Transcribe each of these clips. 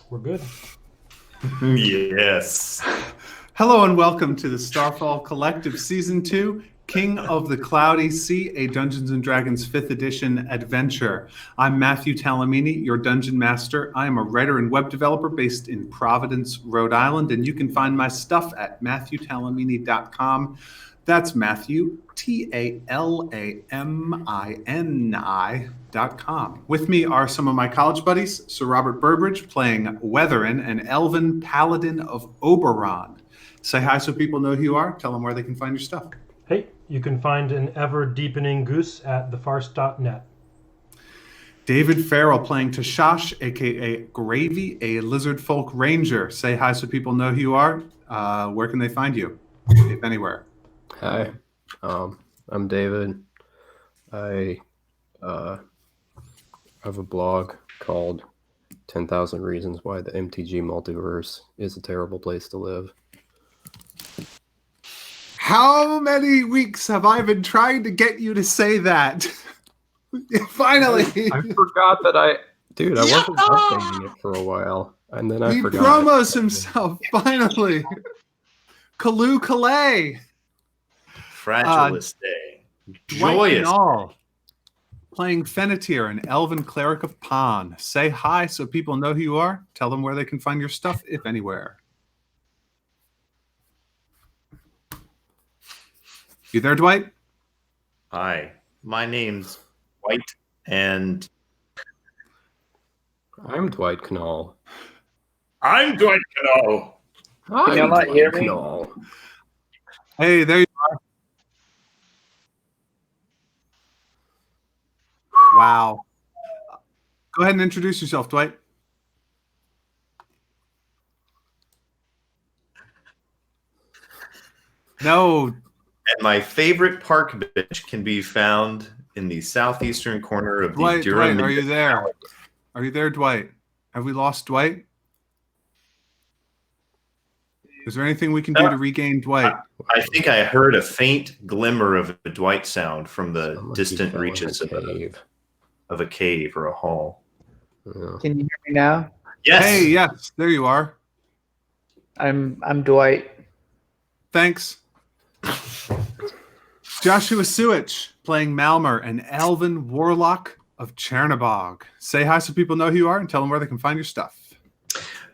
We're good. Yes. Hello and welcome to the Starfall Collective Season 2, King of the Cloudy Sea, a Dungeons & Dragons 5th edition adventure. I'm Matthew Talamini, your Dungeon Master. I am a writer and web developer based in Providence, Rhode Island, and you can find my stuff at matthewtalamini.com. That's Matthew, TALAMINI.com. With me are some of my college buddies, Sir Robert Burbridge playing Weatherin, an elven paladin of Oberon. Say hi so people know who you are. Tell them where they can find your stuff. Hey, you can find an ever-deepening goose at thefarce.net. David Farrell playing Tashash, a.k.a. Gravy, a lizard folk ranger. Say hi so people know who you are. Where can they find you, if anywhere? Hi, I'm David. I have a blog called 10,000 Reasons Why the MTG Multiverse is a Terrible Place to Live. How many weeks have I been trying to get you to say that? Finally! I forgot that I wasn't updating it for a while, and then I forgot. He promos himself, finally! Kalu Kalay! Fragilest day. Dwight Joyous. Knoll, playing Fennetir, an elven cleric of Pan. Say hi so people know who you are. Tell them where they can find your stuff, if anywhere. You there, Dwight? Hi. My name's Dwight, and I'm Dwight Knoll. I'm Dwight Knoll. Can y'all not hear me? Knoll. Hey, there you are. Wow. Go ahead and introduce yourself, Dwight. No. And my favorite park bench can be found in the southeastern corner of the Durham. Dwight, are you there? Are you there, Dwight? Have we lost Dwight? Is there anything we can do to regain Dwight? I think I heard a faint glimmer of a Dwight sound from the Sounds like distant he fell in reaches a of cave. a cave or a hall. Yeah. Can you hear me now? Yes. Hey, yes, there you are. I'm Dwight. Thanks. Joshua Suich playing Malmer, an elven warlock of Chernobog. Say hi so people know who you are and tell them where they can find your stuff.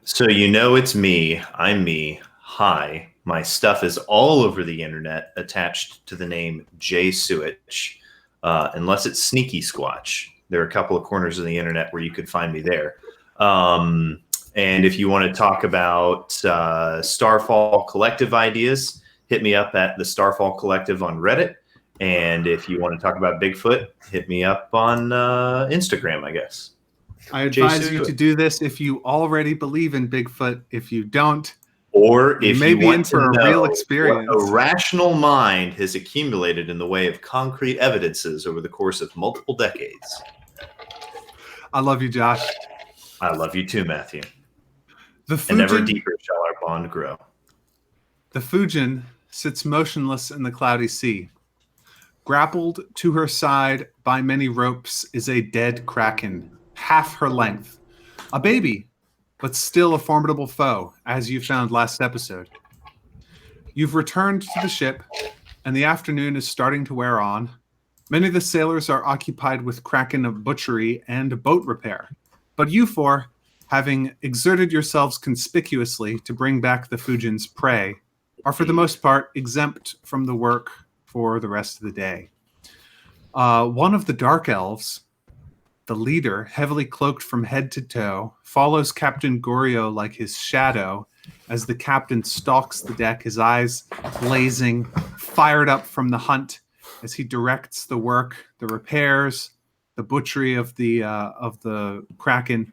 So you know it's me. I'm me. Hi. My stuff is all over the internet attached to the name J Suich. Unless it's Sneaky Squatch. There are a couple of corners of the internet where you could find me there. And if you want to talk about Starfall Collective ideas, hit me up at the Starfall Collective on Reddit. And if you want to talk about Bigfoot, hit me up on Instagram, I guess. I advise you to do this if you already believe in Bigfoot. If you don't, or if may you be want in for to a know real experience. What a rational mind has accumulated in the way of concrete evidences over the course of multiple decades. I love you, Josh. I love you too, Matthew. And ever deeper shall our bond grow. The Fujin sits motionless in the cloudy sea. Grappled to her side by many ropes is a dead kraken, half her length. A baby, but still a formidable foe, as you found last episode. You've returned to the ship, and the afternoon is starting to wear on. Many of the sailors are occupied with kraken butchery and boat repair, but you four, having exerted yourselves conspicuously to bring back the Fujin's prey, are for the most part exempt from the work for the rest of the day. One of the Dark Elves, the leader, heavily cloaked from head to toe, follows Captain Gorio like his shadow as the captain stalks the deck, his eyes blazing, fired up from the hunt as he directs the work, the repairs, the butchery of the Kraken.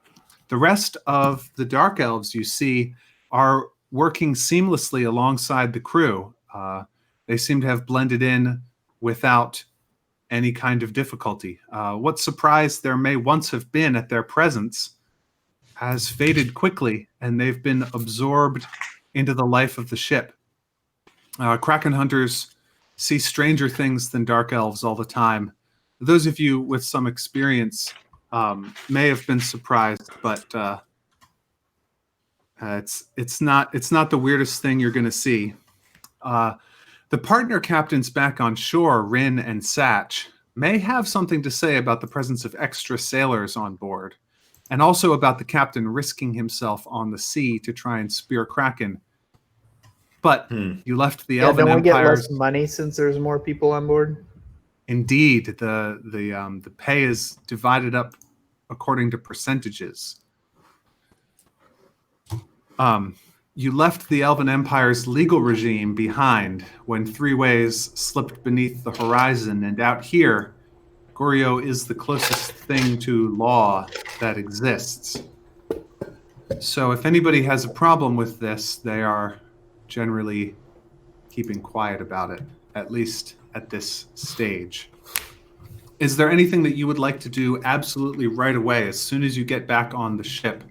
The rest of the Dark Elves, you see, are working seamlessly alongside the crew. They seem to have blended in without any kind of difficulty. What surprise there may once have been at their presence has faded quickly, and they've been absorbed into the life of the ship. Kraken hunters see stranger things than Dark Elves all the time. Those of you with some experience may have been surprised, but It's not the weirdest thing you're going to see. The partner captains back on shore, Rin and Satch, may have something to say about the presence of extra sailors on board, and also about the captain risking himself on the sea to try and spear Kraken. But you left the Elven don't we get Empires. less money since there's more people on board? Indeed, the pay is divided up according to percentages. You left the Elven Empire's legal regime behind when Three Ways slipped beneath the horizon, and out here, Goryo is the closest thing to law that exists. So if anybody has a problem with this, they are generally keeping quiet about it, at least at this stage. Is there anything that you would like to do absolutely right away as soon as you get back on the ship?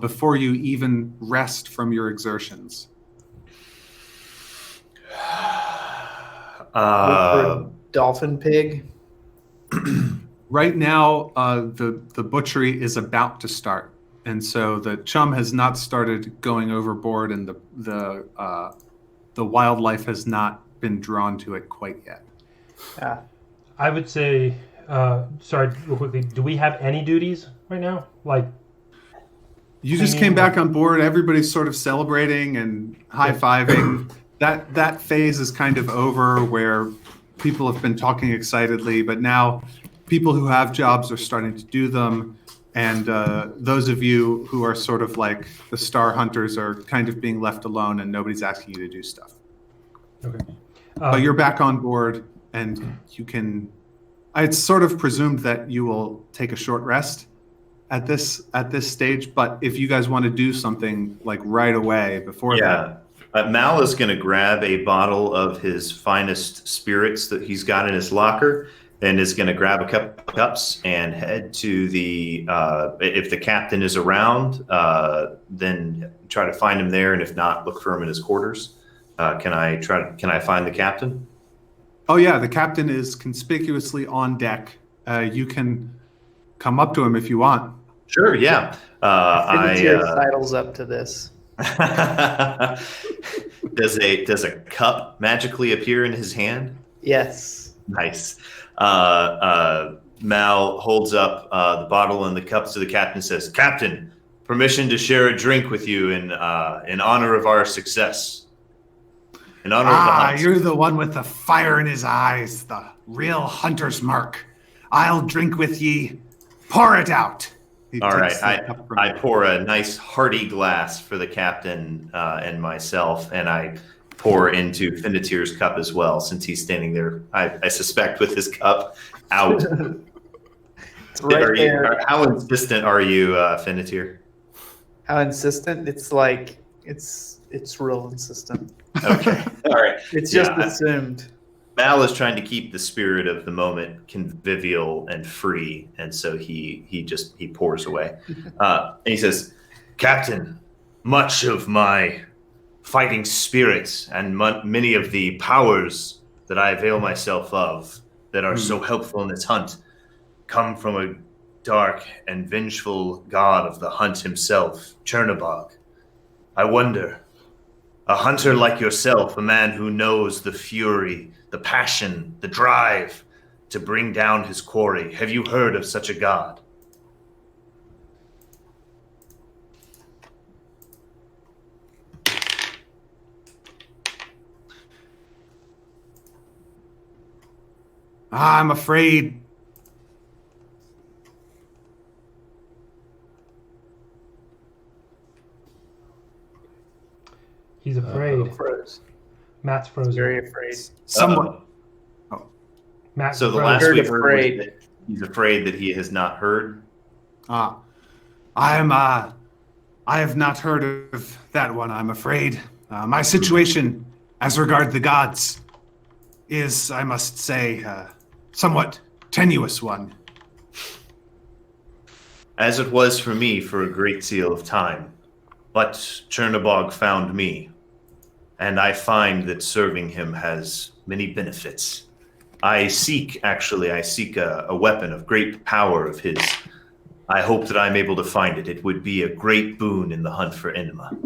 Before you even rest from your exertions? Look for a dolphin pig. Right now, the butchery is about to start, and so the chum has not started going overboard, and the wildlife has not been drawn to it quite yet. I would say, sorry, real quickly, do we have any duties right now? Like, you just came back on board. Everybody's sort of celebrating and high-fiving. That phase is kind of over where people have been talking excitedly, but now people who have jobs are starting to do them. And those of you who are sort of like the star hunters are kind of being left alone and nobody's asking you to do stuff. Okay. But you're back on board and you can... It's sort of presumed that you will take a short rest at this stage, but if you guys want to do something like right away before that. Mal is going to grab a bottle of his finest spirits that he's got in his locker and is going to grab a couple of cups and head to the, if the captain is around, then try to find him there. And if not, look for him in his quarters. Can I find the captain? Oh yeah, the captain is conspicuously on deck. You can come up to him if you want. Sure, yeah. Sidles up to this. Does a cup magically appear in his hand? Yes. Nice. Mal holds up the bottle and the cups to the captain and says, "Captain, permission to share a drink with you in honor of our success. In honor of the hunt." You're the one with the fire in his eyes, the real hunter's mark. I'll drink with ye. Pour it out. All right, I pour a nice hearty glass for the captain and myself, and I pour into Finnetir's cup as well, since he's standing there, I suspect, with his cup out. It's right there. How insistent are you, Finnetir? How insistent? It's like, it's real insistent. Okay, all right. It's just assumed. Mal is trying to keep the spirit of the moment convivial and free, and so he pours away. And he says, "Captain, much of my fighting spirits and many of the powers that I avail myself of that are so helpful in this hunt come from a dark and vengeful god of the hunt himself, Chernobog. I wonder, a hunter like yourself, a man who knows the fury, the passion, the drive to bring down his quarry. Have you heard of such a god?" I'm afraid. He's afraid. Matt's frozen. Very afraid. Somewhat. Matt's So the frozen. last we heard afraid. was that he's afraid that he has not heard. I have not heard of that one, I'm afraid. My situation as regard the gods is, I must say, somewhat tenuous one. As it was for me for a great deal of time. But Chernobog found me, and I find that serving him has many benefits. I seek a weapon of great power of his, I hope that I'm able to find it. It would be a great boon in the hunt for Enema.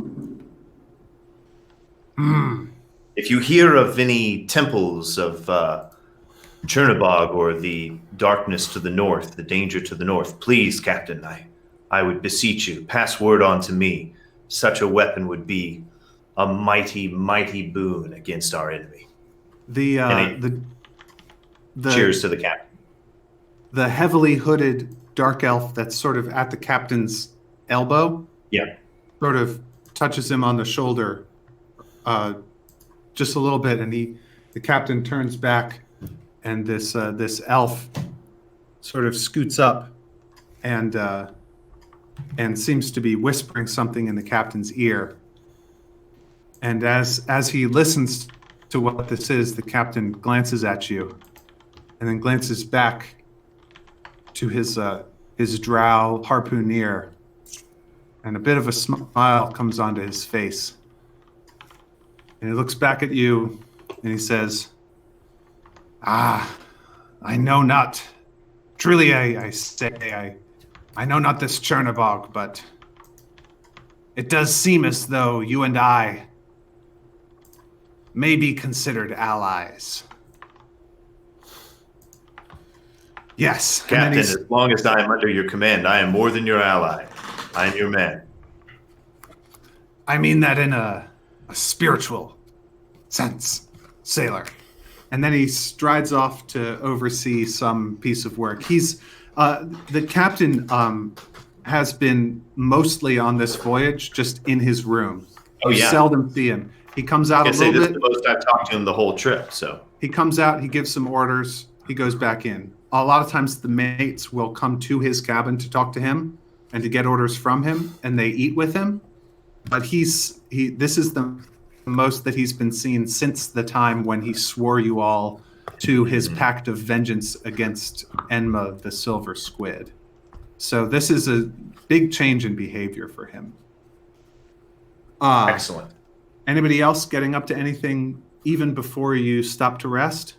If you hear of any temples of Chernobog or the darkness to the north, the danger to the north, please, Captain, I would beseech you, pass word on to me. Such a weapon would be a mighty, mighty boon against our enemy. The Cheers to the captain. The heavily hooded dark elf that's sort of at the captain's elbow. Yeah. Sort of touches him on the shoulder, just a little bit, and the captain turns back, and this elf sort of scoots up, and seems to be whispering something in the captain's ear. And as he listens to what this is, the captain glances at you, and then glances back to his drow harpooneer, and a bit of a smile comes onto his face. And he looks back at you, and he says, I know not. Truly, I say, I know not this Chernobog, but it does seem as though you and I may be considered allies. Yes. Captain, as long as I am under your command, I am more than your ally. I am your man. I mean that in a spiritual sense, sailor. And then he strides off to oversee some piece of work. He's the captain has been mostly on this voyage just in his room. Oh, you yeah. seldom see him. He comes out a little This bit. is the most I've talked to him the whole trip. So He comes out, he gives some orders, he goes back in. A lot of times the mates will come to his cabin to talk to him and to get orders from him, and they eat with him. But this is the most that he's been seen since the time when he swore you all to his pact of vengeance against Enma the Silver Squid. So this is a big change in behavior for him. excellent. Anybody else getting up to anything even before you stop to rest?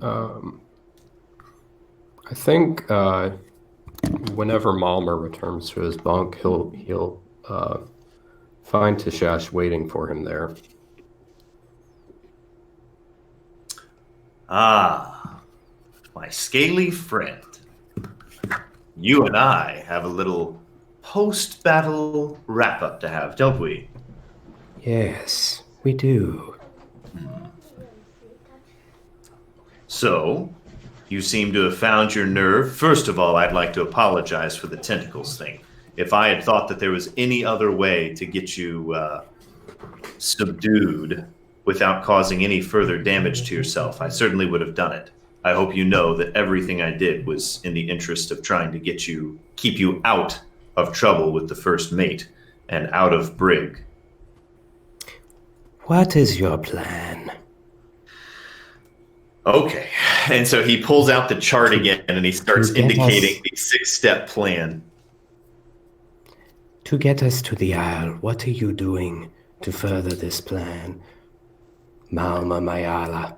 I think whenever Malmer returns to his bunk, he'll find Tashash waiting for him there. Ah, my scaly friend. You and I have a little post-battle wrap-up to have, don't we? Yes, we do. So, you seem to have found your nerve. First of all, I'd like to apologize for the tentacles thing. If I had thought that there was any other way to get you subdued without causing any further damage to yourself, I certainly would have done it. I hope you know that everything I did was in the interest of trying to keep you out of trouble with the first mate and out of Brig. What is your plan? Okay, and so he pulls out the chart again and he starts To get indicating us- the 6-step plan. To get us to the Isle, what are you doing to further this plan? Malma Mayala.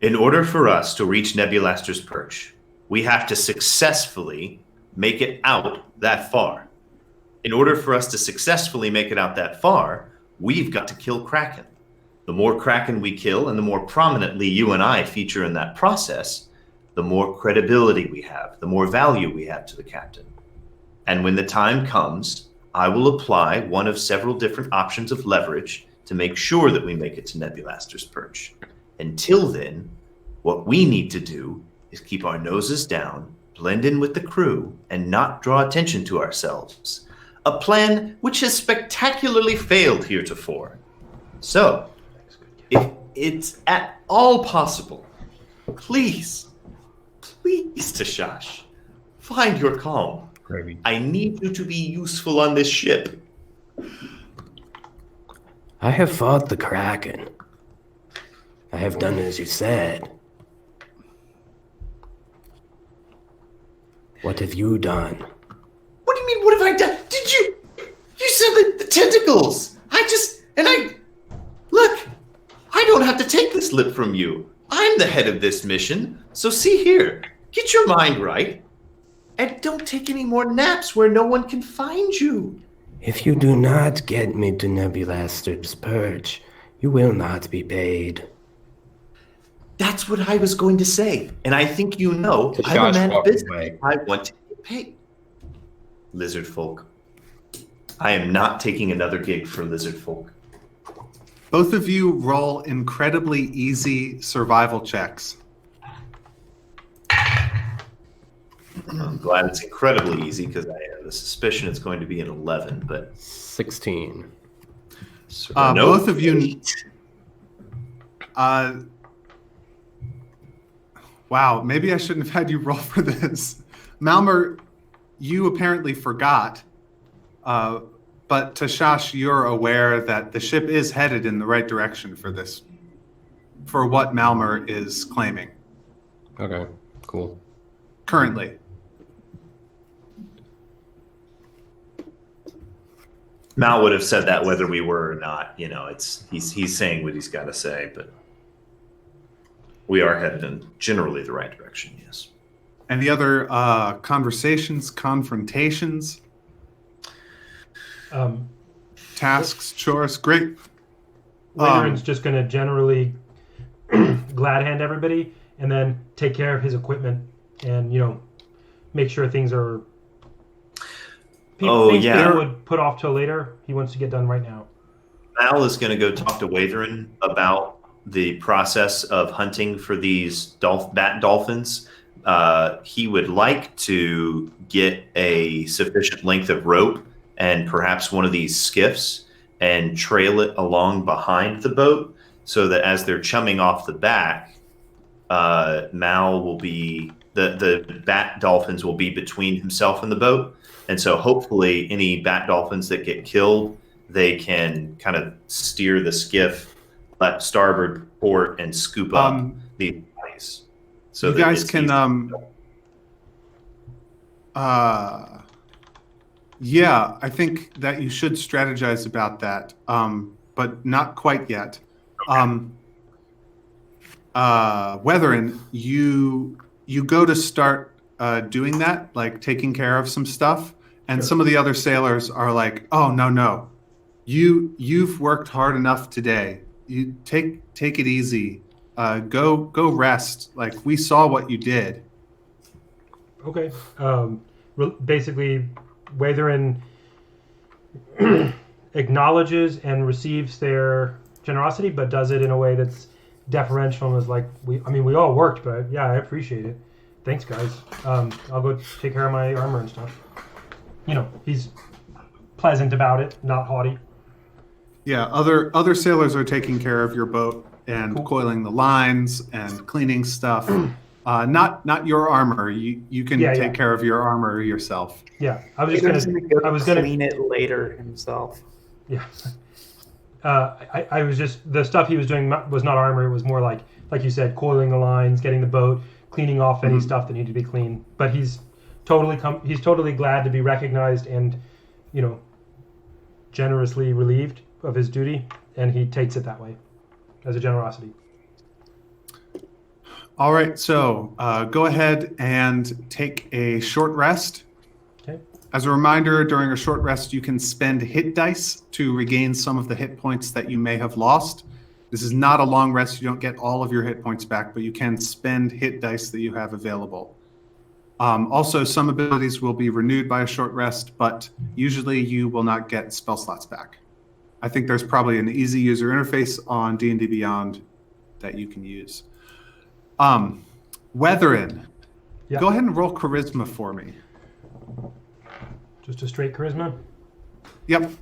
In order for us to reach Nebulaster's Perch, we have to successfully make it out that far. In order for us to successfully make it out that far, we've got to kill Kraken. The more Kraken we kill and the more prominently you and I feature in that process, the more credibility we have, the more value we have to the captain. And when the time comes, I will apply one of several different options of leverage to make sure that we make it to Nebulaster's Perch. Until then, what we need to do is keep our noses down, blend in with the crew, and not draw attention to ourselves. A plan which has spectacularly failed heretofore. So, if it's at all possible, please, Tashash, find your calm. I need you to be useful on this ship. I have fought the Kraken. I have done as you said. What have you done? What do you mean, what have I done? Did you? You said the tentacles. Look, I don't have to take this lip from you. I'm the head of this mission. So see here, Get your mind right. And don't take any more naps where no one can find you. If you do not get me to Nebulaster's Purge, you will not be paid. That's what I was going to say. And I think you know I'm a Josh man of walked business. away. I want to get paid. Lizard folk. I am not taking another gig for lizard folk. Both of you roll incredibly easy survival checks. I'm glad it's incredibly easy because I have a suspicion it's going to be an 11, but 16. nope. Both of you. Wow, maybe I shouldn't have had you roll for this. Malmer, you apparently forgot, but Tashash, you're aware that the ship is headed in the right direction for this, for what Malmer is claiming Okay, cool. currently. Mal would have said that whether we were or not. You know, he's saying what he's got to say, but we are headed in generally the right direction. Yes. Any other conversations, confrontations, tasks, chores? Great. Waiterin's just going to generally glad hand everybody and then take care of his equipment and, make sure things are... things people would put off till later, he wants to get done right now. Mal is going to go talk to Watherin about the process of hunting for these bat dolphins. He would like to get a sufficient length of rope and perhaps one of these skiffs and trail it along behind the boat so that as they're chumming off the back, Mal will be, the bat dolphins will be between himself and the boat. And so hopefully any bat dolphins that get killed, they can kind of steer the skiff, let starboard port, and scoop up the bodies. So you guys can, yeah, I think that you should strategize about that, but not quite yet. Weatherin, you go to start doing that, like taking care of some stuff, and Sure. some of the other sailors are like, "Oh no, you've worked hard enough today. You take it easy. Go rest. Like we saw what you did." Okay. Basically, Watherin acknowledges and receives their generosity, but does it in a way that's deferential and is like, we all worked, but yeah, I appreciate it. Thanks, guys. I'll go take care of my armor and stuff. He's pleasant about it, not haughty. Yeah, other sailors are taking care of your boat and Cool. coiling the lines and cleaning stuff. Not your armor. You can Yeah, take yeah. care of your armor yourself. Yeah, I was He's just gonna. I was gonna clean it later himself. Yeah. I was just, the stuff he was doing was not armor. It was more like you said, coiling the lines, getting the boat, cleaning off any stuff that needed to be cleaned. But he's totally glad to be recognized and, generously relieved of his duty, and he takes it that way as a generosity. All right, so go ahead and take a short rest. Okay. As a reminder, during a short rest, you can spend hit dice to regain some of the hit points that you may have lost. This is not a long rest. You don't get all of your hit points back, but you can spend hit dice that you have available. Also, some abilities will be renewed by a short rest, but usually you will not get spell slots back. I think there's probably an easy user interface on D&D Beyond that you can use. Weatherin, Yeah. go ahead and roll charisma for me. Just a straight charisma. Yep.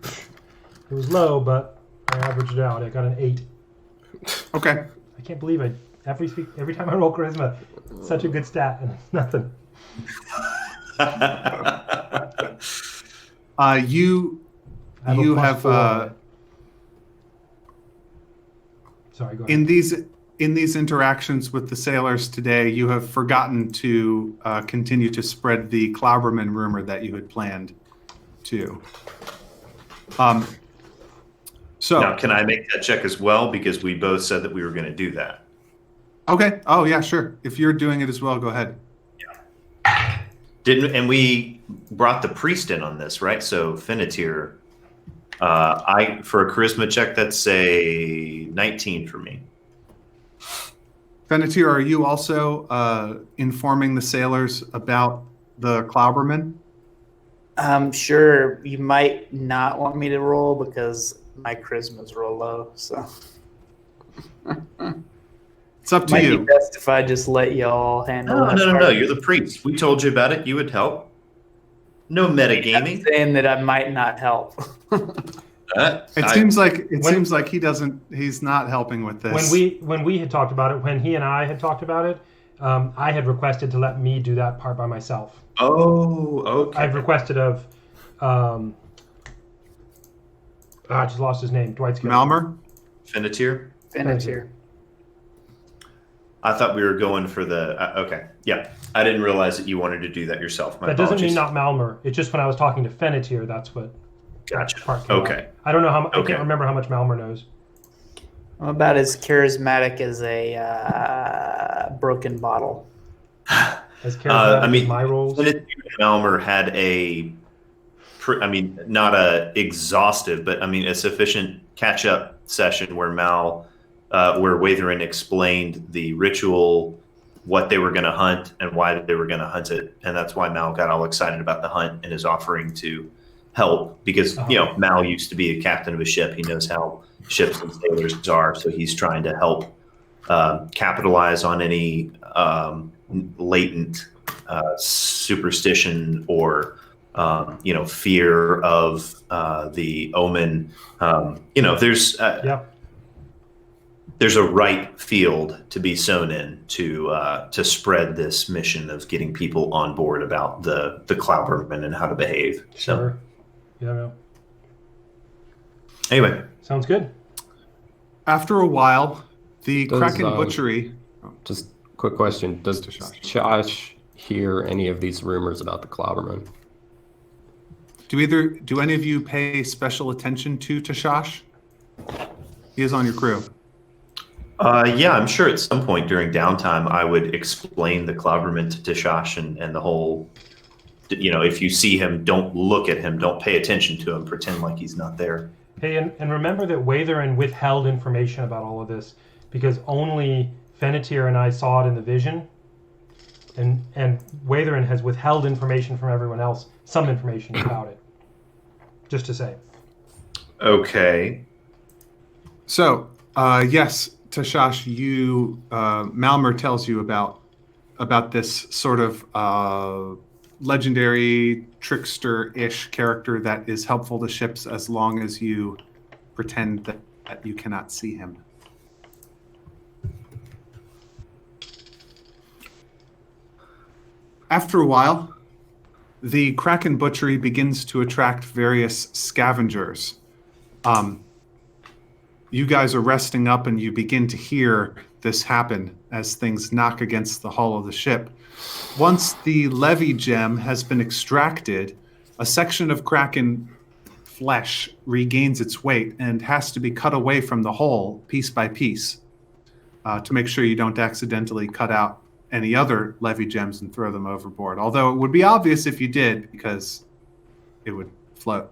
It was low, but I averaged it out. I got an 8. Okay. I can't believe every time I roll charisma, it's such a good stat, and it's nothing. You I you a plus have 4 on it. Sorry, go ahead. in these interactions with the sailors today, you have forgotten to continue to spread the Klauberman rumor that you had planned to. So Now, can I make that check as well? Because we both said that we were going to do that. Okay. Oh yeah, sure. If you're doing it as well, go ahead. And we brought the priest in on this, right? So Finnetir, I for a charisma check, that's a 19 for me. Venatir, are you also informing the sailors about the Clobberman? Sure, you might not want me to roll because my charisma's real low, so It's up to might you. be best if I just let y'all handle No, that. no, no, part. no. You're the priest. We told you about it. You would help. No I'm metagaming. saying that I might not help. It seems like he's not helping with this. When we had talked about it, when he and I had talked about it, I had requested to let me do that part by myself. Oh, okay. I've requested of, I just lost his name. Dwight's good. Malmer? Finnetir? Finnetir. I thought we were going for the. Okay. Yeah. I didn't realize that you wanted to do that yourself. My That doesn't apologies. mean not Malmer. It's just when I was talking to Finnetir, that's what. Gotcha. Part came Okay. out. I don't know how. I Okay. can't remember how much Malmer knows. I'm about as charismatic as a broken bottle. As charismatic as my roles. Finnetir and Malmer had not a exhaustive, but a sufficient catch-up session where where Watherin explained the ritual, what they were going to hunt, and why they were going to hunt it, and that's why Mal got all excited about the hunt and is offering to help because Mal used to be a captain of a ship. He knows how ships and sailors are, so he's trying to help capitalize on any latent superstition or fear of the omen. There's a right field to be sown in to spread this mission of getting people on board about the Clobberman and how to behave. Sure. Yeah. Anyway, Sounds good. After a while, the Does, Kraken Butchery. Just quick question. Does Josh hear any of these rumors about the Clobberman? Do any of you pay special attention to Tashash? He is on your crew. yeah, I'm sure at some point during downtime I would explain the Clobberman to Tashash and the whole, if you see him, don't look at him, don't pay attention to him, pretend like he's not there. Hey, and remember that Watherin withheld information about all of this because only Finnetir and I saw it in the vision, and Watherin has withheld information from everyone else, some information about it. Just to say. Okay. So, yes, Tashash, you Malmer tells you about this sort of legendary trickster-ish character that is helpful to ships as long as you pretend that you cannot see him. After a while, the Kraken Butchery begins to attract various scavengers. You guys are resting up and you begin to hear this happen as things knock against the hull of the ship. Once the levy gem has been extracted, a section of Kraken flesh regains its weight and has to be cut away from the hull piece by piece to make sure you don't accidentally cut out any other levy gems and throw them overboard. Although it would be obvious if you did because it would float.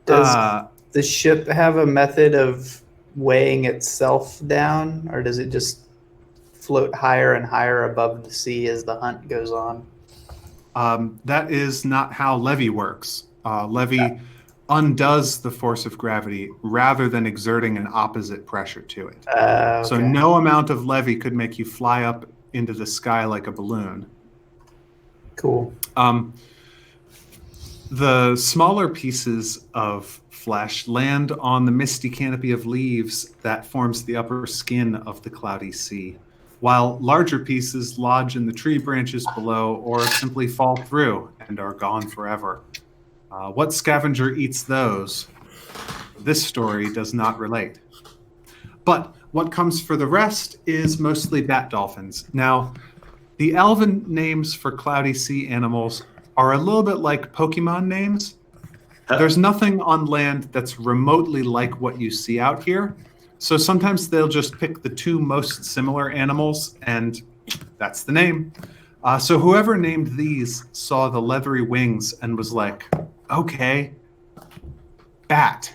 Does the ship have a method of weighing itself down, or does it just float higher and higher above the sea as the hunt goes on? That is not how levy works. Levy undoes the force of gravity rather than exerting an opposite pressure to it. Okay. So no amount of levy could make you fly up into the sky like a balloon. Cool. The smaller pieces of flesh land on the misty canopy of leaves that forms the upper skin of the cloudy sea, while larger pieces lodge in the tree branches below or simply fall through and are gone forever. What scavenger eats those? This story does not relate. But what comes for the rest is mostly bat dolphins. Now, the elven names for cloudy sea animals are a little bit like Pokemon names. There's nothing on land that's remotely like what you see out here, So sometimes they'll just pick the two most similar animals, and that's the name. So whoever named these saw the leathery wings and was like, okay, bat.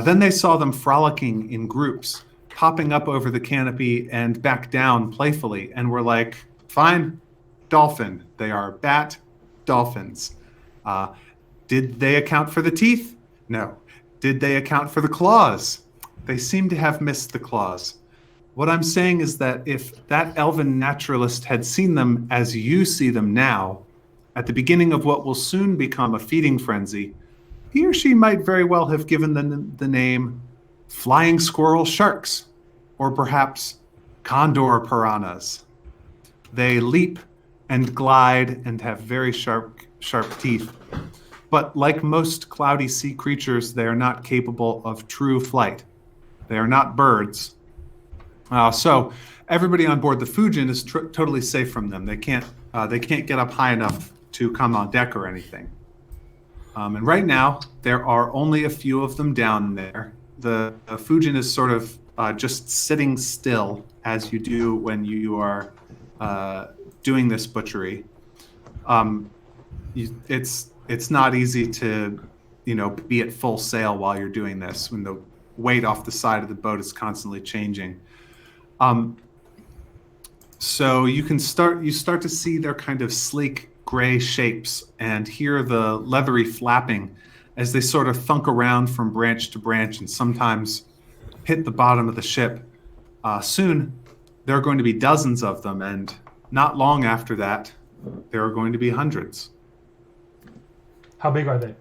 Then they saw them frolicking in groups, popping up over the canopy and back down playfully, and were like, fine, dolphin. They are bat dolphins. Did they account for the teeth? No. Did they account for the claws? They seem to have missed the claws. What I'm saying is that if that elven naturalist had seen them as you see them now, at the beginning of what will soon become a feeding frenzy, he or she might very well have given them the name flying squirrel sharks, or perhaps condor piranhas. They leap and glide and have very sharp teeth. But like most cloudy sea creatures, they are not capable of true flight. They are not birds. So everybody on board the Fujin is totally safe from them. They can't get up high enough to come on deck or anything. And right now, there are only a few of them down there. The Fujin is sort of just sitting still, as you do when you are doing this butchery. It's not easy to, be at full sail while you're doing this when the weight off the side of the boat is constantly changing. So you start to see their kind of sleek gray shapes and hear the leathery flapping as they sort of thunk around from branch to branch and sometimes hit the bottom of the ship. Soon, there are going to be dozens of them, and not long after that, there are going to be hundreds. How big are they?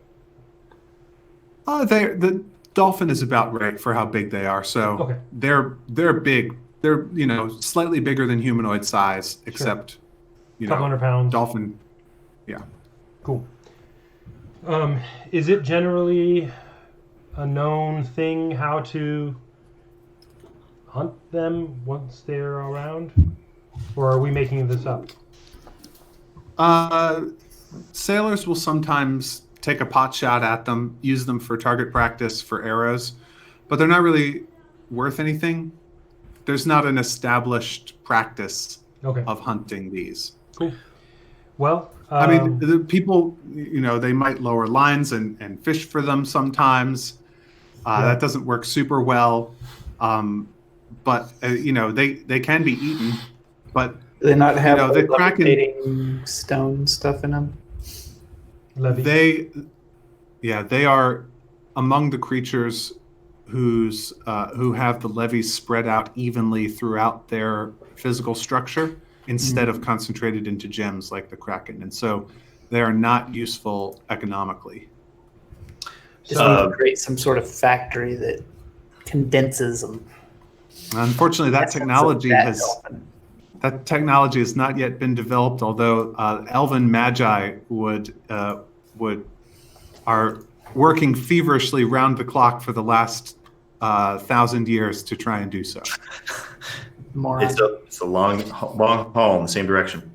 The dolphin is about right for how big they are. So Okay. they're big. They're slightly bigger than humanoid size, except Couple 100 pounds. dolphin. Yeah. Cool. Is it generally a known thing how to hunt them once they're around? Or are we making this up? Sailors will sometimes take a pot shot at them, use them for target practice for arrows, but they're not really worth anything. There's not an established practice of hunting these. Cool. Well, I mean, the people, they might lower lines and fish for them sometimes. That doesn't work super well. But, they can be eaten. But, Do they not have the levitating stone stuff in them? Levy. They are among the creatures who have the levies spread out evenly throughout their physical structure instead of concentrated into gems like the Kraken. And so they are not useful economically. Just need to create some sort of factory that condenses them. Unfortunately, that technology has not yet been developed, although elven magi are working feverishly round the clock for the last 1,000 years to try and do so. It's a long haul in the same direction.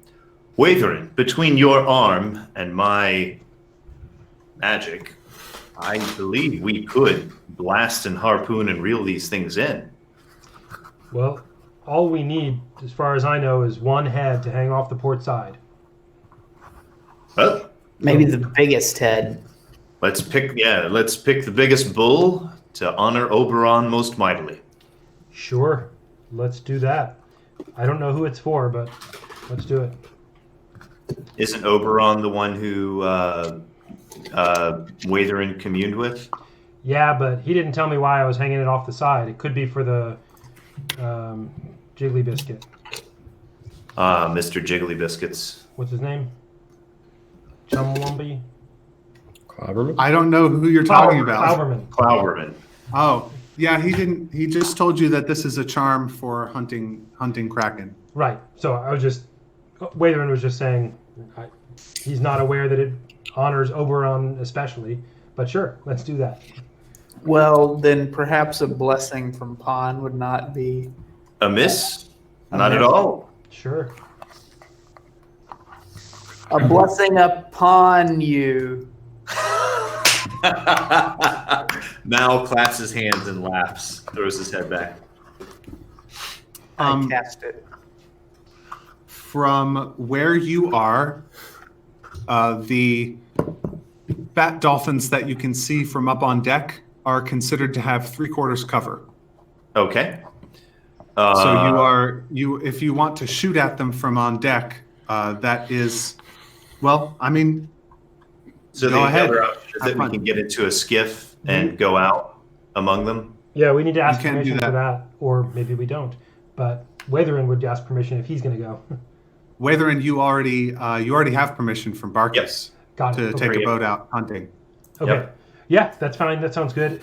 Waverin, between your arm and my magic, I believe we could blast and harpoon and reel these things in. Well, all we need, as far as I know, is one head to hang off the port side. Well, Maybe the biggest head. let's pick the biggest bull to honor Oberon most mightily. Sure. Let's do that. I don't know who it's for, but let's do it. Isn't Oberon the one who Watherin communed with? Yeah, but he didn't tell me why I was hanging it off the side. It could be for the Jiggly Biscuit. Mr. Jiggly Biscuits. What's his name? Chumwumpy? Clobberman? I don't know who you're talking about. Clowerman. Oh, yeah, he didn't. He just told you that this is a charm for hunting Kraken. Right. So I was just... Watherin was just saying he's not aware that it honors Oberon especially, but sure, let's do that. Well, then perhaps a blessing from Pon would not be... Amiss? Not at all. Sure. A blessing upon you. Mal claps his hands and laughs, throws his head back. I cast it. From where you are, the bat dolphins that you can see from up on deck are considered to have 3/4 cover. Okay. So if you want to shoot at them from on deck, that is, well, I mean, So go the ahead. other option is that we can get into a skiff and go out among them. Yeah, we need to ask You can't do permission for that. that, or maybe we don't. But Watherin would ask permission if he's going to go. Watherin, you already have permission from Barkus Yes. Got to it. take Okay. a boat out hunting. Okay. Yep. Yeah, that's fine. That sounds good.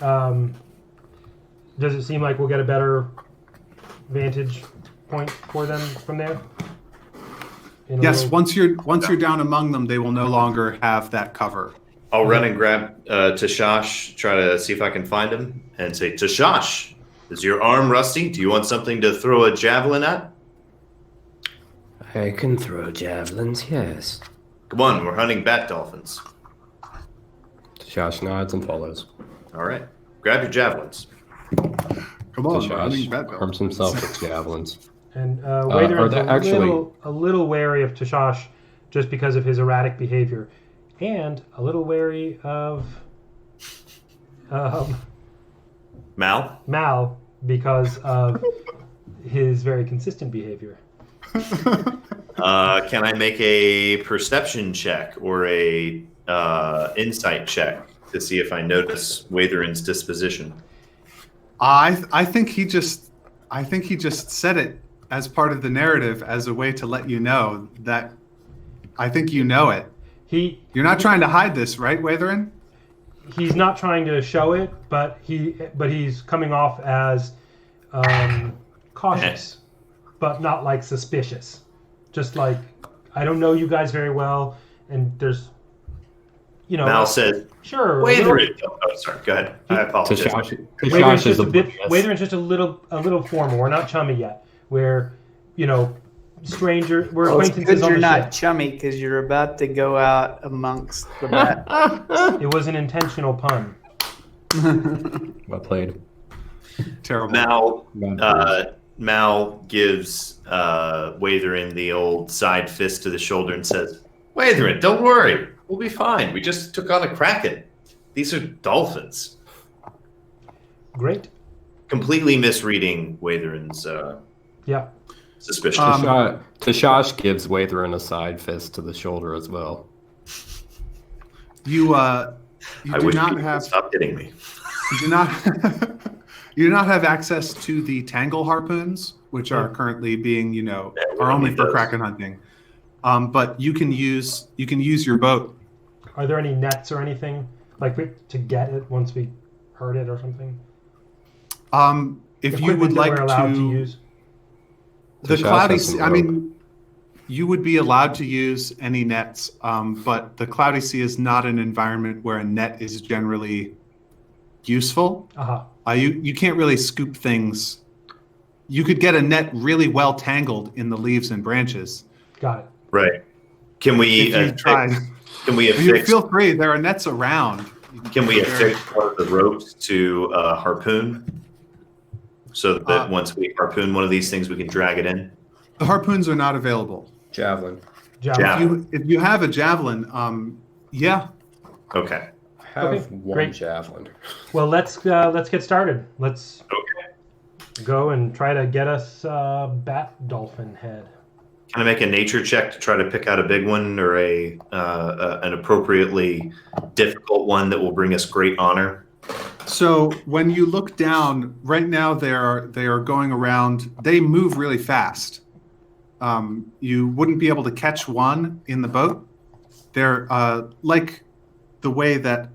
Does it seem like we'll get a better vantage point for them from there? Yes, once you're down among them, they will no longer have that cover. I'll run and grab Tashash, try to see if I can find him, and say, Tashash, is your arm rusty? Do you want something to throw a javelin at? I can throw javelins, yes. Come on, we're hunting bat dolphins. Josh nods and follows. All right. Grab your javelins. Come on, Josh arms himself with javelins. And are Watherin's they actually- a little wary of Tashash just because of his erratic behavior, and a little wary of Mal? Mal because of his very consistent behavior. Can I make a perception check or a insight check to see if I notice Watherin's disposition? I think he just said it as part of the narrative as a way to let you know that I think you know it. You're not trying to hide this, right, Watherin? He's not trying to show it, but he's coming off as cautious, but not like suspicious. Just like, I don't know you guys very well, and there's, Mal says, sure. Watherin. Oh, sorry. Go ahead. I apologize. Watherin's just Watherin's just a little formal. We're not chummy yet. We're, stranger. We're Well, it's acquaintances good on you're the not ship. chummy because you're about to go out amongst the bat. It was an intentional pun. Well played. Terrible. Mal gives Watherin the old side fist to the shoulder and says, Watherin, don't worry. We'll be fine. We just took on a kraken. These are dolphins. Great. Completely misreading Watherin's Yeah. suspicion. Tashash gives Watherin a side fist to the shoulder as well. You do I wish not people would have stop hitting me. you do not you do not have access to the tangle harpoons, which are currently being we are don't only need for those. kraken hunting. But you can use your boat. Are there any nets or anything to get it once we heard it or something? If you would Equipment that like we're allowed to use. the Tashash cloudy has some sea, I rope. mean, you would be allowed to use any nets, but the cloudy sea is not an environment where a net is generally useful. Uh-huh. You can't really scoop things. You could get a net really well tangled in the leaves and branches. Got it. Right. Can we If you tried, Can we you affix? feel free. There are nets around. Can we affix one of the ropes to a harpoon, so that once we harpoon one of these things, we can drag it in? The harpoons are not available. Javelin. Javelin. Yeah. If you have a javelin, yeah. Okay. I have Okay, one great. javelin. Well, let's get started. Let's Okay. go and try to get us bat dolphin head. Can I make a nature check to try to pick out a big one or an appropriately difficult one that will bring us great honor? So when you look down, right now they are going around. They move really fast. You wouldn't be able to catch one in the boat. They're like the way that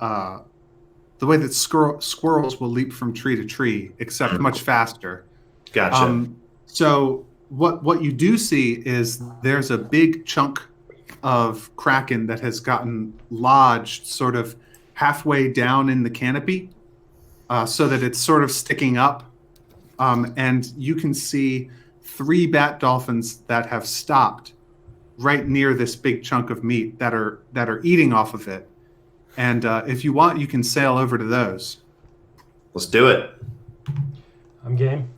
squirrels will leap from tree to tree, except much faster. Gotcha. So what you do see is there's a big chunk of kraken that has gotten lodged sort of halfway down in the canopy, so that it's sort of sticking up, and you can see 3 bat dolphins that have stopped right near this big chunk of meat that are eating off of it. And if you want, you can sail over to those. Let's do it. I'm game.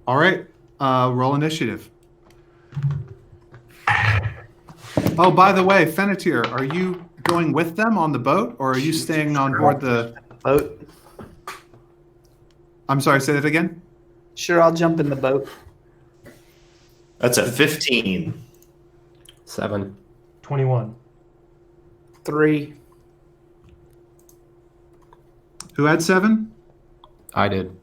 All right. Roll initiative. Oh, by the way, Fennetir, are you going with them on the boat, or are you staying on board the Boat. I'm sorry, say that again? Sure, I'll jump in the boat. That's a 15. 7. 21. 3. Who had 7? I did.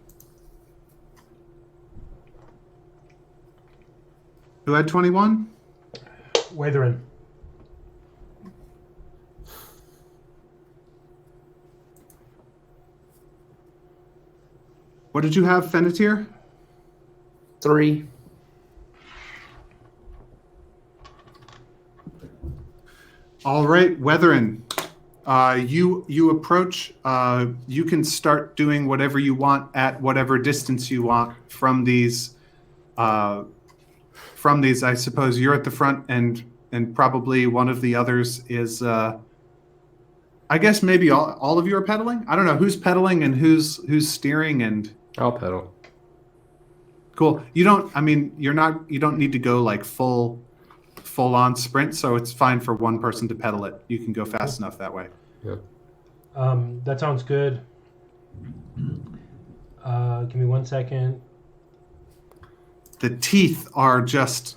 Who had 21? Watherin. What did you have, Fennetir? 3. All right, Weatherin. You approach. You can start doing whatever you want at whatever distance you want from these. I suppose you're at the front, and probably one of the others is. I guess maybe all of you are pedaling. I don't know who's pedaling and who's steering and. I'll pedal. Cool. You don't. I mean, you're not. You don't need to go like full on sprint, so it's fine for one person to pedal it. You can go fast enough that way. Yeah. That sounds good. Give me 1 second. The teeth are just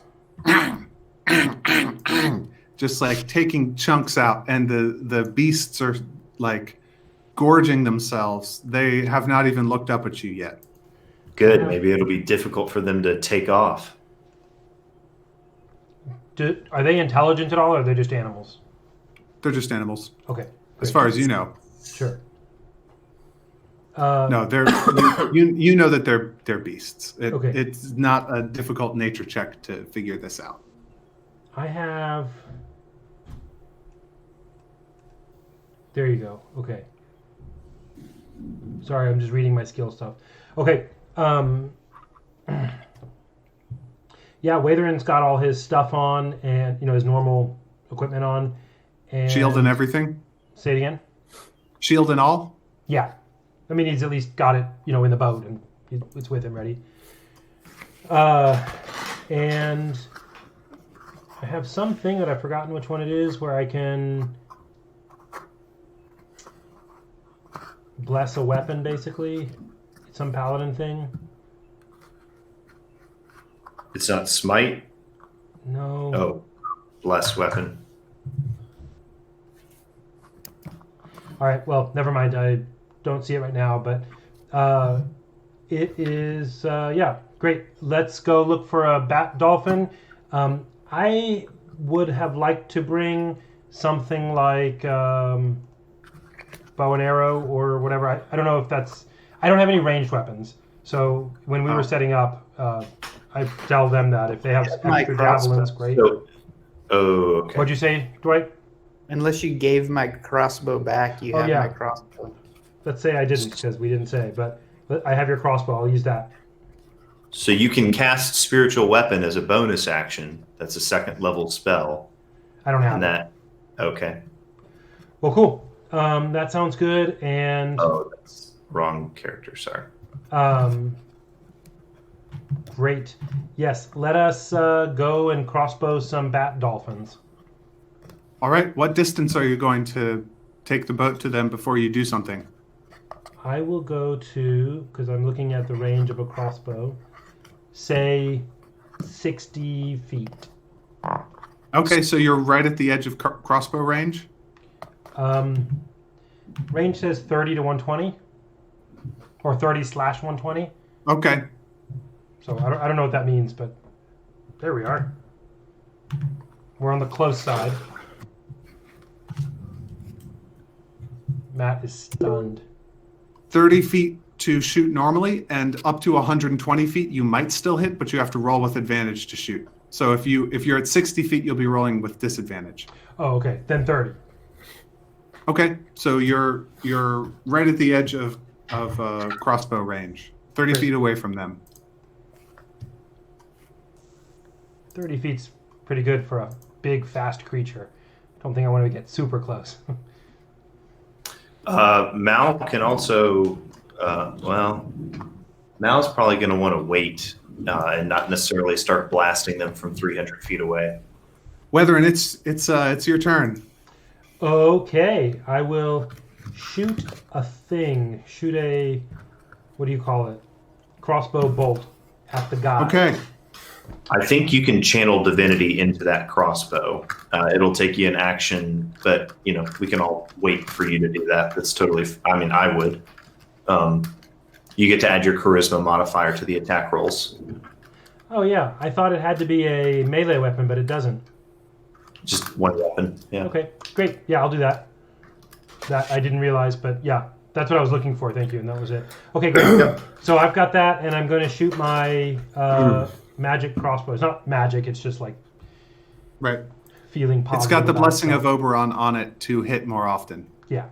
like taking chunks out, and the beasts are like gorging themselves. They have not even looked up at you yet. Good. Maybe it'll be difficult for them to take off. Are they intelligent at all, or are they just animals? They're just animals, Okay. as far as you know. Sure. No, they're you know that they're beasts. Okay. It's not a difficult nature check to figure this out. I have... There you go. Okay. Sorry, I'm just reading my skill stuff. Okay. Yeah, Watherin's got all his stuff on, and his normal equipment on. And Shield and everything? Say it again? Shield and all? Yeah. I mean, he's at least got it, in the boat, and it's with him ready. And I have something that I've forgotten which one it is, where I can bless a weapon, basically. It's some paladin thing. It's not smite. No. Oh, bless weapon. All right. Well, never mind. I don't see it right now, but it is. Yeah, great. Let's go look for a bat dolphin. I would have liked to bring something like bow and arrow or whatever. I don't know if that's. I don't have any ranged weapons. So when we were setting up, I tell them that if they have extra javelins, great. Okay. What'd you say, Dwight? Unless you gave my crossbow back, you have yeah. my crossbow. Let's say I didn't, because we didn't say, but I have your crossbow. I'll use that. So you can cast spiritual weapon as a bonus action. That's a 2nd level spell. I don't have And that. Okay. Well, cool. That sounds good. And Oh, that's wrong character. Sorry. great. Yes, let us go and crossbow some bat dolphins. All right. What distance are you going to take the boat to them before you do something? I will go to, because I'm looking at the range of a crossbow, say 60 feet. Okay, so you're right at the edge of crossbow range? Range says 30 to 120, or 30/120. Okay. So I don't know what that means, but there we are. We're on the close side. Matt is stunned. 30 feet to shoot normally, and up to 120 feet you might still hit, but you have to roll with advantage to shoot. So if you're at 60 feet, you'll be rolling with disadvantage. Oh, okay. Then 30. Okay, so you're right at the edge of crossbow range, 30 Great. feet away from them. 30 feet's pretty good for a big, fast creature. Don't think I want to get super close. Mal can also Well, Mal's probably going to want to wait and not necessarily start blasting them from 300 feet away. Weathering, it's your turn. Okay, I will shoot a thing. Shoot a, what do you call it? Crossbow bolt at the guy. Okay. I think you can channel divinity into that crossbow. It'll take you an action, but we can all wait for you to do that. That's totally. I would. You get to add your charisma modifier to the attack rolls. Oh yeah, I thought it had to be a melee weapon, but it doesn't. Just one weapon. Yeah. Okay, great. Yeah, I'll do that. That I didn't realize, but yeah, that's what I was looking for. Thank you, and that was it. Okay, great. So I've got that, and I'm going to shoot my magic crossbow. It's not magic. It's just like Right. feeling positive. It's got the about blessing itself. of Oberon on it to hit more often. Yeah.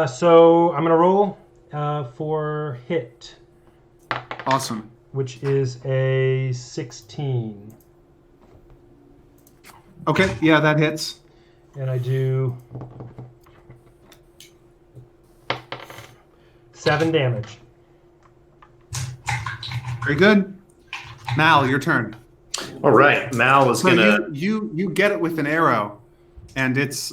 So I'm going to roll for hit, Awesome. which is a 16. Okay, yeah, that hits. And I do 7 damage. Very good. Mal, your turn. All right. Mal is So gonna. you get it with an arrow, and it's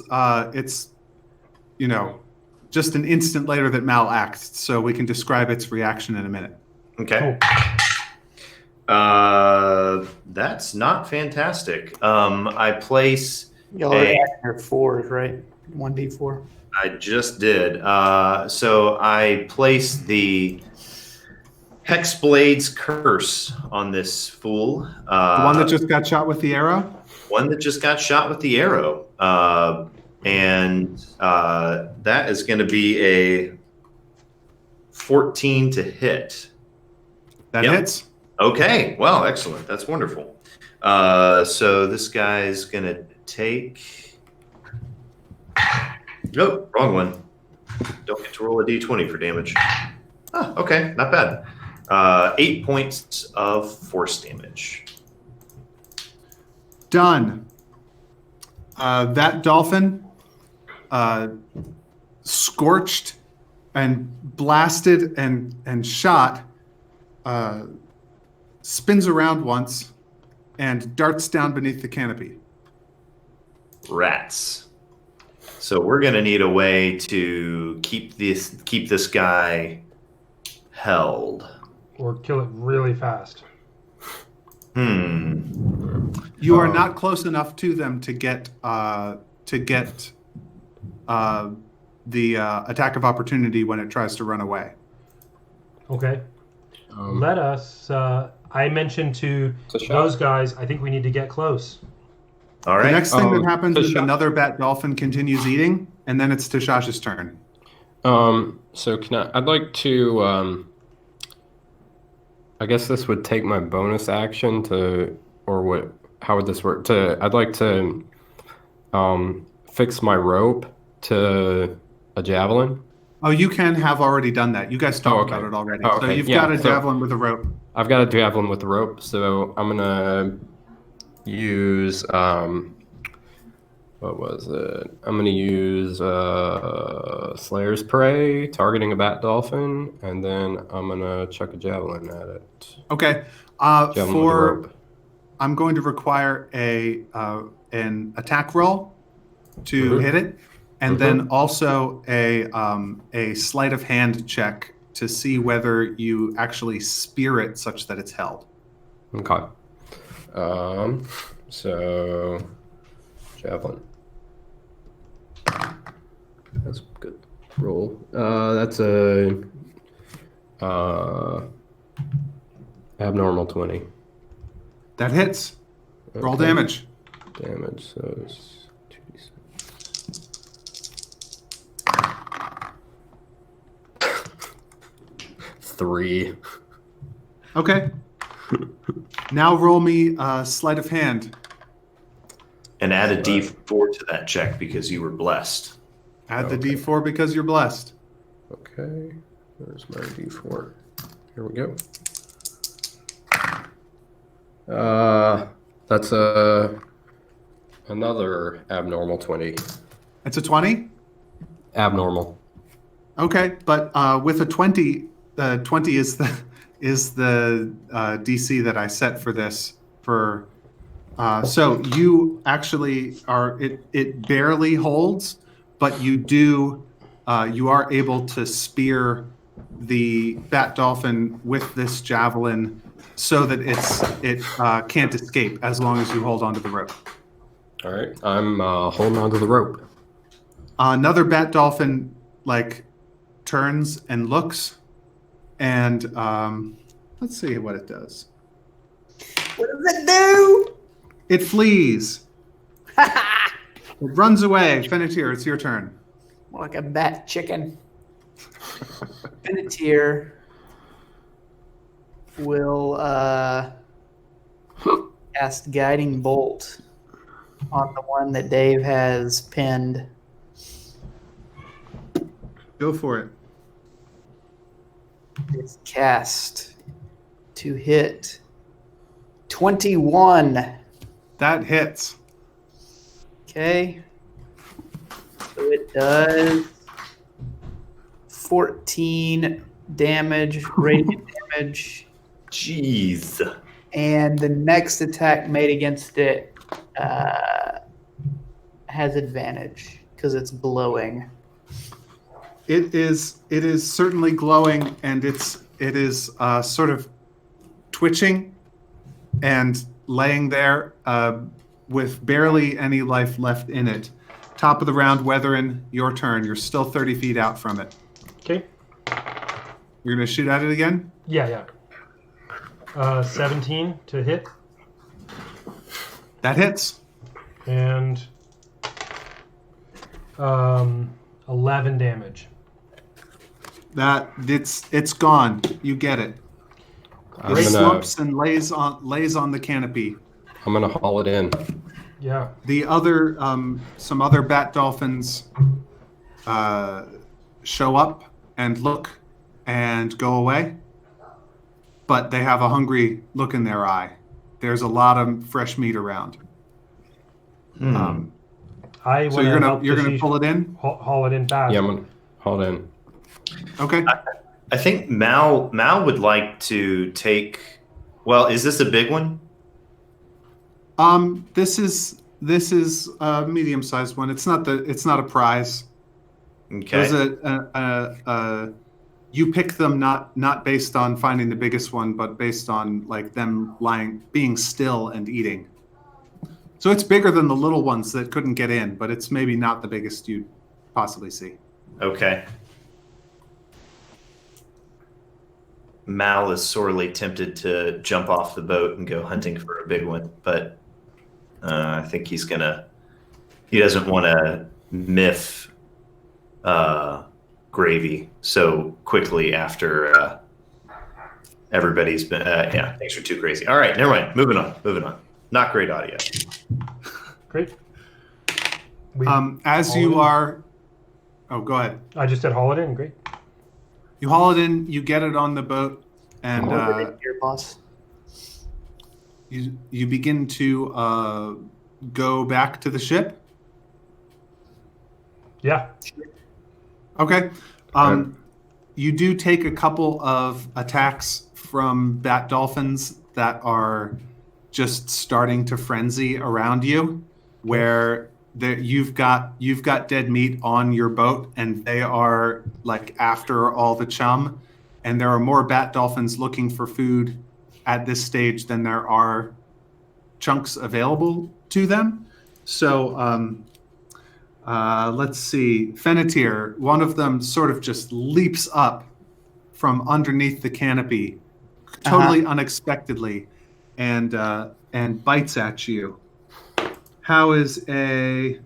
just an instant later that Mal acts, so we can describe its reaction in a minute. Okay. That's not fantastic. I place. Y'all are adding your 4s, right? 1d4. I just did. So I place the Hexblade's Curse on this fool. The one that just got shot with the arrow? One that just got shot with the arrow. And that is going to be a 14 to hit. That Yep. hits. Okay. Well, excellent. That's wonderful. So this guy's going to take... Nope, wrong one. Don't get to roll a d20 for damage. Oh, okay. Not bad. 8 points of force damage. Done. That dolphin, scorched and blasted and shot, spins around once and darts down beneath the canopy. Rats. So we're going to need a way to keep this guy held. Or kill it really fast. You are not close enough to them to get the attack of opportunity when it tries to run away. Okay. Let us... I mentioned to those guys, I think we need to get close. All right. The next thing that happens is Tashash. another bat dolphin continues eating, and then it's Tashash's turn. So I'd like to, I guess this would take my bonus action how would this work? I'd like to, fix my rope to a javelin. Oh, you can have already done that. You guys talked okay. about it already. Oh, So okay. you've Yeah, got a so- javelin with a rope. I've got a javelin with the rope, so I'm gonna use, what was it? I'm gonna use Slayer's Prey, targeting a bat dolphin, and then I'm gonna chuck a javelin at it. Okay. Javelin with the rope. I'm going to require an attack roll to hit it, and then also a sleight of hand check to see whether you actually spear it such that it's held. Okay. So javelin. That's a good roll. That's a abnormal 20. That hits. Roll Okay. damage. Damage, so it's 2d6. 3. Okay. Now roll me sleight of hand. And add a d4 to that check because you were blessed. Add the Okay. d4 because you're blessed. Okay. Where's my d4? Here we go. That's another abnormal 20. It's a 20? Abnormal. Okay, but with a 20, 20 is the DC that I set for this. So you actually are it barely holds, but you are able to spear the bat dolphin with this javelin so that it can't escape as long as you hold onto the rope. All right, I'm holding onto the rope. Another bat dolphin turns and looks, and let's see what it does. What does it do? It flees. It runs away. Fennetir, it's your turn. More like a bat chicken. Veneteer will cast Guiding Bolt on the one that Dave has pinned. Go for it. It's cast to hit 21. That hits. Okay. So it does 14 damage, radiant damage. Jeez. And the next attack made against it has advantage because it's glowing. It is certainly glowing, and it is sort of twitching and laying there with barely any life left in it. Top of the round, Weatherin, your turn. You're still 30 feet out from it. Okay. You're going to shoot at it again? Yeah. 17 to hit. That hits. And 11 damage. It's gone. You get it. It slumps and lays on the canopy. I'm gonna haul it in. Yeah. The other some other bat dolphins show up and look and go away, but they have a hungry look in their eye. There's a lot of fresh meat around. So you're gonna pull it in? Haul it in fast. Yeah, I'm gonna haul it in. Okay. I think Mal would like to take. Well, is this a big one? This is a medium-sized one. It's not a prize. Okay. There's you pick them not based on finding the biggest one, but based on them being still and eating. So it's bigger than the little ones that couldn't get in, but it's maybe not the biggest you'd possibly see. Okay. Mal is sorely tempted to jump off the boat and go hunting for a big one, but I think he doesn't want to miff gravy so quickly after everybody's been, things are too crazy. All right, never mind. Moving on. Not great audio. Great. As you are, go ahead. I just said haul it in. Great. You haul it in, you get it on the boat, and Here, boss. you begin to go back to the ship. Yeah. Okay. You do take a couple of attacks from bat dolphins that are just starting to frenzy around you, where you've got dead meat on your boat, and they are after all the chum, and there are more bat dolphins looking for food at this stage than there are chunks available to them. So let's see. Fennetir, one of them sort of just leaps up from underneath the canopy, totally unexpectedly, and bites at you. How is a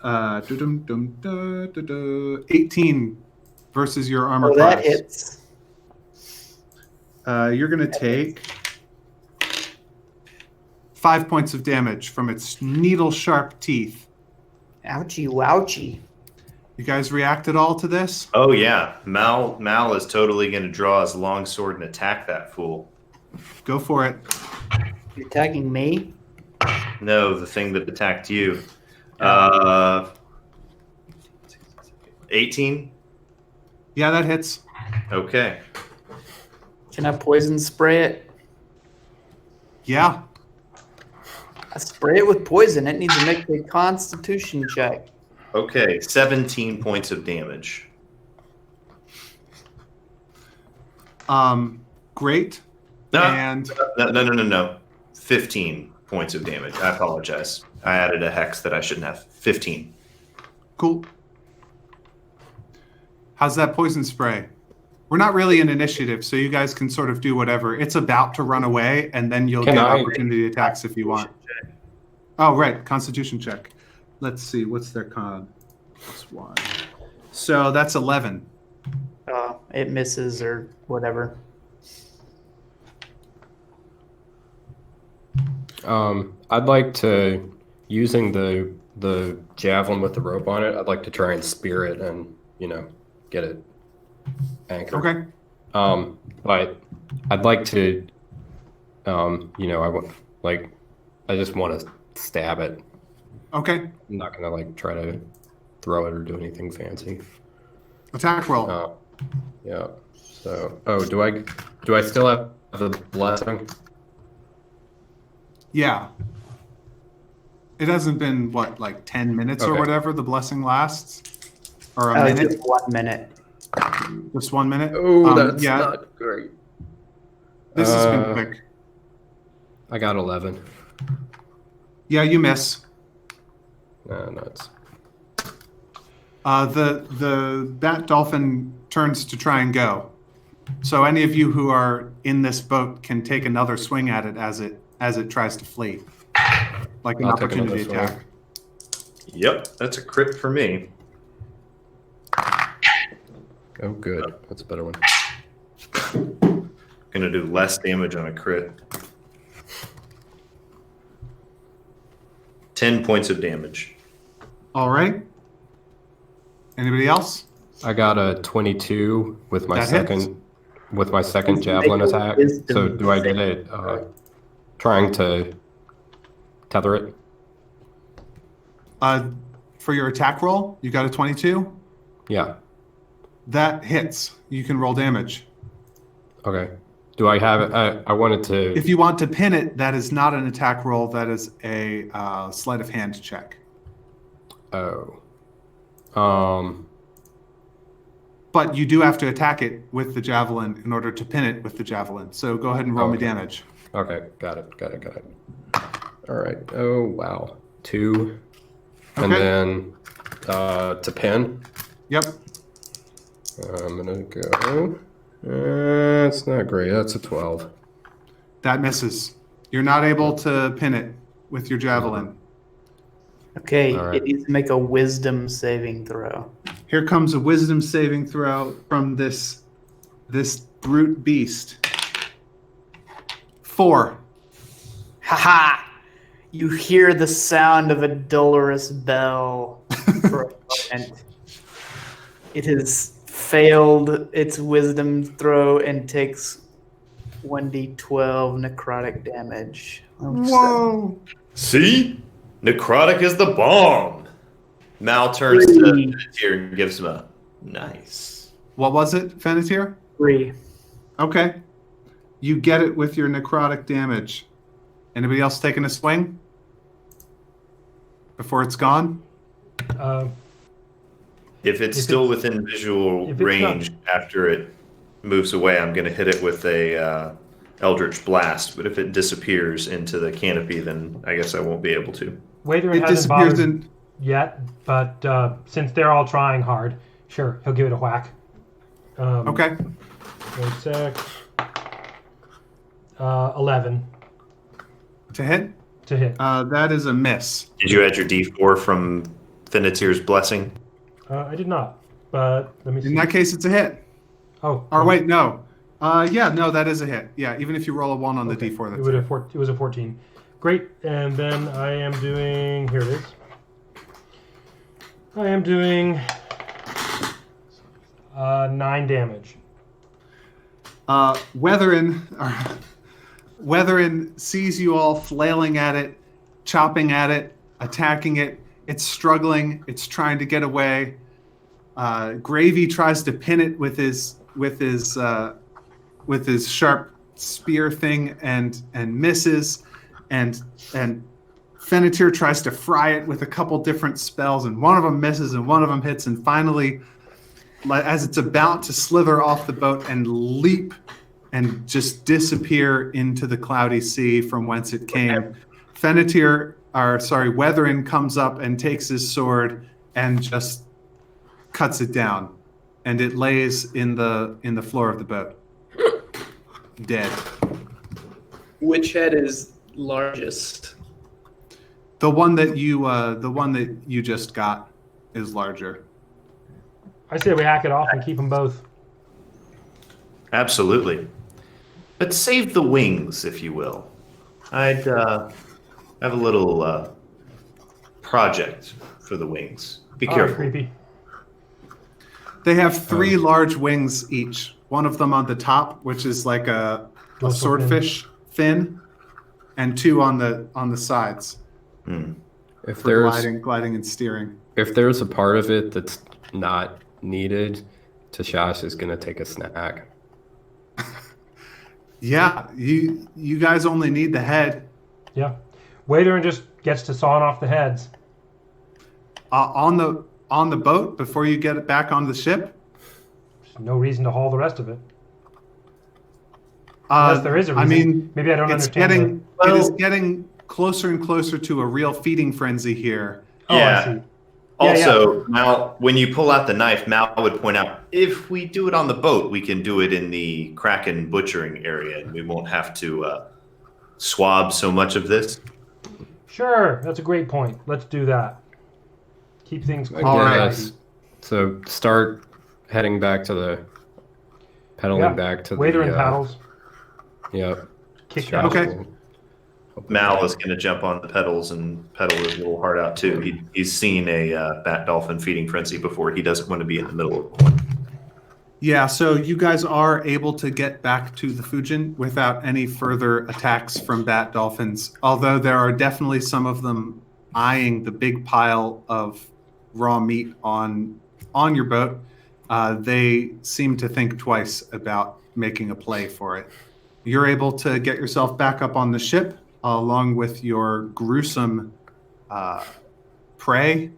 18 versus your armor class? That hits. You're going to take 5 points of damage from its needle-sharp teeth. Ouchie, wouchie. You guys react at all to this? Oh yeah, Mal is totally going to draw his long sword and attack that fool. Go for it. You're attacking me? No, the thing that attacked you. 18. Yeah, that hits. Okay. Can I poison spray it? Yeah. I spray it with poison. It needs to make a Constitution check. Okay. 17 points of damage. Great. No, And no. 15 points of damage. I apologize. I added a hex that I shouldn't have. 15. cool. How's that poison spray? We're not really in initiative, so you guys can sort of do whatever. It's about to run away, and then you'll Can get I- opportunity attacks if you want. Oh, right. Constitution check. Let's see. What's their con? +1. So that's 11. It misses or whatever. I'd like to, using the javelin with the rope on it, I'd like to try and spear it and, get it anchored. Okay. But I'd like to, I just want to stab it. Okay. I'm not gonna try to throw it or do anything fancy. Attack roll. Yeah. So, do I still have the blessing? Yeah. It hasn't been, 10 minutes or Okay. whatever the blessing lasts? Or a minute? Just 1 minute. Just 1 minute? Oh, that's yeah, not great. this has been quick. I got 11. Yeah, you miss. No, it's The bat dolphin turns to try and go. So any of you who are in this boat can take another swing at it as it tries to flee. Like an I'll take opportunity another attack. Yep, that's a crit for me. oh good. That's a better one. Gonna do less damage on a crit. 10 points of damage. All right. Anybody else? I got a 22 with my That second hits. with my second javelin Make a attack. wisdom So do I get saving it? Trying to tether it. For your attack roll, you got a 22. Yeah. That hits. You can roll damage. Okay. Do I have it? I wanted to. If you want to pin it, that is not an attack roll. That is a sleight of hand check. Oh. But you do have to attack it with the javelin in order to pin it with the javelin. So go ahead and roll me Okay. damage. Okay. Got it. All right. Oh wow. 2. And Okay. then to pin. Yep. I'm gonna go. It's not great. That's a 12. That misses. You're not able to pin it with your javelin. Okay, All right. it needs to make a wisdom saving throw. Here comes a wisdom saving throw from this brute beast. 4. Haha! You hear the sound of a dolorous bell for a moment. It has failed its wisdom throw and takes 1d12 necrotic damage. Whoa! See? Necrotic is the bomb. Mal turns to Venetir and gives him a nice. What was it, Venetir? 3. Okay. You get it with your necrotic damage. Anybody else taking a swing? Before it's gone? If it's If still it's- within visual if it's range after it moves away, I'm going to hit it with a Eldritch Blast. But if it disappears into the canopy, then I guess I won't be able to. Waithrin It hasn't disappears bothered in. yet, but since they're all trying hard, sure, he'll give it a whack. Okay. 1 sec. 11 To hit? to hit. That is a miss. Did you add your D4 from Venetir's blessing? I did not, but let me see. In that case, it's a hit. Oh, Or wait, no. Yeah, no, that is a hit. Yeah, even if you roll a 1 on the okay. D4, It that's was, a it was a 14. Great, and then I am doing. Here it is. I am doing 9 damage. Weatherin sees you all flailing at it, chopping at it, attacking it. It's struggling. It's trying to get away. Gravy tries to pin it with his sharp spear thing and misses, and Fennetir tries to fry it with a couple different spells, and one of them misses and one of them hits, and finally, as it's about to slither off the boat and leap and just disappear into the cloudy sea from whence it came, Weatherin comes up and takes his sword and just cuts it down, and it lays in the floor of the boat, dead. Which head is largest? The one that you just got is larger. I say we hack it off and keep them both. Absolutely. But save the wings, if you will. I'd have a little project for the wings. Be careful. Creepy. They have 3 large wings each. One of them on the top, which is like a swordfish fin, and 2 on the sides. If For there's gliding and steering. if there's a part of it that's not needed, Tashash is gonna take a snack. Yeah, you guys only need the head. Yeah. Waiter just gets to sawing off the heads. On the boat before you get it back on the ship. There's no reason to haul the rest of it. Unless there is a reason. I mean, maybe I don't it's understand. it is getting closer and closer to a real feeding frenzy here. Yeah. I see. Also, Mal, when you pull out the knife, Mal would point out, if we do it on the boat, we can do it in the Kraken butchering area, and we won't have to swab so much of this. Sure, that's a great point. Let's do that. Keep things clean. All right. So start heading back to the pedaling back to Waiter the and paddles. Yep. Kick Tashash down. Okay. will- Mal is going to jump on the pedals and pedal his little heart out, too. He's seen a bat dolphin feeding frenzy before. He doesn't want to be in the middle of one. Yeah, so you guys are able to get back to the Fujin without any further attacks from bat dolphins, although there are definitely some of them eyeing the big pile of raw meat on your boat. They seem to think twice about making a play for it. You're able to get yourself back up on the ship along with your gruesome prey,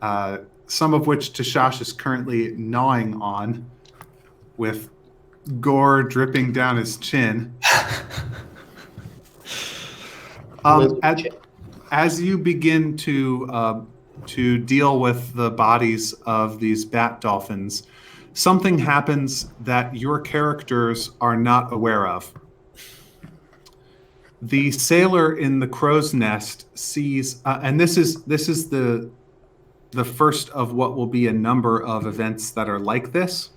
some of which Tashash is currently gnawing on, with gore dripping down his chin. As you begin to deal with the bodies of these bat dolphins, something happens that your characters are not aware of. The sailor in the crow's nest sees, and this is the first of what will be a number of events that are like this.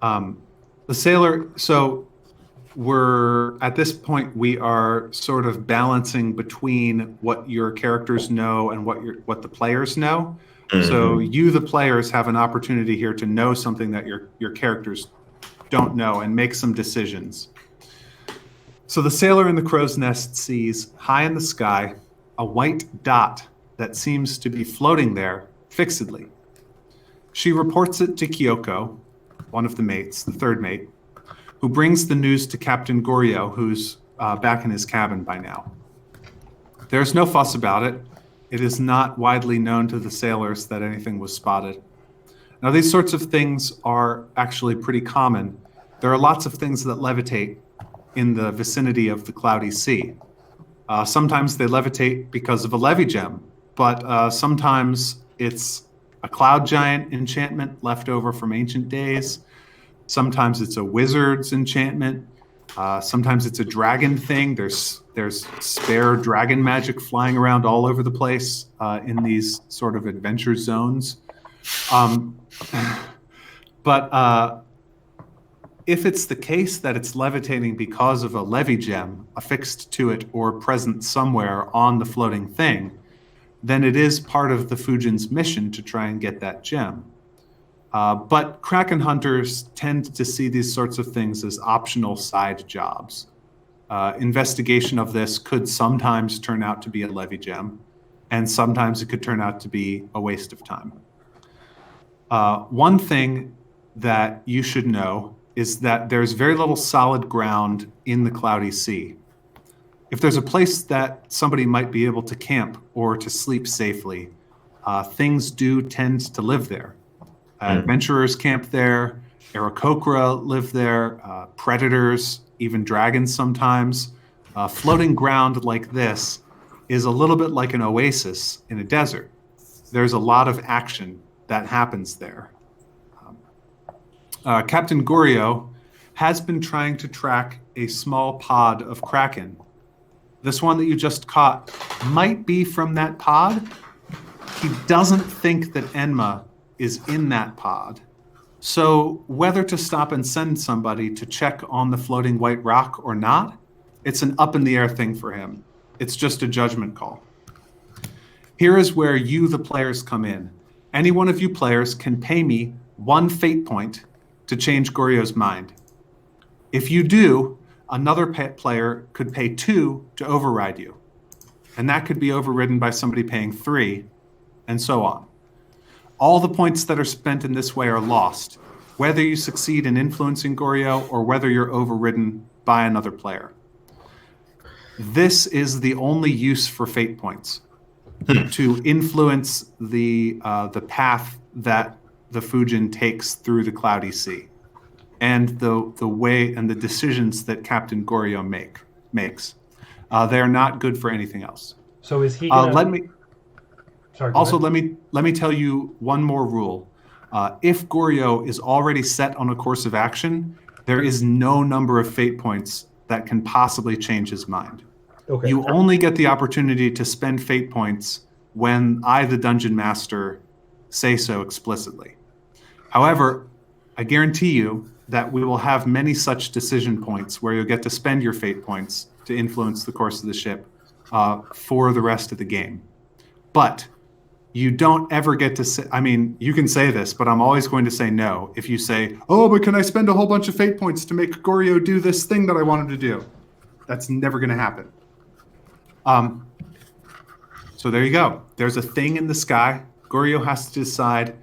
The sailor, so we're at this point we are sort of balancing between what your characters know and what the players know. Mm-hmm. So you, the players, have an opportunity here to know something that your characters don't know and make some decisions. So the sailor in the crow's nest sees, high in the sky, a white dot that seems to be floating there fixedly. She reports it to Kyoko, one of the mates, the third mate, who brings the news to Captain Goryo, who's back in his cabin by now. There's no fuss about it. It is not widely known to the sailors that anything was spotted. Now, these sorts of things are actually pretty common. There are lots of things that levitate in the vicinity of the Cloudy Sea. Sometimes they levitate because of a levy gem, but sometimes it's a cloud giant enchantment left over from ancient days. Sometimes it's a wizard's enchantment. Sometimes it's a dragon thing. There's spare dragon magic flying around all over the place in these sort of adventure zones. But if it's the case that it's levitating because of a levy gem affixed to it or present somewhere on the floating thing, then it is part of the Fujin's mission to try and get that gem. But Kraken hunters tend to see these sorts of things as optional side jobs. Investigation of this could sometimes turn out to be a levy gem, and sometimes it could turn out to be a waste of time. One thing that you should know is that there's very little solid ground in the Cloudy Sea. If there's a place that somebody might be able to camp or to sleep safely, things do tend to live there. Adventurers camp there, Aarakocra live there, predators, even dragons sometimes. Floating ground like this is a little bit like an oasis in a desert. There's a lot of action that happens there. Captain Gorio has been trying to track a small pod of kraken. This one that you just caught might be from that pod. He doesn't think that Enma is in that pod. So whether to stop and send somebody to check on the floating white rock or not, it's an up in the air thing for him. It's just a judgment call. Here is where you, the players, come in. Any one of you players can pay me 1 fate point to change Goryo's mind. If you do, another player could pay 2 to override you. And that could be overridden by somebody paying 3, and so on. All the points that are spent in this way are lost, whether you succeed in influencing Goryo or whether you're overridden by another player. This is the only use for fate points, to influence the path that the Fujin takes through the Cloudy Sea, and the way and the decisions that Captain Goryo makes. They are not good for anything else. So is he gonna... Sorry, Also, let me tell you one more rule. If Goryo is already set on a course of action, there is no number of fate points that can possibly change his mind. Okay. You only get the opportunity to spend fate points when I, the Dungeon Master, say so explicitly. However, I guarantee you that we will have many such decision points where you'll get to spend your fate points to influence the course of the ship for the rest of the game. But you don't ever get to say, I mean, you can say this, but I'm always going to say no. If you say, oh, but can I spend a whole bunch of fate points to make Goryo do this thing that I wanted to do? That's never going to happen. So there you go. There's a thing in the sky. Goryo has to decide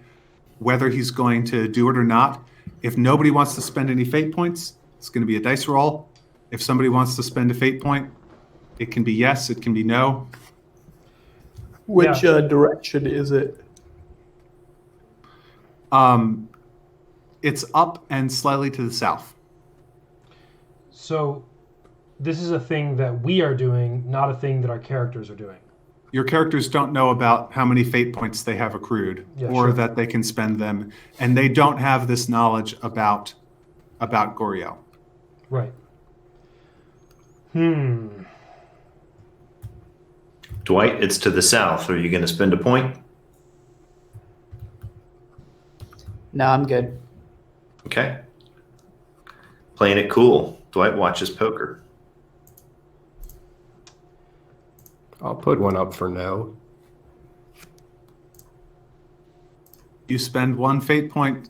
whether he's going to do it or not. If nobody wants to spend any fate points, it's going to be a dice roll. If somebody wants to spend a fate point, it can be yes, it can be no. Which direction is it? It's up and slightly to the south. So this is a thing that we are doing, not a thing that our characters are doing. Your characters don't know about how many fate points they have accrued, or that they can spend them, and they don't have this knowledge about Goryo. Right. Dwight, it's to the south. Are you going to spend a point? No, I'm good. Okay. Playing it cool. Dwight watches poker. I'll put one up for no. You spend 1 fate point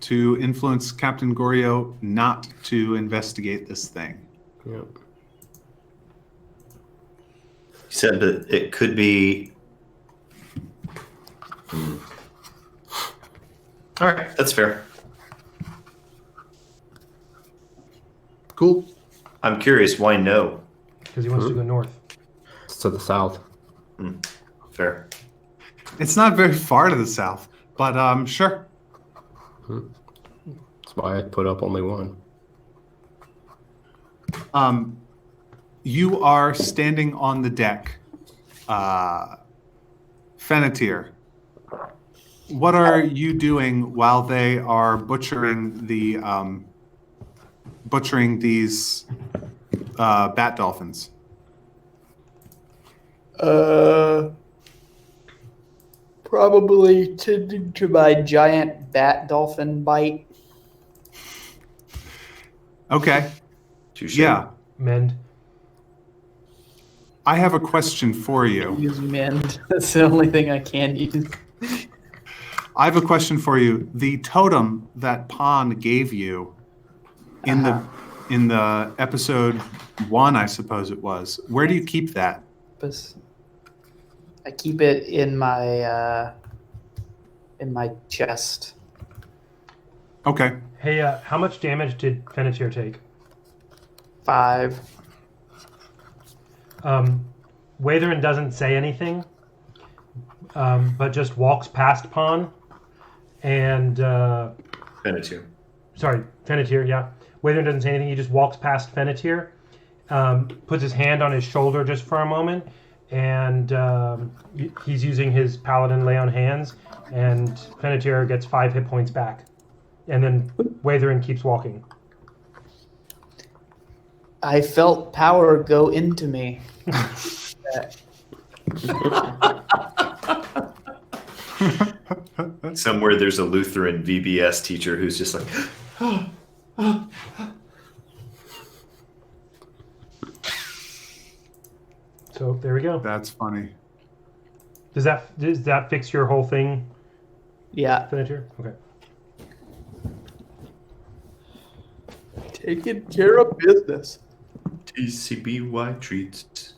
to influence Captain Goryo not to investigate this thing. Yep. He said that it could be... All right, that's fair. Cool. I'm curious, why no? Because he wants to go north. It's to the south. Fair. It's not very far to the south, but sure. That's why I put up only one. You are standing on the deck. Fennetir, what are you doing while they are butchering these bat dolphins? Probably to my giant bat dolphin bite. Okay. Touche. Yeah. Mend. I have a question for you. Use mend. That's the only thing I can use. I have a question for you. The totem that Pan gave you in the episode 1, I suppose it was. Where do you keep that? I keep it in my in my chest. Okay. Hey, how much damage did Fennetir take? 5. Watherin doesn't say anything, but just walks past Pon and Fennetir. sorry, Fennetir. Yeah, Watherin doesn't say anything. He just walks past Fennetir, puts his hand on his shoulder just for a moment, and he's using his paladin lay on hands, and Fennetir gets 5 hit points back, and then Watherin keeps walking. I felt power go into me. Somewhere there's a Lutheran VBS teacher who's just like, So there we go. That's funny. Does that fix your whole thing, Yeah. Fennetir? Okay. Taking care of business. TCBY treats.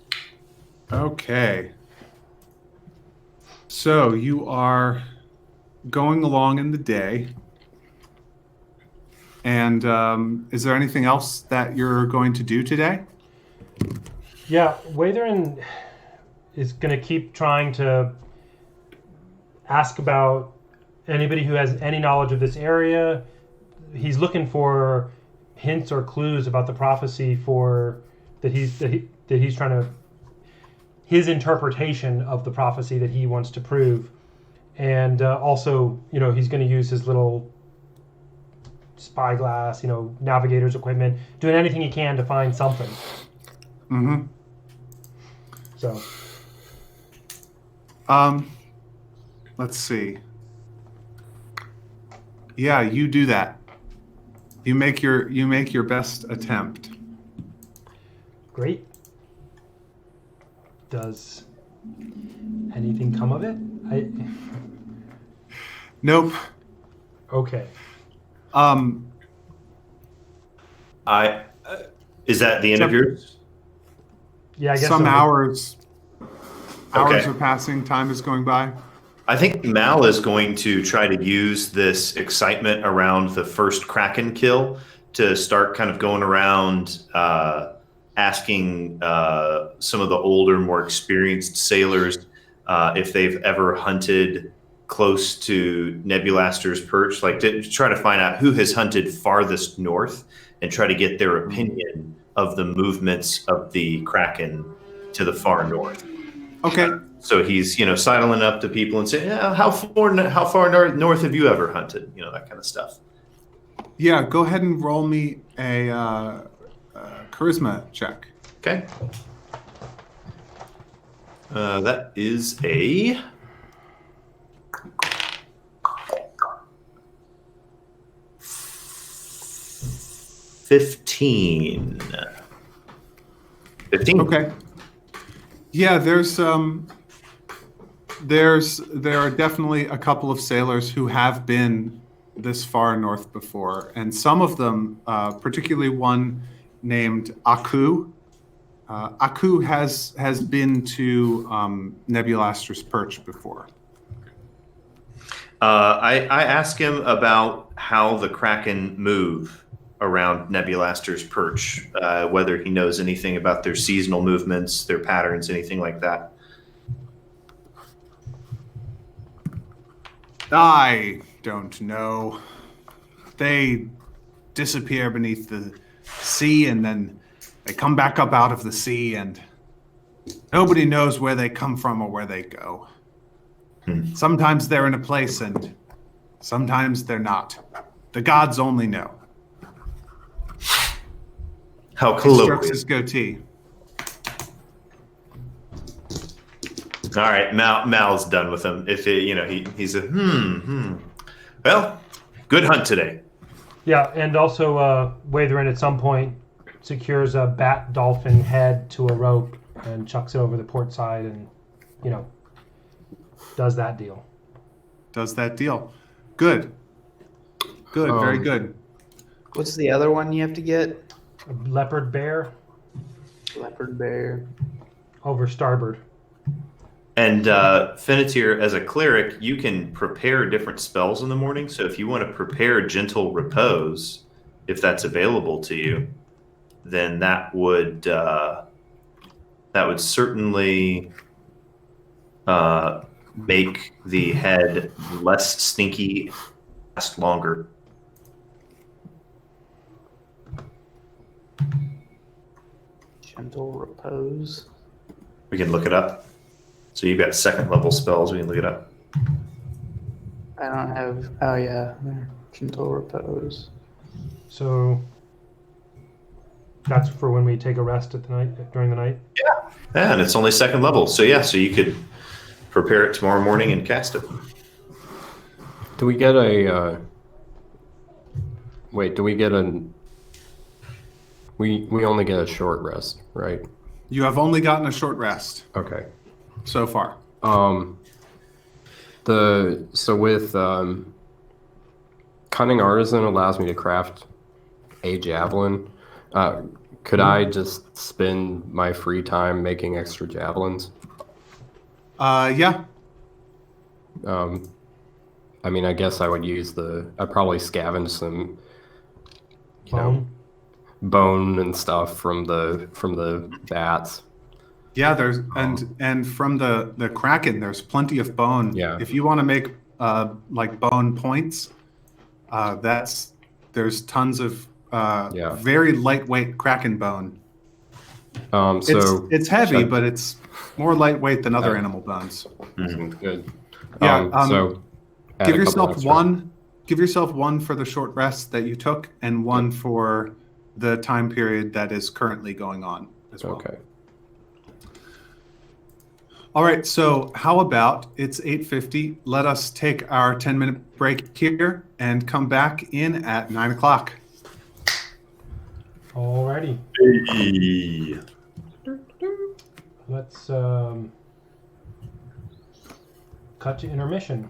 Okay. So you are going along in the day. And is there anything else that you're going to do today? Yeah, Watherin is going to keep trying to ask about anybody who has any knowledge of this area. He's looking for hints or clues about the prophecy that he's trying to, his interpretation of the prophecy that he wants to prove. And also, he's going to use his little spyglass, navigator's equipment, doing anything he can to find something. Mm-hmm. So, let's see. Yeah, you do that. You make your best attempt. great. Does anything come of it? Nope. Okay. Is that the end of yours? Yeah, I guess some so. hours Okay. are passing, time is going by. I think Mal is going to try to use this excitement around the first Kraken kill to start kind of going around asking some of the older, more experienced sailors if they've ever hunted close to Nebulaster's perch, like to try to find out who has hunted farthest north and try to get their opinion of the movements of the Kraken to the far north. Okay. So he's, sidling up to people and saying, yeah, how far north have you ever hunted? That kind of stuff. Yeah, go ahead and roll me a charisma check. Okay. That is a 15. 15. Okay. Yeah, there are definitely a couple of sailors who have been this far north before, and some of them, particularly one named Aku. Aku has been to Nebulaster's perch before. I asked him about how the Kraken move around Nebulaster's perch, whether he knows anything about their seasonal movements, their patterns, anything like that. I don't know. They disappear beneath the sea and then they come back up out of the sea and nobody knows where they come from or where they go. Sometimes they're in a place and sometimes they're not. The gods only know. How He strokes colloquial. his goatee. All right, Mal's done with him. If it, he's a Well, good hunt today. Yeah, and also Watherin at some point secures a bat dolphin head to a rope and chucks it over the port side and, does that deal. Does that deal. Good. Good, very good. What's the other one you have to get? A leopard bear Leopard bear. over starboard. And Finitier, as a cleric, you can prepare different spells in the morning. So if you want to prepare Gentle Repose, if that's available to you, then that would certainly make the head less stinky, last longer. Gentle repose. We can look it up. So you've got second level spells. We can look it up. I don't have. Oh yeah, there. Gentle repose. So that's for when we take a rest at the night during the night. Yeah, and it's only second level. So yeah, so you could prepare it tomorrow morning and cast it. Do we get a? Wait, do we get a? We only get a short rest, right? You have only gotten a short rest Okay. so far. With Cunning Artisan allows me to craft a javelin. Could I just spend my free time making extra javelins? Yeah. I mean, I guess I would use I'd probably scavenge some, bone and stuff from the bats. Yeah, there's and from the Kraken, there's plenty of bone. Yeah. If you want to make like bone points, there's tons of very lightweight Kraken bone. It's heavy, but it's more lightweight than other animal bones. Seems good. Yeah. Add Give a couple yourself extra. one. Give yourself one for the short rest that you took, and one for the time period that is currently going on as well. Okay. All right, so how about it's 8:50? Let us take our 10-minute break here and come back in at 9 o'clock. Alrighty. Hey. Let's cut to intermission.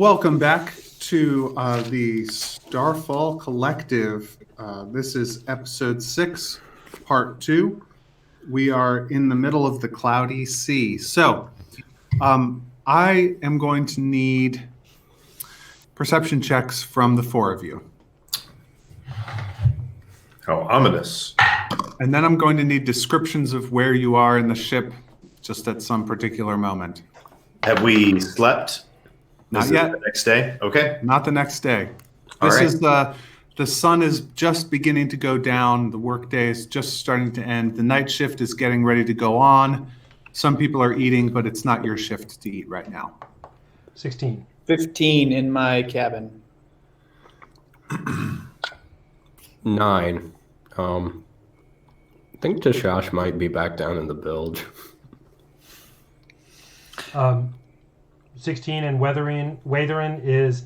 Welcome back to the Starfall Collective. This is episode 6, part 2. We are in the middle of the cloudy sea. So, I am going to need perception checks from the 4 of you. How ominous. And then I'm going to need descriptions of where you are in the ship just at some particular moment. Have we slept? Not Is it yet. The next day? Okay. Not the next day. All This right. is the sun is just beginning to go down. The workday is just starting to end. The night shift is getting ready to go on. Some people are eating, but it's not your shift to eat right now. 16. 15 in my cabin. 9. I think Tashash might be back down in the bilge. 16 and Watherin is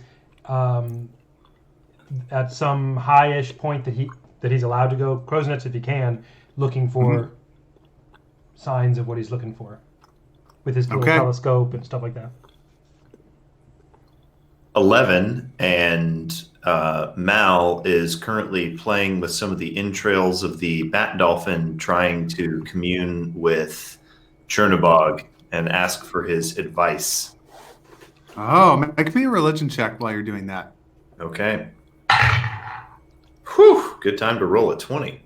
at some high-ish point that he's allowed to go. Crow's Nest if he can, looking for signs of what he's looking for with his little telescope and stuff like that. 11, and Mal is currently playing with some of the entrails of the bat dolphin, trying to commune with Chernobog and ask for his advice. Oh, make me a religion check while you're doing that. Okay. Whew, good time to roll a 20.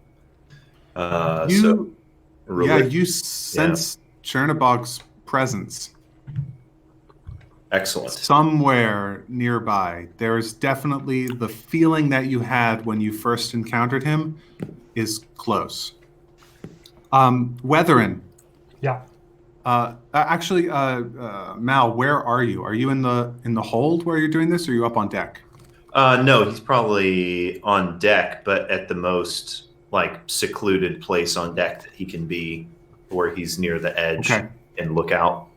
You sense Chernobog's presence. Excellent. Somewhere nearby. There is definitely the feeling that you had when you first encountered him is close. Weatherin. Yeah. Mal, where are you? Are you in the hold where you're doing this, or are you up on deck? No, he's probably on deck, but at the most secluded place on deck that he can be, where he's near the edge and look out.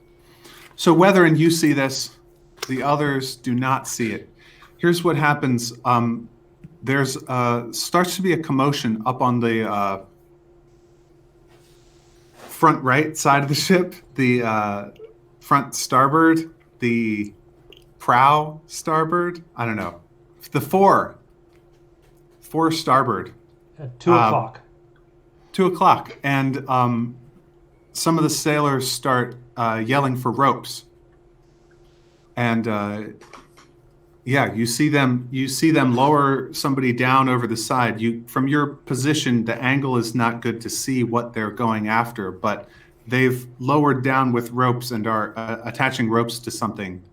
So Weatherin, you see this. The others do not see it. Here's what happens. There's starts to be a commotion up on the front right side of the ship, the front starboard, the prow starboard. I don't know. The fore starboard. At 2 o'clock. 2 o'clock. And some of the sailors start yelling for ropes. And you see them lower somebody down over the side. From your position, the angle is not good to see what they're going after, but they've lowered down with ropes and are attaching ropes to something.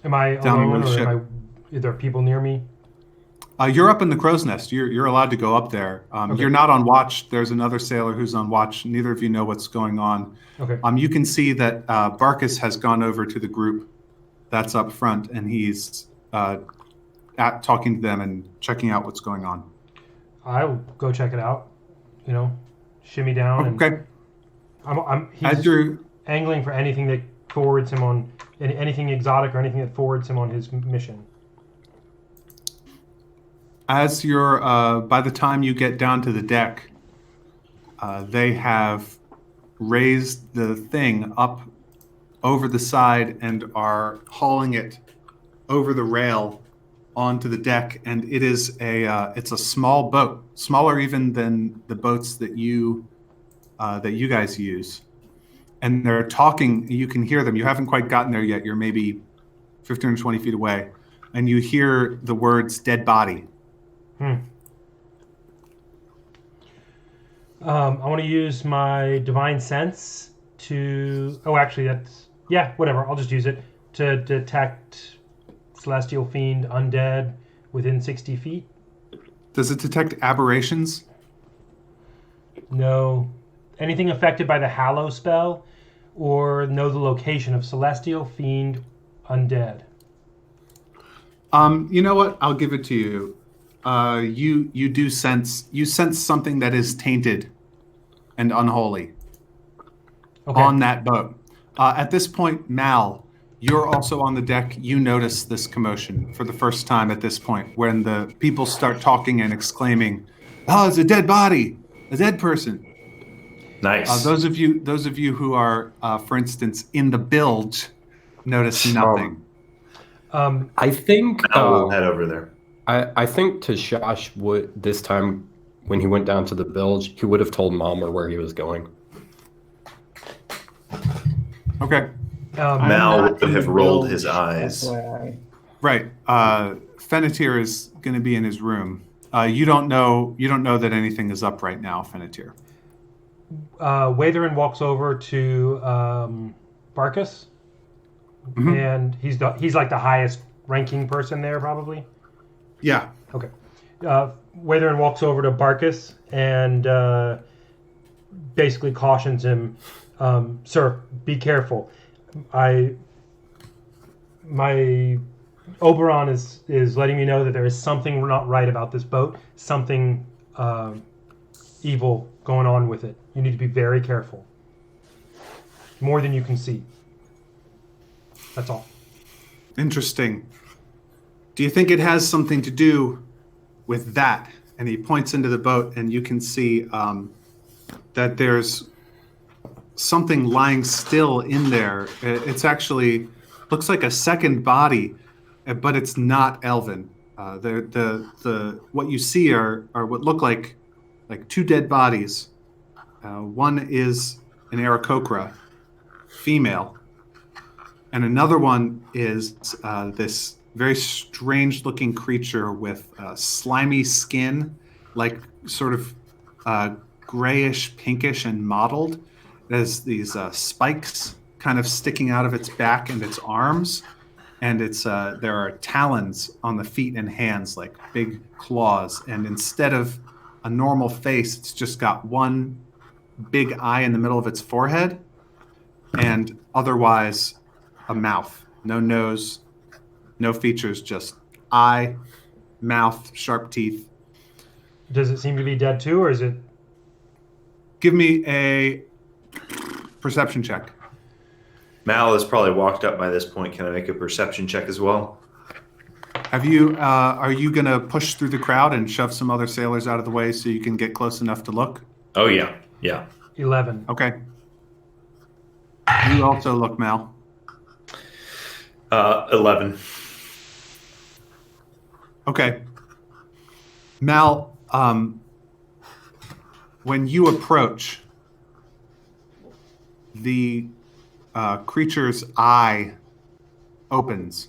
Am I down alone, the ship. or are there people near me? You're up in the crow's nest. You're allowed to go up there. Okay. You're not on watch. There's another sailor who's on watch. Neither of you know what's going on. Okay. You can see that Barkus has gone over to the group that's up front, and he's talking to them and checking out what's going on. I'll go check it out. Shimmy down. Okay. He's angling for anything that forwards him on anything exotic or anything that forwards him on his mission. As you're, by the time you get down to the deck, they have raised the thing up over the side and are hauling it over the rail onto the deck. And it is it's a small boat, smaller even than the boats that you guys use. And they're talking. You can hear them. You haven't quite gotten there yet. You're maybe 15 or 20 feet away, and you hear the words "dead body." I want to use my divine sense to. Oh, actually, whatever. I'll just use it to detect celestial fiend undead within 60 feet. Does it detect aberrations? No. Anything affected by the Hallow spell, or know the location of celestial fiend undead. You know what? I'll give it to you. You sense something that is tainted and unholy on that boat. At this point, Mal, you're also on the deck. You notice this commotion for the first time at this point, when the people start talking and exclaiming, "Oh, it's a dead body, a dead person." Nice. Those of you who are, for instance, in the bilge, notice nothing. I think Mal will head over there. I think Tashash would this time when he went down to the bilge, he would have told Malmer where he was going. Okay. I'm Mal not would in have the rolled his bilge, eyes. FYI. Right. Fennetir is going to be in his room. You don't know that anything is up right now, Fennetir. Watherin walks over to Barkus, and he's like the highest ranking person there, probably. Yeah. Okay. Watherin walks over to Barkus and basically cautions him, "Sir, be careful. My Oberon is letting me know that there is something not right about this boat. Something evil going on with it. You need to be very careful. More than you can see. That's all." Interesting. Do you think it has something to do with that? And he points into the boat, and you can see that there's something lying still in there. It's actually looks like a second body, but it's not elven. The what you see are what look like two dead bodies. One is an Aarakocra, female, and another one is this very strange-looking creature with slimy skin, like sort of grayish, pinkish, and mottled. It has these spikes kind of sticking out of its back and its arms, and there are talons on the feet and hands, like big claws. And instead of a normal face, it's just got one big eye in the middle of its forehead, and otherwise a mouth. No nose, no features, just eye, mouth, sharp teeth. Does it seem to be dead too, or is it? Give me a perception check. Mal has probably walked up by this point. Can I make a perception check as well? Are you going to push through the crowd and shove some other sailors out of the way so you can get close enough to look? Oh, yeah. Yeah. 11. Okay. You also look, Mal. 11. Okay. Mal, when you approach, the creature's eye opens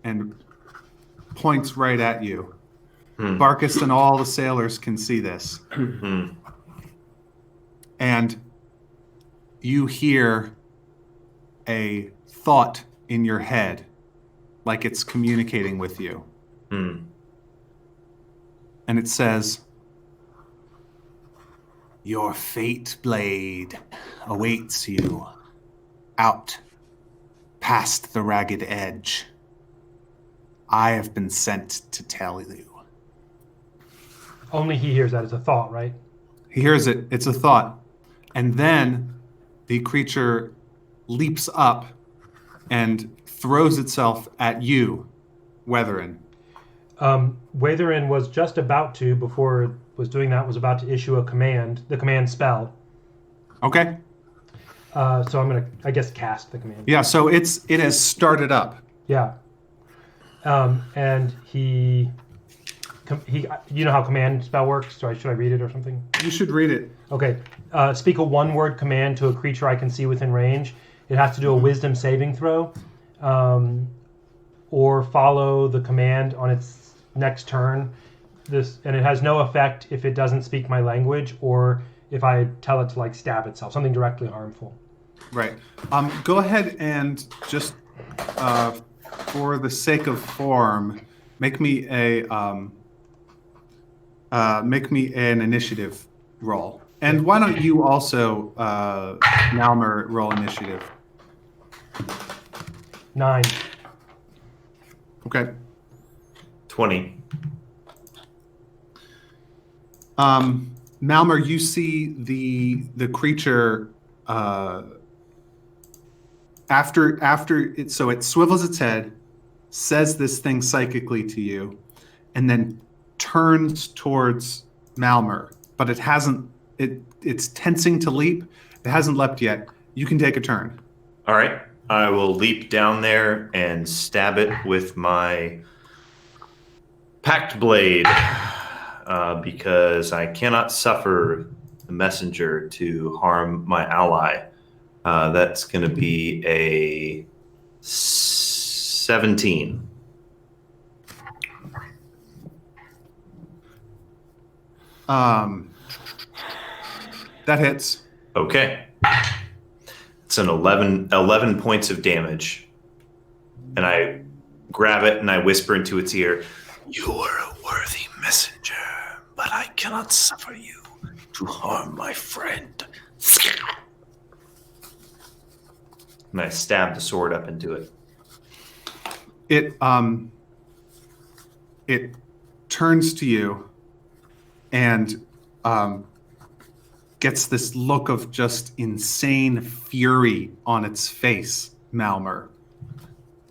and points right at you. Barkus and all the sailors can see this. And you hear a thought in your head, like it's communicating with you. And it says, "Your fate blade awaits you out past the ragged edge. I have been sent to tell you." Only he hears that as a thought, right? He hears it. It's a thought. And then the creature leaps up and throws itself at you, Weatherin. Watherin was just about to, before it was doing that, was about to issue a command, the command spell. Okay. So I'm going to, I guess, cast the command. Yeah, so it has started up. Yeah. And he, you know how command spell works? So should I read it or something? You should read it. Okay. Speak a one-word command to a creature I can see within range. It has to do a wisdom saving throw, or follow the command on its next turn. And it has no effect if it doesn't speak my language, or if I tell it to like stab itself, something directly harmful. Right. Go ahead and just, for the sake of form, make me an initiative roll. And why don't you also, Malmer, roll initiative? 9. Okay. 20. Malmer, you see the creature after it, so it swivels its head, says this thing psychically to you, and then turns towards Malmer, but it hasn't. It's tensing to leap. It hasn't leapt yet. You can take a turn. All right. I will leap down there and stab it with my packed blade because I cannot suffer the messenger to harm my ally. That's going to be a 17. That hits. Okay. It's an 11 points of damage. And I grab it and I whisper into its ear, "You are a worthy messenger, but I cannot suffer you to harm my friend." And I stab the sword up into it. It turns to you and gets this look of just insane fury on its face, Malmer.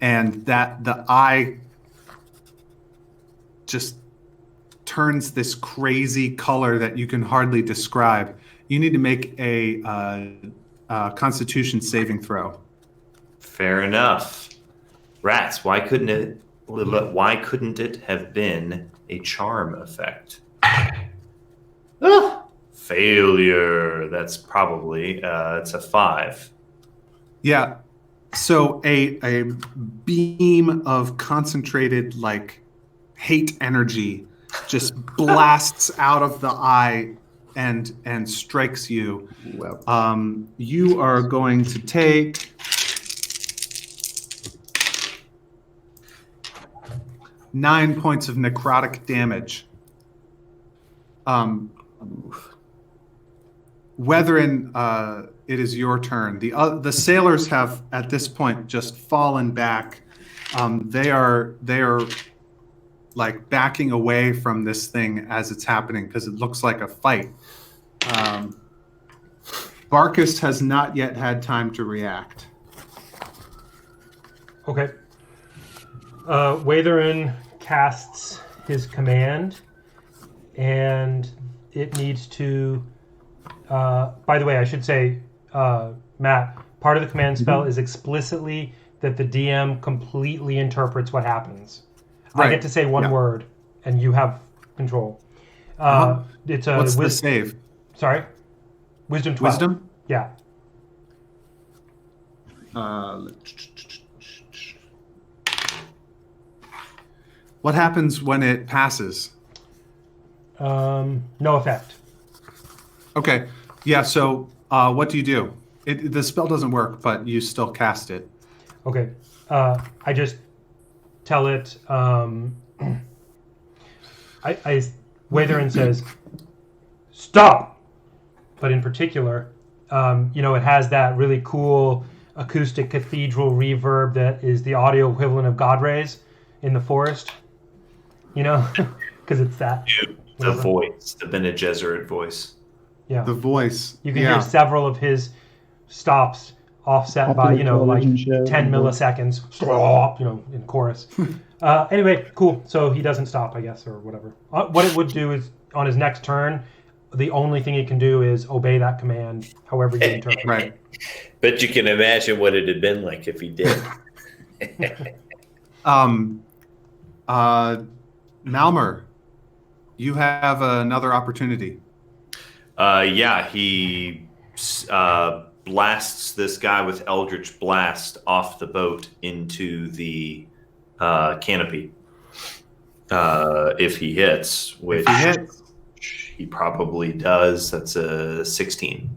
And that the eye just turns this crazy color that you can hardly describe. You need to make a Constitution saving throw. Fair enough. Rats, why couldn't it have been a charm effect? Failure. That's probably it's a 5. Yeah. So a beam of concentrated hate energy just blasts out of the eye and strikes you. Well, You are going to take 9 points of necrotic damage. Weatherin, it is your turn. The sailors have at this point just fallen back. They are like backing away from this thing as it's happening because it looks like a fight. Barkus has not yet had time to react. Okay. Watherin casts his command, and it needs to. By the way, I should say, Matt, part of the command spell is explicitly that the DM completely interprets what happens. Right. I get to say one word, and you have control. It's a What's the save? Sorry? Wisdom 12. Wisdom? Yeah. What happens when it passes? No effect. Okay. Yeah, so what do you do? The spell doesn't work, but you still cast it. Okay. I just tell it. Watherin says, "Stop!" But in particular, it has that really cool acoustic cathedral reverb that is the audio equivalent of God rays in the forest. Because it's that. The voice, the Bene Gesserit voice. Yeah. The voice. You can hear several of his stops offset by, like 10 milliseconds, in chorus. Anyway, cool. So he doesn't stop, I guess, or whatever. What it would do is, on his next turn, the only thing he can do is obey that command, however you interpret it. Right. But you can imagine what it had been like if he did. Malmer, you have another opportunity. He blasts this guy with Eldritch Blast off the boat into the canopy. If he hits, which he probably does, that's a 16.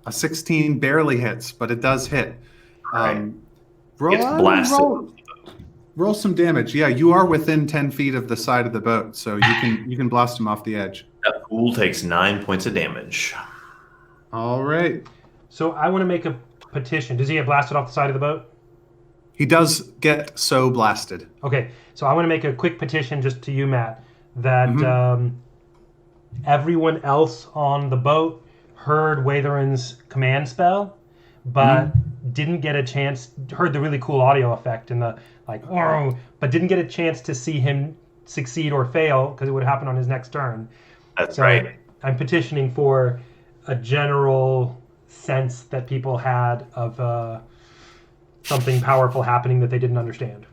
A 16 barely hits, but it does hit. Right. It's blasted. Roll some damage. Yeah, you are within 10 feet of the side of the boat, so you can blast him off the edge. That fool takes 9 points of damage. All right. So I want to make a petition. Does he get blasted off the side of the boat? He does get so blasted. Okay, so I want to make a quick petition just to you, Matt, that everyone else on the boat heard Watherin's command spell, but didn't get a chance, heard the really cool audio effect and the but didn't get a chance to see him succeed or fail because it would happen on his next turn. That's right. I'm petitioning for a general sense that people had of something powerful happening that they didn't understand.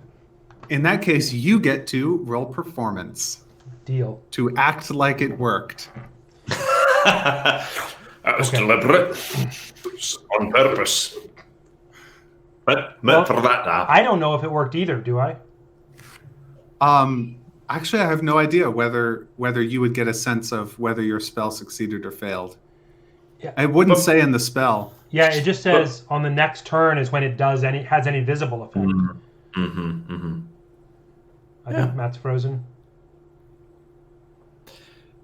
In that case, you get to roll performance Deal. to act like it worked. That was Okay. deliberate. It's on purpose. But Well, for that now. I don't know if it worked either, do I? Actually, I have no idea whether you would get a sense of whether your spell succeeded or failed. Yeah. It wouldn't say in the spell. Yeah, it just says on the next turn is when it has any visible effect. I think Matt's frozen.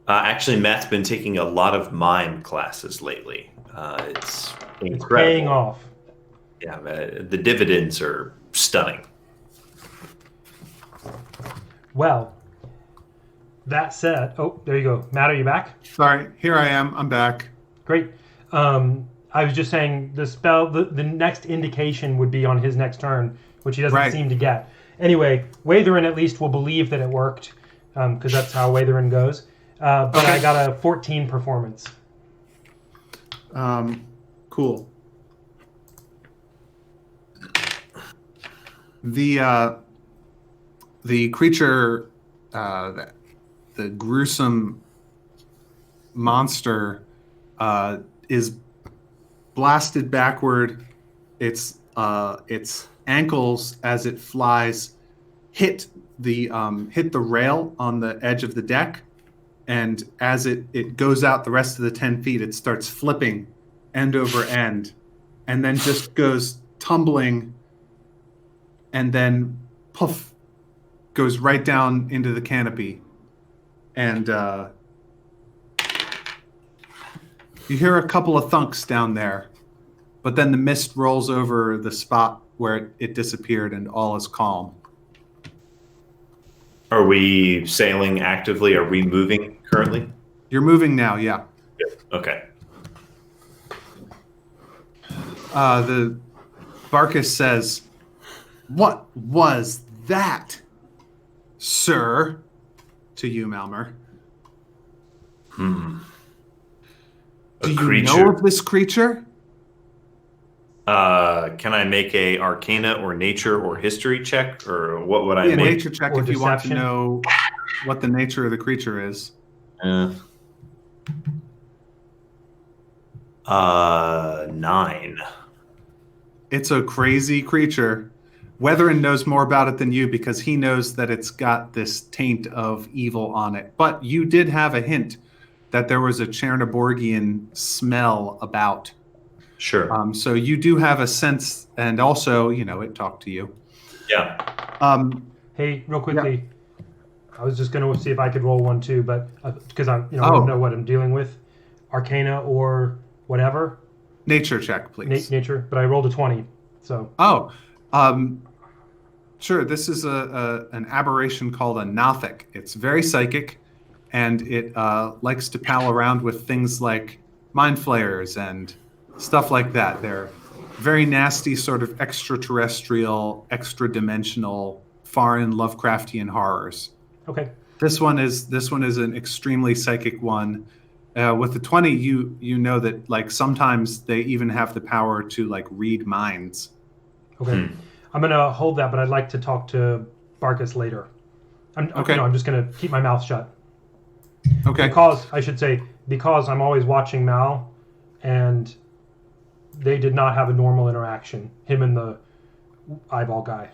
Actually, Matt's been taking a lot of mime classes lately. It's incredible. It's paying off. Yeah, the dividends are stunning. Well, that said, oh, there you go. Matt, are you back? Sorry, here I am. I'm back. Great. I was just saying the spell, the next indication would be on his next turn, which he doesn't seem to get. Anyway, Watherin at least will believe that it worked, because that's how Watherin goes. But I got a 14 performance. Cool. The creature, the gruesome monster, is blasted backward. Its ankles, as it flies, hit the rail on the edge of the deck, and as it goes out the rest of the 10 feet, it starts flipping end over end, and then just goes tumbling, and then poof, goes right down into the canopy. And you hear a couple of thunks down there, but then the mist rolls over the spot where it disappeared, and all is calm. Are we sailing actively? Are we moving currently? You're moving now, yeah. Okay. The Barkus says, "What was that, sir?" To you, Malmer. Do you know of this creature? Can I make a Arcana or Nature or History check, or what would I make? Nature check Or if you want to deception? know what the nature of the creature is. 9. It's a crazy creature. Weatherin knows more about it than you because he knows that it's got this taint of evil on it. But you did have a hint that there was a Chernoborgian smell about. Sure. So you do have a sense, and also, it talked to you. Yeah. Hey, real quickly, I was just going to see if I could roll one too, but because I don't know what I'm dealing with, Arcana or whatever. Nature check, please. Nature, but I rolled a 20, so. Sure. This is an aberration called a Nothic. It's very psychic, and it likes to pal around with things like mind flayers and stuff like that. They're very nasty, sort of extraterrestrial, extra-dimensional, foreign Lovecraftian horrors. Okay. This one is an extremely psychic one. With the 20, you know that like sometimes they even have the power to like read minds. Okay. I'm gonna hold that, but I'd like to talk to Barkus later. I'm just gonna keep my mouth shut. Okay. Because I'm always watching Mal, and they did not have a normal interaction. Him and the eyeball guy.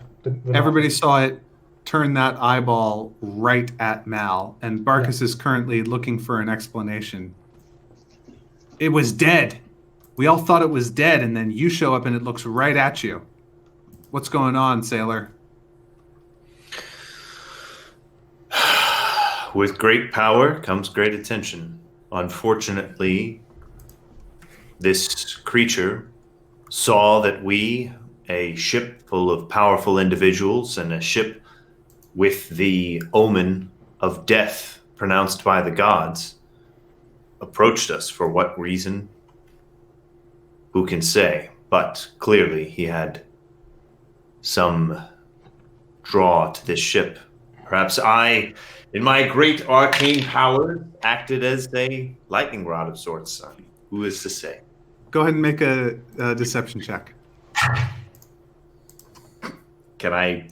Everybody saw it turn that eyeball right at Mal, and Barkus is currently looking for an explanation. It was dead. We all thought it was dead, and then you show up and it looks right at you. What's going on, sailor? With great power comes great attention. Unfortunately, this creature saw that we, a ship full of powerful individuals and a ship with the omen of death pronounced by the gods, approached us. For what reason? Who can say? But clearly he had some draw to this ship. Perhaps I, in my great arcane power, acted as a lightning rod of sorts. Who is to say? Go ahead and make a deception check. Can I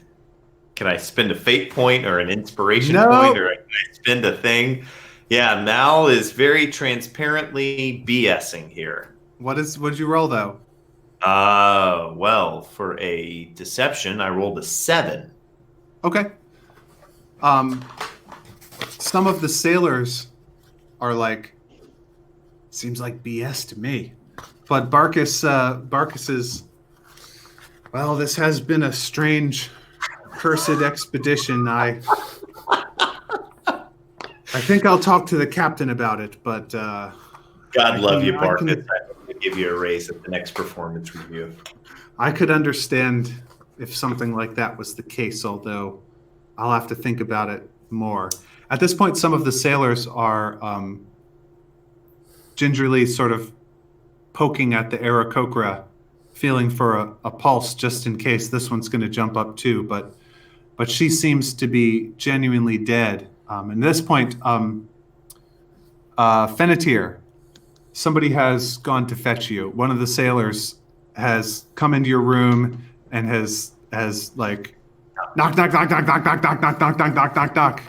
spend a fate point or an inspiration No. point, or can I spend a thing? Yeah, Mal is very transparently BSing here. What'd you roll though? Well, for a deception, I rolled a 7. Okay. Some of the sailors are like, seems like BS to me. But Barkus is, well, this has been a strange, cursed expedition. I think I'll talk to the captain about it, but God love you, I Barkus. I'm going to give you a raise at the next performance review. I could understand if something like that was the case, although I'll have to think about it more. At this point, some of the sailors are gingerly sort of poking at the Aarakocra, feeling for a pulse just in case this one's going to jump up too. But she seems to be genuinely dead. And at this point, Fennetir, somebody has gone to fetch you. One of the sailors has come into your room and has like knock knock knock knock knock knock knock knock knock knock knock knock knock.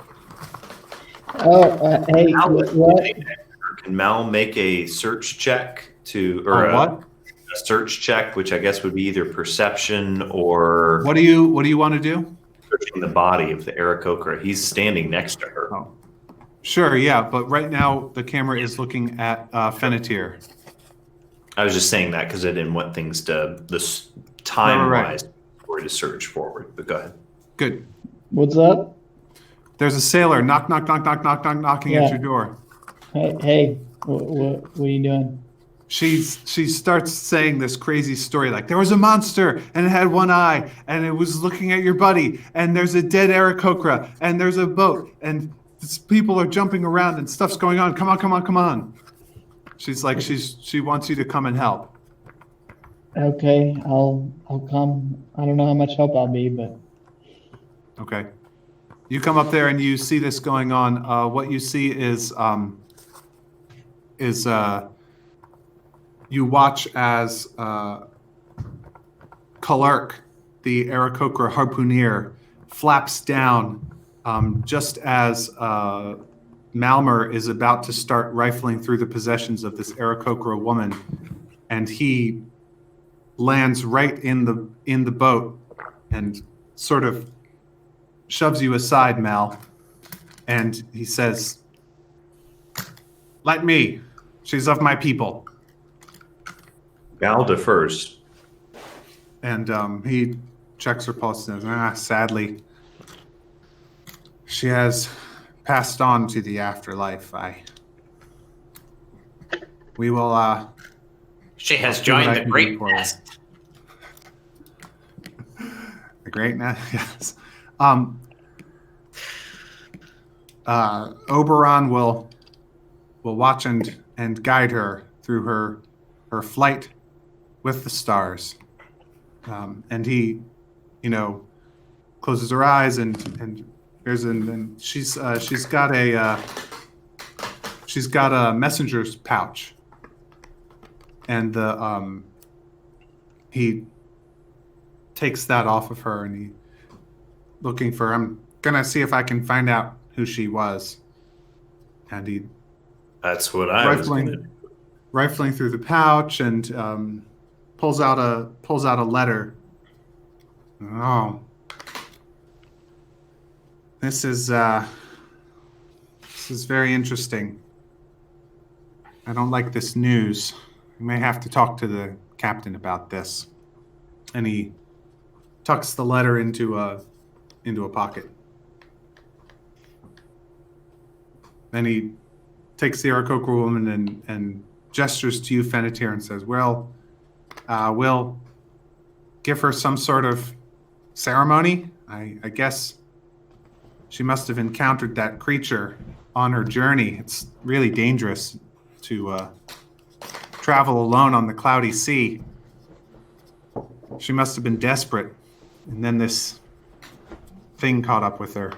Oh, hey, what? Can Mal make a search check What? A search check, which I guess would be either perception or What do you want to do? searching the body of the Aarakocra? He's standing next to her. Oh. Sure, yeah, but right now the camera is looking at Fennetir. I was just saying that because I didn't want things to this time-wise for to search forward. But go ahead. Good. What's up? There's a sailor knocking at your door. Hey, what are you doing? She starts saying this crazy story like there was a monster and it had one eye and it was looking at your buddy and there's a dead Aarakocra and there's a boat and people are jumping around and stuff's going on. Come on. She's like she wants you to come and help. Okay, I'll come. I don't know how much help I'll be, but Okay. You come up there and you see this going on. What you see is you watch as Kalark, the Aarakocra harpooner, flaps down just as Malmer is about to start rifling through the possessions of this Aarakocra woman, and he lands right in the boat and sort of shoves you aside, Mal, and he says, "Let me. She's of my people." Mal defers. And he checks her pulse and says, sadly, she has passed on to the afterlife. We will, She has do what joined I the can do Great for you. Nest. The great nest, yes. Oberon will watch and guide her through her flight with the stars. And he, closes her eyes and she's got a messenger's pouch, and he takes that off of her and he looking for. I'm gonna see if I can find out who she was, and he That's what I was going to do. rifling through the pouch and pulls out a letter. Oh, this is very interesting. I don't like this news. I may have to talk to the captain about this. And he tucks the letter into a pocket. Then he takes the Aarakocra woman and gestures to you, Fennetir, and says, "Well, we'll give her some sort of ceremony. I guess she must have encountered that creature on her journey. It's really dangerous to travel alone on the cloudy sea. She must have been desperate, and then this thing caught up with her.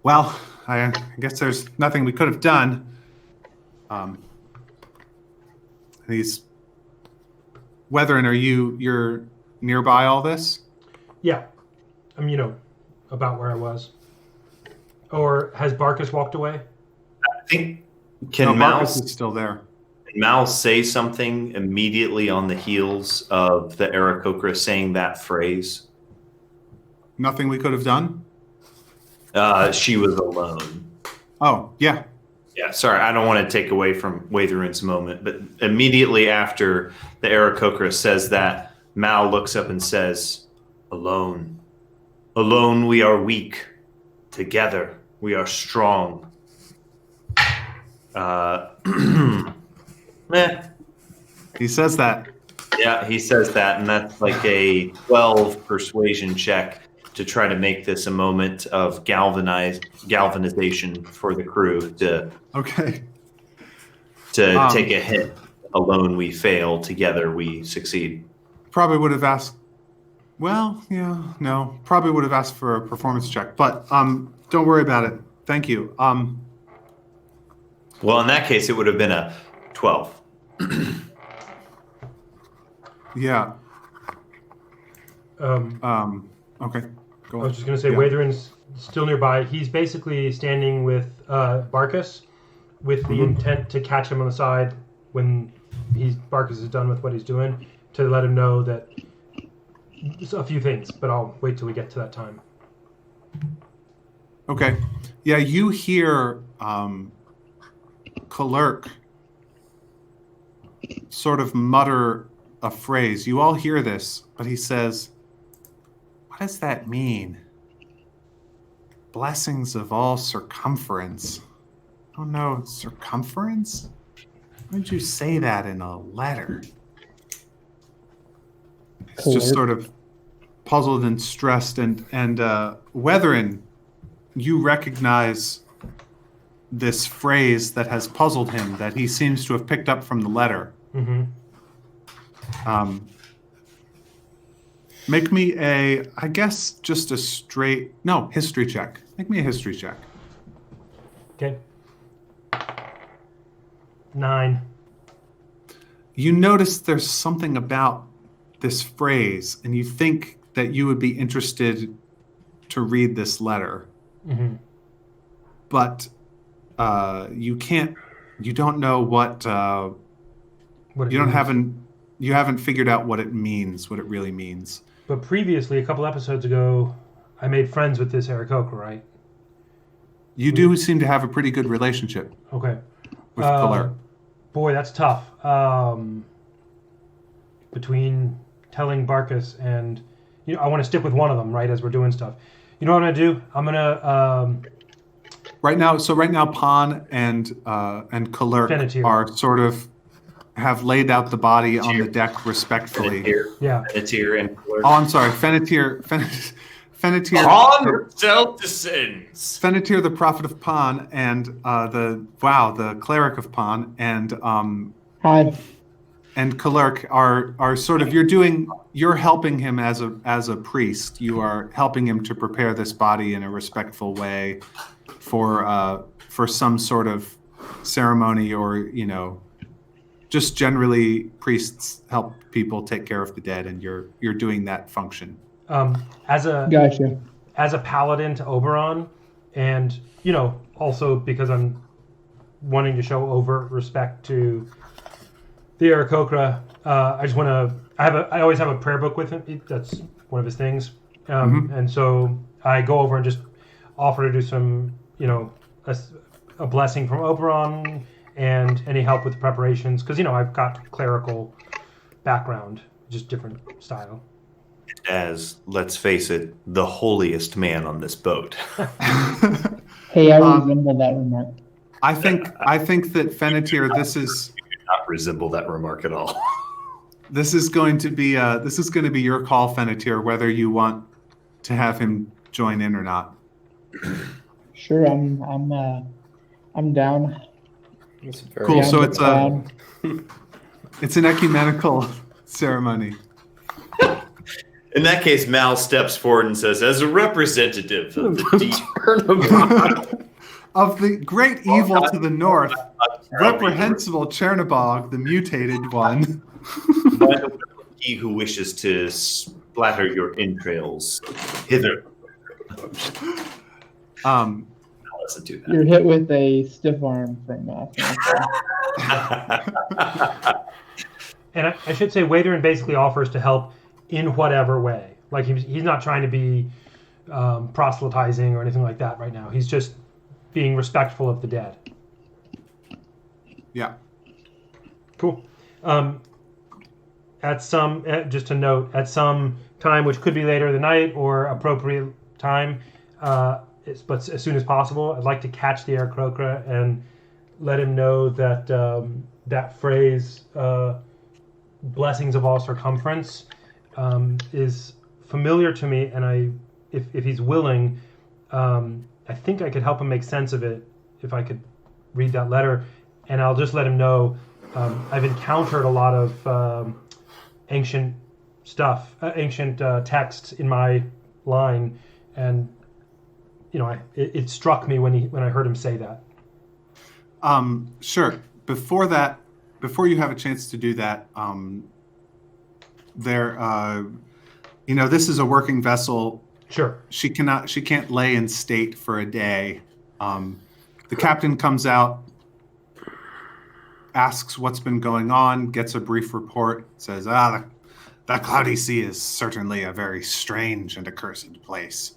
Well, I guess there's nothing we could have done." He's Weathering, you're nearby all this? Yeah, I'm about where I was. Or has Barkus walked away? I think No, Marcus is still there. Can Mal say something immediately on the heels of the Aarakocra saying that phrase? Nothing we could have done? She was alone. Oh, yeah. Yeah, sorry, I don't want to take away from Waitherin's moment, but immediately after the Aarakocra says that, Mal looks up and says, "Alone. Alone we are weak. Together we are strong." He says that. Yeah, he says that, and that's like a 12 persuasion check to try to make this a moment of galvanization for the crew to Okay. take a hit. Alone we fail, together we succeed. Probably would have asked. Well, yeah, no. Probably would have asked for a performance check, but don't worry about it. Thank you. Well, in that case, it would have been a 12. Yeah. Okay. I Go on. was just going to say, Yeah. Waitherin's still nearby. He's basically standing with Barkus with the intent to catch him on the side when Barkus is done with what he's doing, to let him know that a few things, but I'll wait till we get to that time. Okay. Yeah, you hear Kalerk sort of mutter a phrase. You all hear this, but he says, "What does that mean? Blessings of all circumference." Oh no, circumference? Why did you say that in a letter? It's just Kalerk. sort of puzzled and stressed. And Weatherin, you recognize this phrase that has puzzled him, that he seems to have picked up from the letter. Mm-hmm. Make me just a straight, no, history check. Make me a history check. Okay. 9. You notice there's something about this phrase, and you think that you would be interested to read this letter. Mm-hmm. But you don't know what, you haven't figured out what it means, what it really means. But previously, a couple episodes ago, I made friends with this Aarakocra, right? You do seem to have a pretty good relationship Okay. with Kalerk. Boy, that's tough. Between telling Barkus and, I want to stick with one of them, right, as we're doing stuff. You know what I'm going to do? I'm going to... Right now, Pan and Kalerk Fennetir. are sort of have laid out the body on the deck respectfully. Yeah. Fennetir and Kalerk. Oh, I'm sorry, Fennetir. On yourself descends. Fennetir, the prophet of Pan, and the cleric of Pan, and Hi. Kalerk are sort of you're helping him as a priest. You are helping him to prepare this body in a respectful way for some sort of ceremony, or just generally priests help people take care of the dead, and you're doing that function. Gotcha. As a paladin to Oberon, and also because I'm wanting to show overt respect to the Aarakocra, I just want to. I always have a prayer book with him. That's one of his things, and so I go over and just offer to do some, a blessing from Oberon and any help with the preparations, because I've got clerical background, just different style. As, let's face it, the holiest man on this boat. Hey, I resemble that remark. I think that Fennetir, this is Not resemble that remark at all. this is going to be your call, Fennetir, whether you want to have him join in or not. Sure, I'm down. Cool. Yeah, So I'm it's down. it's an ecumenical ceremony. In that case, Mal steps forward and says, as a representative of the deep Of the great evil to the north, reprehensible Chernobog, the mutated one. he who wishes to flatter your entrails hither. Listen to You're hit with a stiff arm from that. And I should say, Watherin basically offers to help in whatever way. Like he's not trying to be proselytizing or anything like that right now. He's just being respectful of the dead. Yeah. Cool. Just a note, at some time, which could be later in the night or appropriate time, but as soon as possible, I'd like to catch the Aarakocra and let him know that that phrase, "blessings of all circumference," is familiar to me, and if he's willing, I think I could help him make sense of it if I could read that letter, and I'll just let him know I've encountered a lot of ancient stuff, ancient texts in my line, and it struck me when I heard him say that. Sure. Before you have a chance to do that, this is a working vessel. Sure. She can't lay in state for a day. The captain comes out, asks what's been going on, gets a brief report, says, the Cloudy Sea is certainly a very strange and accursed place,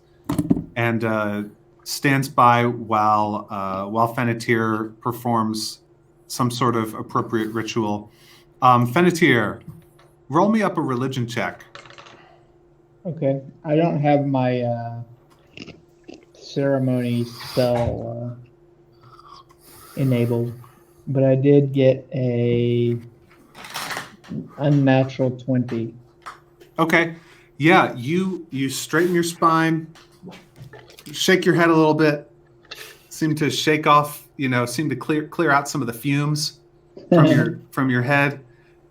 and stands by while Fennetir performs some sort of appropriate ritual. Fennetir, roll me up a religion check. Okay. I don't have my ceremony spell enabled, but I did get a unnatural 20. Okay. Yeah, you straighten your spine, shake your head a little bit, seem to shake off, seem to clear out some of the fumes from your head,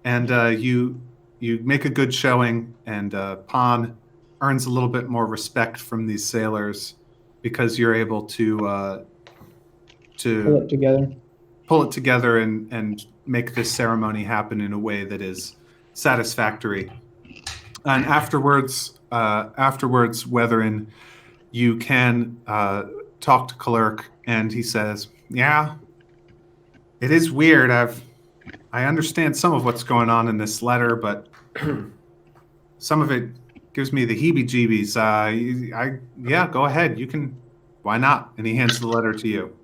and you make a good showing, and Pan earns a little bit more respect from these sailors because you're able to pull it together and make this ceremony happen in a way that is satisfactory. And afterwards, Weatherin, you can talk to Clerk, and he says, "Yeah, it is weird. I understand some of what's going on in this letter, but some of it gives me the heebie-jeebies. Yeah, go ahead. You can. Why not?" And he hands the letter to you.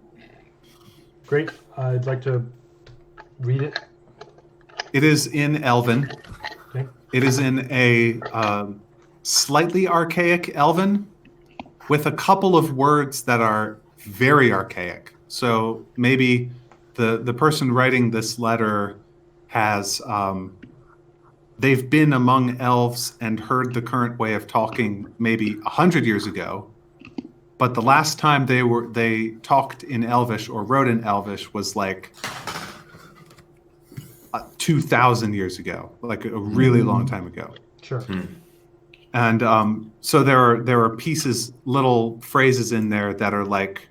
Great. I'd like to read it. It is in Elven. Okay. It is in a slightly archaic Elven with a couple of words that are very archaic. So maybe the person writing this letter has they've been among elves and heard the current way of talking maybe 100 years ago, but the last time they talked in Elvish or wrote in Elvish was like 2,000 years ago, like a really long time ago. Sure. And so there are pieces, little phrases in there that are like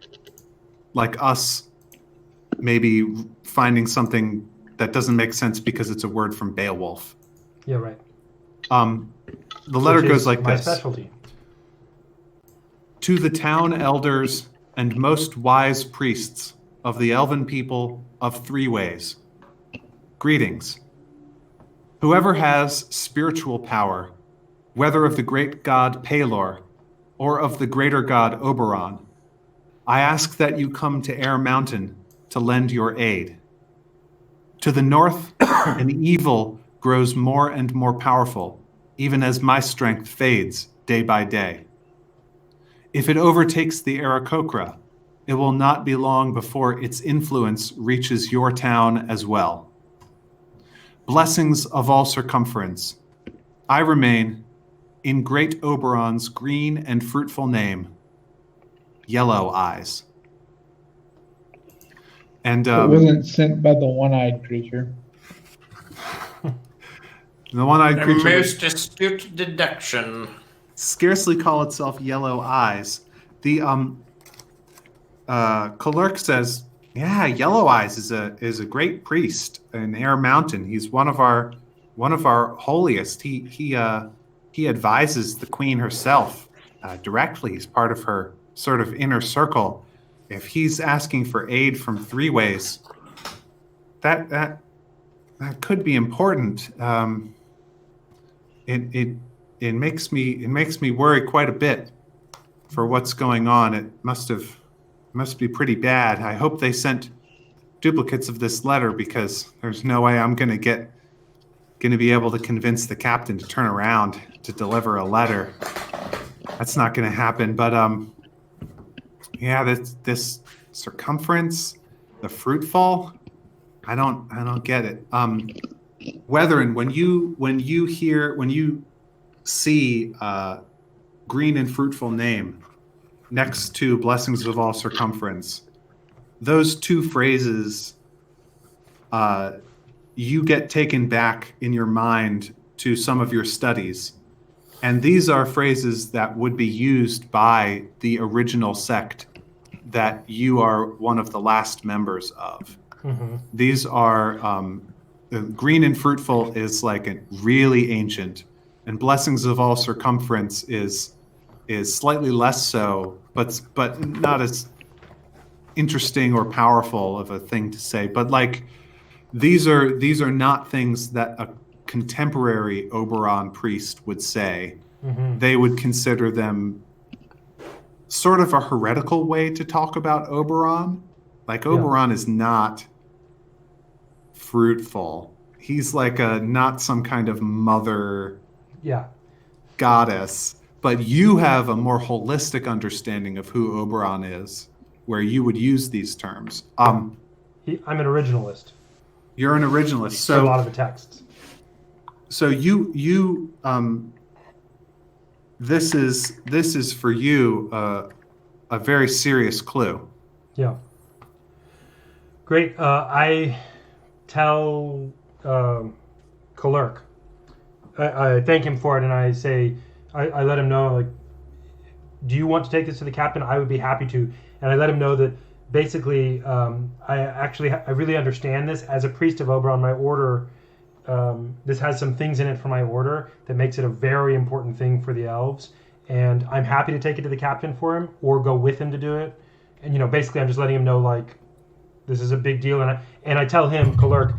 us maybe finding something that doesn't make sense because it's a word from Beowulf. Yeah, right. The letter goes like my this. Specialty. To the town elders and most wise priests of the elven people of Three Ways, greetings. Whoever has spiritual power, whether of the great god Pelor or of the greater god Oberon, I ask that you come to Air Mountain to lend your aid. To the north, an evil grows more and more powerful, even as my strength fades day by day. If it overtakes the Aarakocra, it will not be long before its influence reaches your town as well. Blessings of all circumference, I remain, in great Oberon's green and fruitful name, Yellow Eyes. And It wasn't sent by the one-eyed creature. the one-eyed creature would Most astute deduction. scarcely call itself Yellow Eyes. The Clerk says, "Yeah, Yellow Eyes is a great priest in Air Mountain. He's one of our holiest. He he advises the queen herself directly. He's part of her sort of inner circle. If he's asking for aid from three ways, that could be important. It makes me worry quite a bit for what's going on. It must be pretty bad. I hope they sent duplicates of this letter, because there's no way I'm going to be able to convince the captain to turn around to deliver a letter. That's not going to happen. But yeah, this circumference, the fruitful, I don't get it. Weatherin, when you see green and fruitful name next to blessings of all circumference, those two phrases, you get taken back in your mind to some of your studies. And these are phrases that would be used by the original sect that you are one of the last members of. Mm-hmm. These are green and fruitful is like a really ancient, and blessings of all circumference is slightly less so, but not as interesting or powerful of a thing to say. But like these are not things that a contemporary Oberon priest would say. Mm-hmm. They would consider them sort of a heretical way to talk about Oberon. Like Oberon is not fruitful. He's like not some kind of mother goddess. But you have a more holistic understanding of who Oberon is, where you would use these terms. I'm an originalist. You're an originalist. So a lot of the texts. So you this is for you a very serious clue. Yeah. Great. I tell Kalerk. I thank him for it, and I say, I let him know, like, do you want to take this to the captain? I would be happy to. And I let him know that basically, I really understand this. As a priest of Oberon, my order, this has some things in it for my order that makes it a very important thing for the elves. And I'm happy to take it to the captain for him, or go with him to do it. And, basically I'm just letting him know, like, this is a big deal. And I tell him, Kalerk,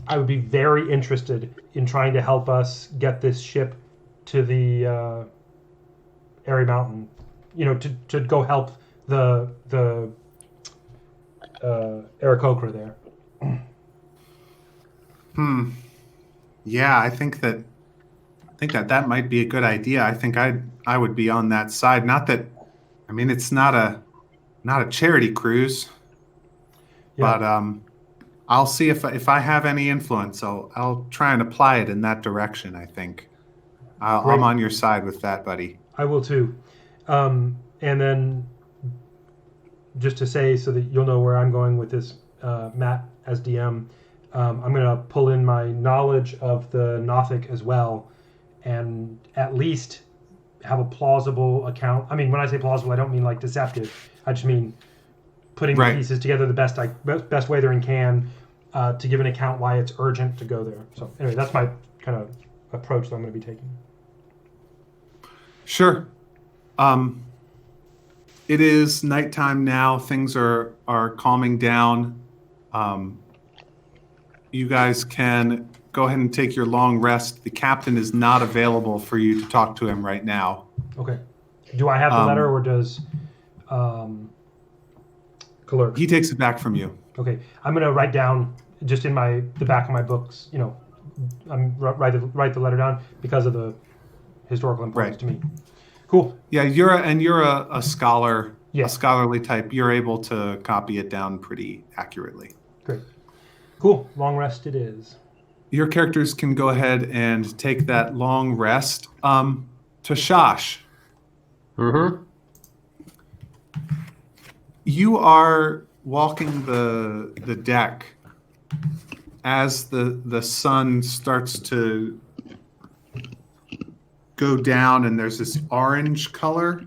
I would be very interested in trying to help us get this ship to the Airy Mountain, to go help the Aarakocra there. Yeah, I think that might be a good idea. I think I would be on that side. Not that, I mean, it's not a charity cruise, but I'll see if I have any influence. I'll try and apply it in that direction. I think I'm on your side with that, buddy. I will too. And then, just to say, so that you'll know where I'm going with this, Matt as DM, I'm going to pull in my knowledge of the Nothic as well, and at least have a plausible account. I mean, when I say plausible, I don't mean like deceptive. I just mean putting the pieces together the best way there can, to give an account why it's urgent to go there. So anyway, that's my kind of approach that I'm going to be taking. Sure. It is nighttime now. Things are calming down. You guys can go ahead and take your long rest. The captain is not available for you to talk to him right now. Okay. Do I have the letter, or does Kalerk? He takes it back from you. Okay. I'm going to write down just in the back of my books, I'm write the letter down because of the historical importance to me. Cool. Yeah, you're a scholar, Yeah. a scholarly type. You're able to copy it down pretty accurately. Great. Cool. Long rest it is. Your characters can go ahead and take that long rest. Tashash. Mm-hmm. You are walking the deck as the sun starts to go down, and there's this orange color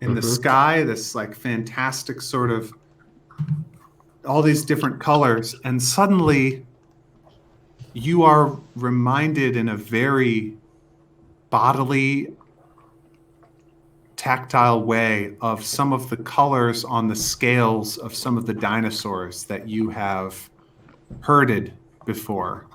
in the sky, this like fantastic sort of all these different colors, and suddenly you are reminded in a very bodily, tactile way of some of the colors on the scales of some of the dinosaurs that you have herded before.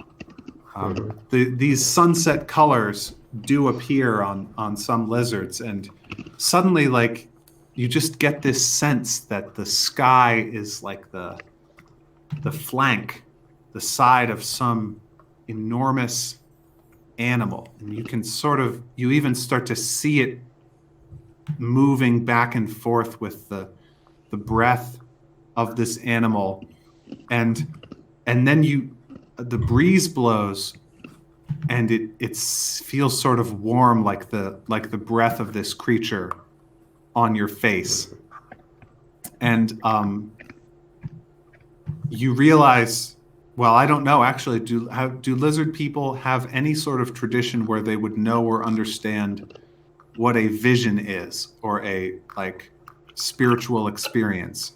These sunset colors do appear on some lizards, and suddenly, like, you just get this sense that the sky is like the flank, the side of some enormous animal, and you even start to see it moving back and forth with the breath of this animal, and then the breeze blows, and it feels sort of warm, like the breath of this creature on your face, and you realize, well, I don't know actually. Do lizard people have any sort of tradition where they would know or understand what a vision is, or a like spiritual experience?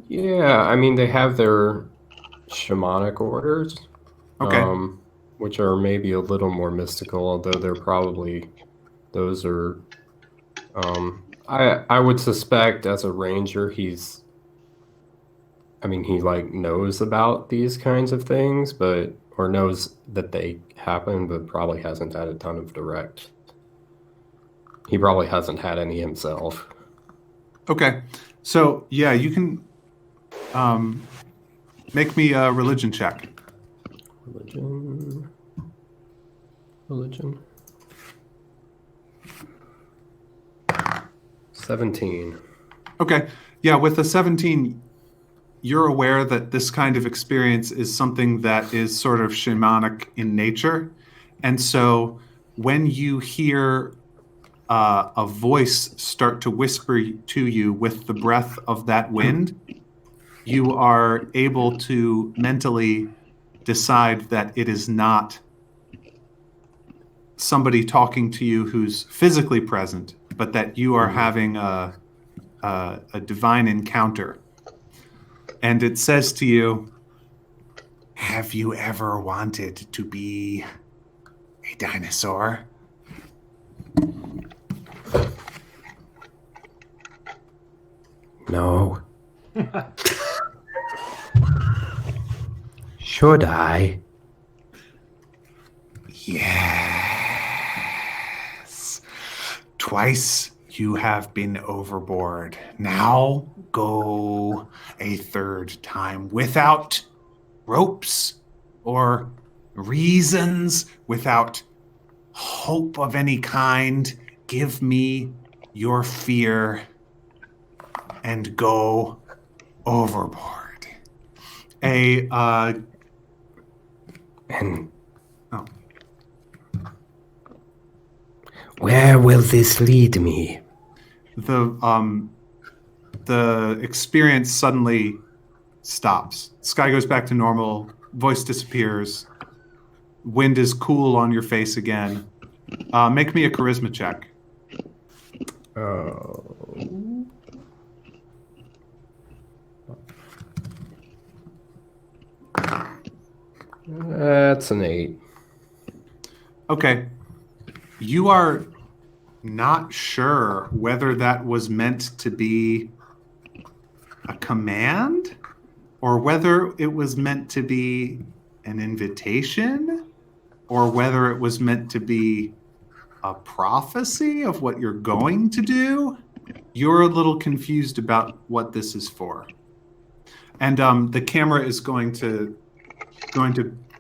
Yeah, I mean, they have their shamanic orders, Okay. which are maybe a little more mystical, although those are, I would suspect as a ranger, he like knows about these kinds of things, or knows that they happen, but probably hasn't had a ton of direct. He probably hasn't had any himself. Okay. So yeah, you can make me a religion check. Religion. 17. Okay. Yeah, with a 17, you're aware that this kind of experience is something that is sort of shamanic in nature. And so when you hear a voice start to whisper to you with the breath of that wind, you are able to mentally decide that it is not somebody talking to you who's physically present, but that you are having a divine encounter. And it says to you, "Have you ever wanted to be a dinosaur?" No. Should I? Yes. Twice you have been overboard. Now go a third time without ropes or reasons, without hope of any kind. Give me your fear and go overboard. And Oh. Where will this lead me? The experience suddenly stops. Sky goes back to normal. Voice disappears. Wind is cool on your face again. Make me a charisma check. Oh. That's an 8. Okay. You are not sure whether that was meant to be a command or whether it was meant to be an invitation or whether it was meant to be a prophecy of what you're going to do. You're a little confused about what this is for. And the camera is going to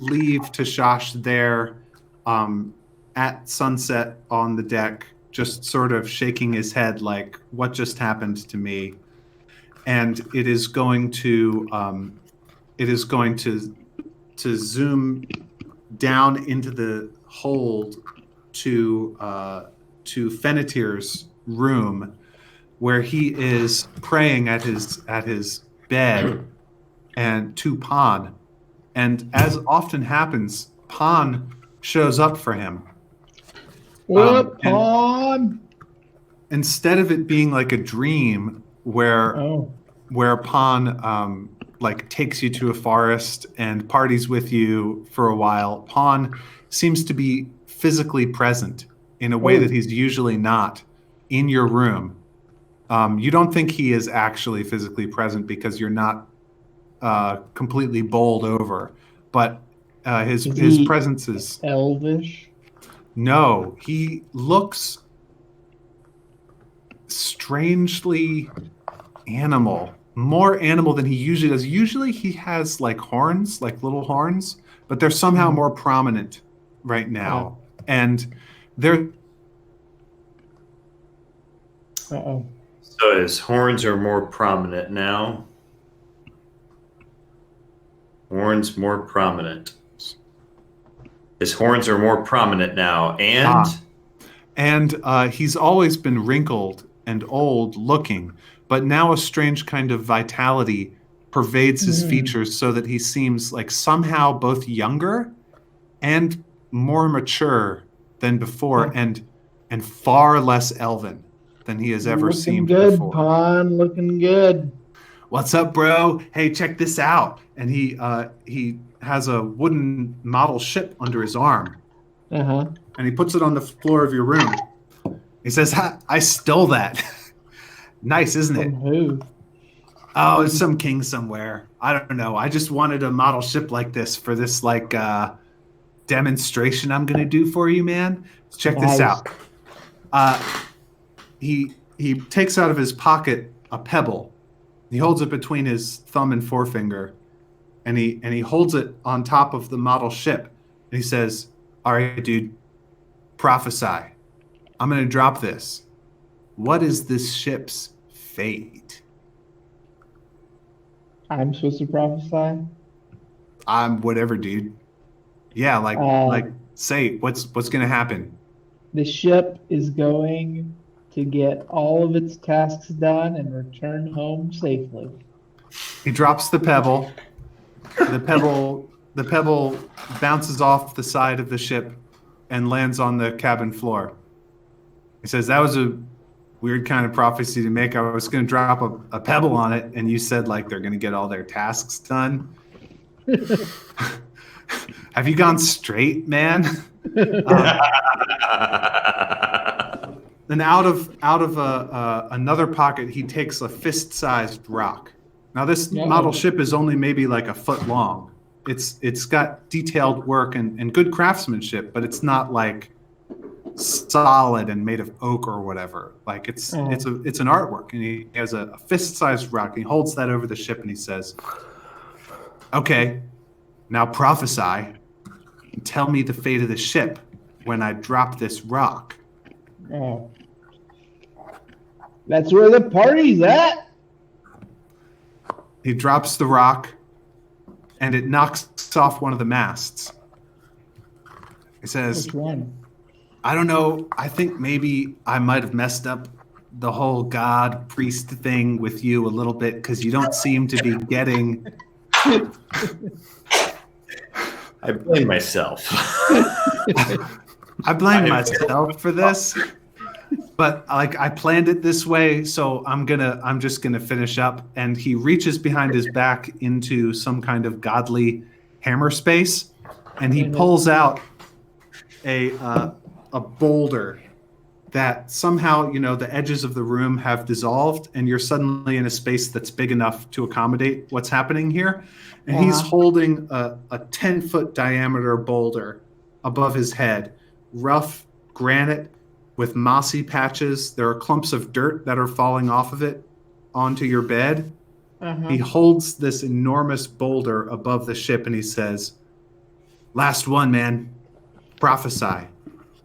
leave Tashash there at sunset on the deck, just sort of shaking his head like, what just happened to me? And it is going to zoom down into the hold to Fennetir's room, where he is praying at his bed, and to Pan. And as often happens, Pan shows up for him. What, Pawn? Instead of it being like a dream where Pan like takes you to a forest and parties with you for a while. Pawn seems to be physically present in a way that he's usually not in your room. You don't think he is actually physically present because you're not completely bowled over, but his presence is elvish. No, he looks strangely animal, more animal than he usually does. Usually he has like horns, like little horns, but they're somehow more prominent right now. And they're Uh-oh. So his horns are more prominent now. Horns more prominent. His horns are more prominent now, and he's always been wrinkled and old looking, but now a strange kind of vitality pervades his features so that he seems like somehow both younger and more mature than before, and far less elven than he has ever seemed before. Pawn, looking good. What's up, bro? Hey, check this out. And he has a wooden model ship under his arm. Uh-huh. And he puts it on the floor of your room. He says, I stole that. Nice, isn't it? From who? Oh, it's some king somewhere. I don't know. I just wanted a model ship like this for this like demonstration I'm gonna do for you, man. Check this out. He takes out of his pocket a pebble. He holds it between his thumb and forefinger, and he holds it on top of the model ship. And he says, "All right, dude, prophesy. I'm going to drop this. What is this ship's fate?" I'm supposed to prophesy? Whatever, dude. Yeah, like say what's going to happen. The ship is going to get all of its tasks done and return home safely. He drops the pebble. The pebble bounces off the side of the ship and lands on the cabin floor. He says, "That was a weird kind of prophecy to make. I was going to drop a pebble on it, and you said like they're going to get all their tasks done." Have you gone straight, man? Then out of another pocket, he takes a fist-sized rock. Now this model ship is only maybe like a foot long. It's got detailed work and good craftsmanship, but it's not like solid and made of oak or whatever. Like it's an artwork, and he has a fist-sized rock. He holds that over the ship and he says, "Okay, now prophesy and tell me the fate of the ship when I drop this rock." Oh. That's where the party's at. He drops the rock, and it knocks off one of the masts. He says, Which one? "I don't know. I think maybe I might have messed up the whole god priest thing with you a little bit because you don't seem to be getting." I blame myself. I blame myself for this, but like I planned it this way, so I'm just gonna finish up. And he reaches behind his back into some kind of godly hammer space, and he pulls out a boulder that somehow, the edges of the room have dissolved, and you're suddenly in a space that's big enough to accommodate what's happening here. And he's holding a 10-foot diameter boulder above his head, rough granite with mossy patches. There are clumps of dirt that are falling off of it onto your bed. He holds this enormous boulder above the ship, and he says, "Last one, man. Prophesy.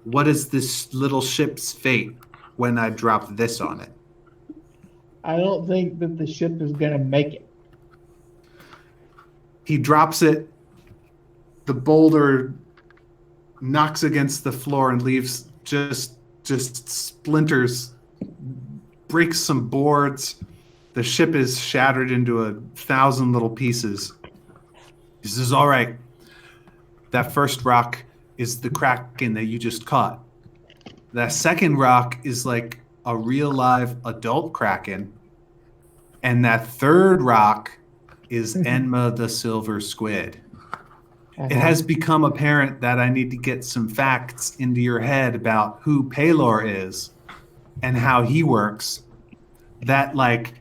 What is this little ship's fate when I drop this on it?" I don't think that the ship is going to make it. He drops it. The boulder knocks against the floor and leaves just splinters, breaks some boards. The ship is shattered into 1,000 little pieces. He says, "All right, that first rock is the kraken that you just caught. That second rock is like a real live adult kraken. And that third rock is Enma the Silver Squid. Uh-huh. It has become apparent that I need to get some facts into your head about who Palor is and how he works. That, like,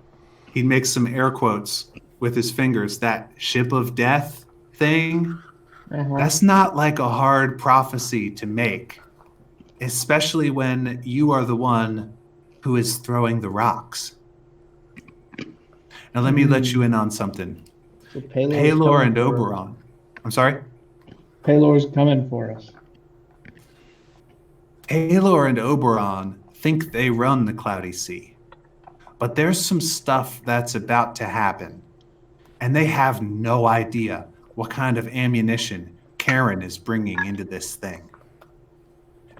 he makes some air quotes with his fingers, that ship of death thing, that's not like a hard prophecy to make, especially when you are the one who is throwing the rocks. Now, let me let you in on something. So Palor and Oberon. I'm sorry? Palor's coming for us. Palor and Oberon think they run the Cloudy Sea. But there's some stuff that's about to happen. And they have no idea what kind of ammunition Karen is bringing into this thing.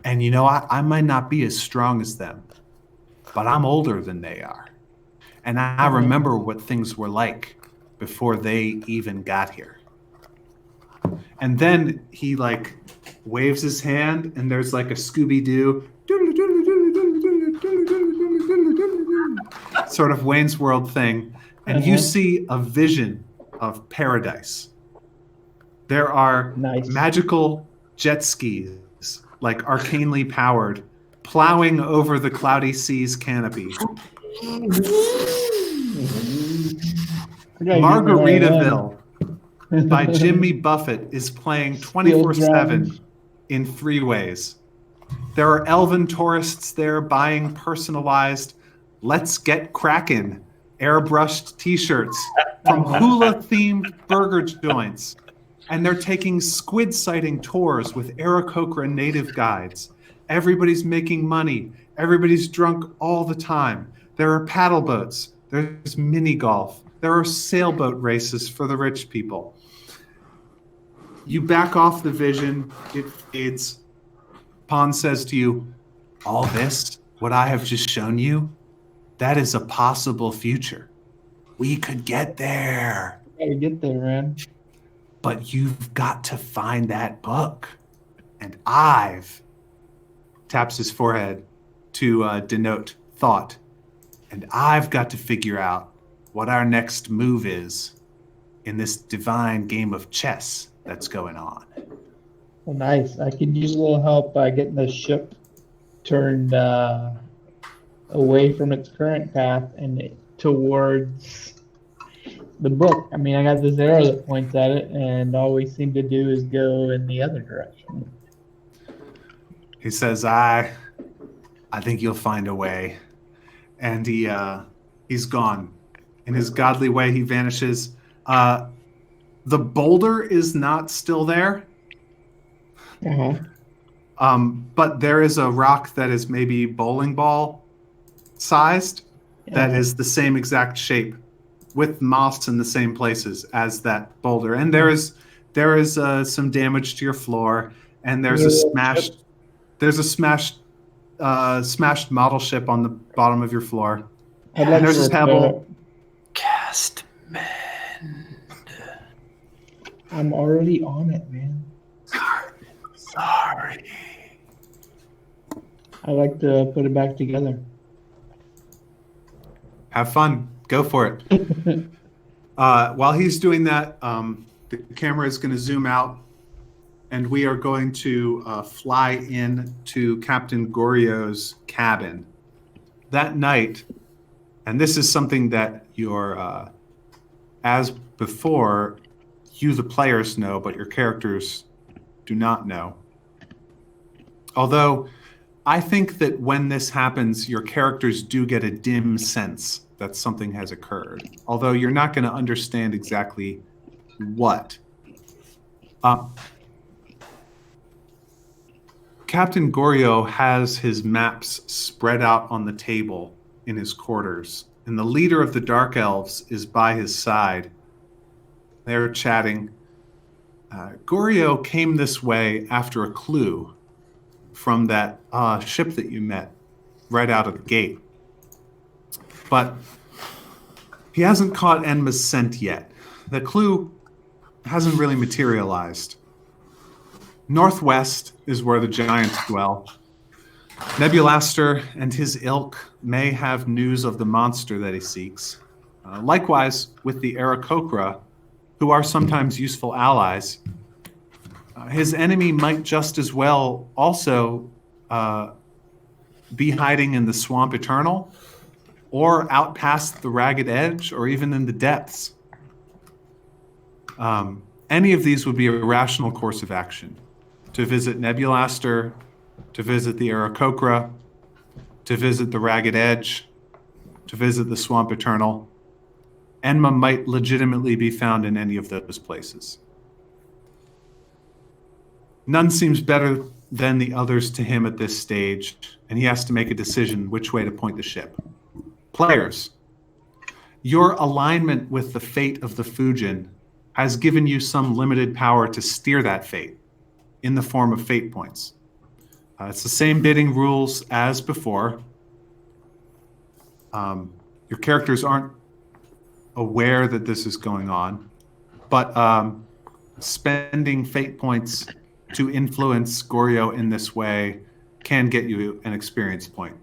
And you know, I might not be as strong as them, but I'm older than they are. And I remember what things were like before they even got here. And then he like waves his hand and there's like a Scooby-Doo sort of Wayne's World thing. And you see a vision of paradise. There are magical jet skis, like arcanely powered, plowing over the Cloudy Sea's canopy. Margaritaville by Jimmy Buffett is playing 24/7 in 3 ways. There are elven tourists there buying personalized Let's Get Crackin' airbrushed t-shirts from hula-themed burger joints. And they're taking squid sighting tours with Aarakocra native guides. Everybody's making money. Everybody's drunk all the time. There are paddle boats. There's mini golf. There are sailboat races for the rich people. You back off the vision. It fades. Pon says to you, all this, what I have just shown you, that is a possible future. We could get there. Gotta get there, man. But you've got to find that book. And I've, taps his forehead to denote thought. And I've got to figure out what our next move is in this divine game of chess that's going on. Well, nice. I could use a little help by getting the ship turned away from its current path and towards the book. I mean, I got this arrow that points at it, and all we seem to do is go in the other direction. He says, I think you'll find a way. And he's gone. In his godly way, he vanishes. The boulder is not still there. But there is a rock that is maybe bowling ball sized that is the same exact shape with moss in the same places as that boulder. And there is some damage to your floor, and there's a smashed model ship on the bottom of your floor. There's a pebble. Cast mend. I'm already on it, man. Sorry. I like to put it back together. Have fun. Go for it. While he's doing that, the camera is going to zoom out, and we are going to fly in to Captain Gorio's cabin. That night, and this is something that your, as before, you the players know, but your characters do not know. Although, I think that when this happens, your characters do get a dim sense that something has occurred. Although you're not going to understand exactly what. Captain Gorio has his maps spread out on the table in his quarters, and the leader of the Dark Elves is by his side. They're chatting. Gorio came this way after a clue from that ship that you met right out of the gate. But he hasn't caught Enma's scent yet. The clue hasn't really materialized. Northwest is where the giants dwell. Nebulaster and his ilk may have news of the monster that he seeks. Likewise, with the Aarakocra, who are sometimes useful allies, his enemy might just as well also be hiding in the Swamp Eternal, or out past the Ragged Edge, or even in the depths. Any of these would be a rational course of action. To visit Nebulaster, to visit the Aarakocra, to visit the Ragged Edge, to visit the Swamp Eternal. Enma might legitimately be found in any of those places. None seems better than the others to him at this stage, and he has to make a decision which way to point the ship. Players, your alignment with the fate of the Fujin has given you some limited power to steer that fate in the form of fate points. It's the same bidding rules as before. Your characters aren't aware that this is going on, but spending fate points to influence Goryo in this way can get you an experience point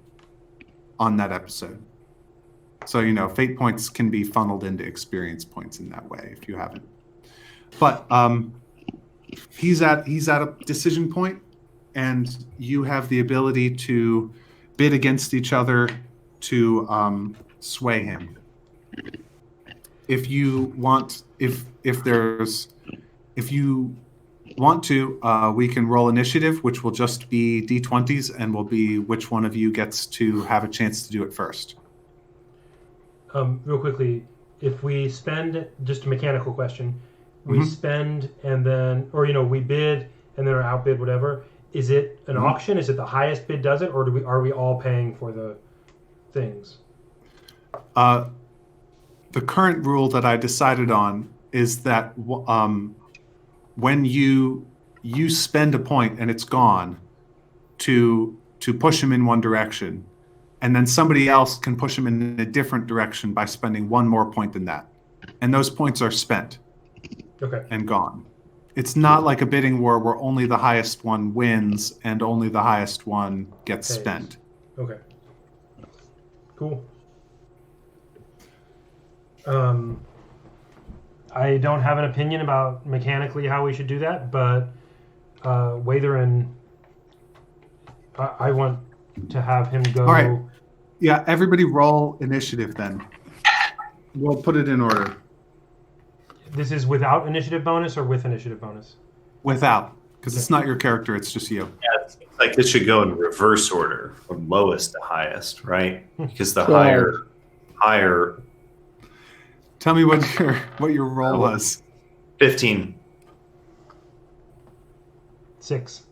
on that episode. So, fate points can be funneled into experience points in that way if you haven't. But he's at a decision point, and you have the ability to bid against each other to sway him. If you want, if you want to, we can roll initiative, which will just be D20s, and will be which one of you gets to have a chance to do it first. Real quickly, if we spend, just a mechanical question, we spend and then, or we bid and then are outbid, whatever. Is it an auction? Is it the highest bid does it, or are we all paying for the things? The current rule that I decided on is that when you spend a point and it's gone to push him in one direction, and then somebody else can push him in a different direction by spending one more point than that, and those points are spent. Okay. And gone. It's not like a bidding war where only the highest one wins and only the highest one gets spent. Okay. Cool. I don't have an opinion about mechanically how we should do that, but Wather and I want to have him go. All right. Yeah, everybody roll initiative then. We'll put it in order. This is without initiative bonus or with initiative bonus? Without, because it's not your character, it's just you. Yeah, it seems like this should go in reverse order from lowest to highest, right? Because the 12. higher. Tell me what your roll was. 15. 6.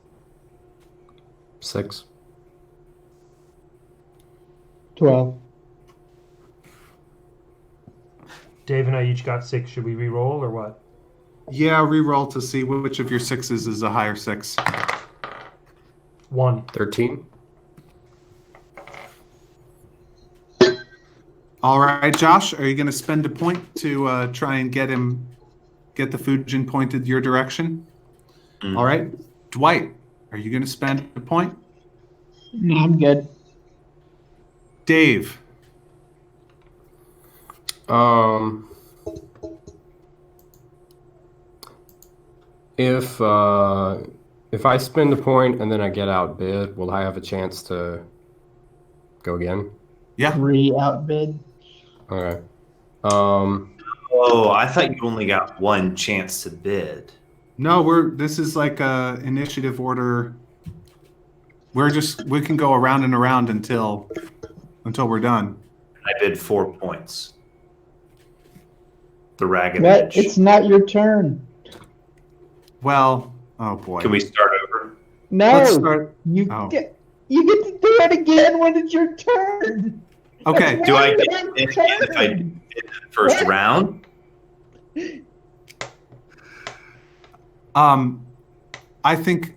6. 12. Dave and I each got 6. Should we re-roll or what? Yeah, re-roll to see which of your sixes is a higher 6. 1. 13. All right, Josh, are you going to spend a point to try and get the Fujin pointed your direction? Mm. All right, Dwight, are you going to spend a point? No, I'm good. Dave. If I spend a point and then I get outbid, will I have a chance to go again? Yeah. Outbid. Okay. Oh, I thought you only got one chance to bid. No, this is like a initiative order. We can go around and around until we're done. I bid 4 points. The Ragged What? Edge. It's not your turn. Well, oh boy. Can we start over? No. Let's start. You Oh. get to do it again when it's your turn. Okay. That's Do I one get damn it again if I turn. did the first What? round? I think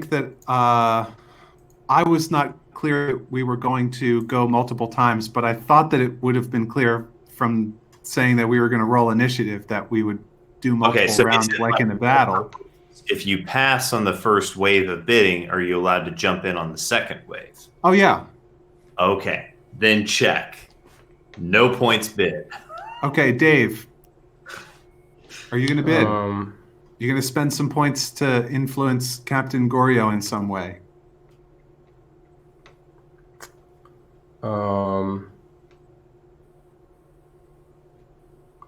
that I was not clear that we were going to go multiple times, but I thought that it would have been clear from saying that we were going to roll initiative that we would do multiple rounds like in a battle. If you pass on the first wave of bidding, are you allowed to jump in on the second wave? Oh yeah. Okay, then check. No points bid. Okay, Dave. Are you going to bid? Um, You're going to spend some points to influence Captain Gorio in some way.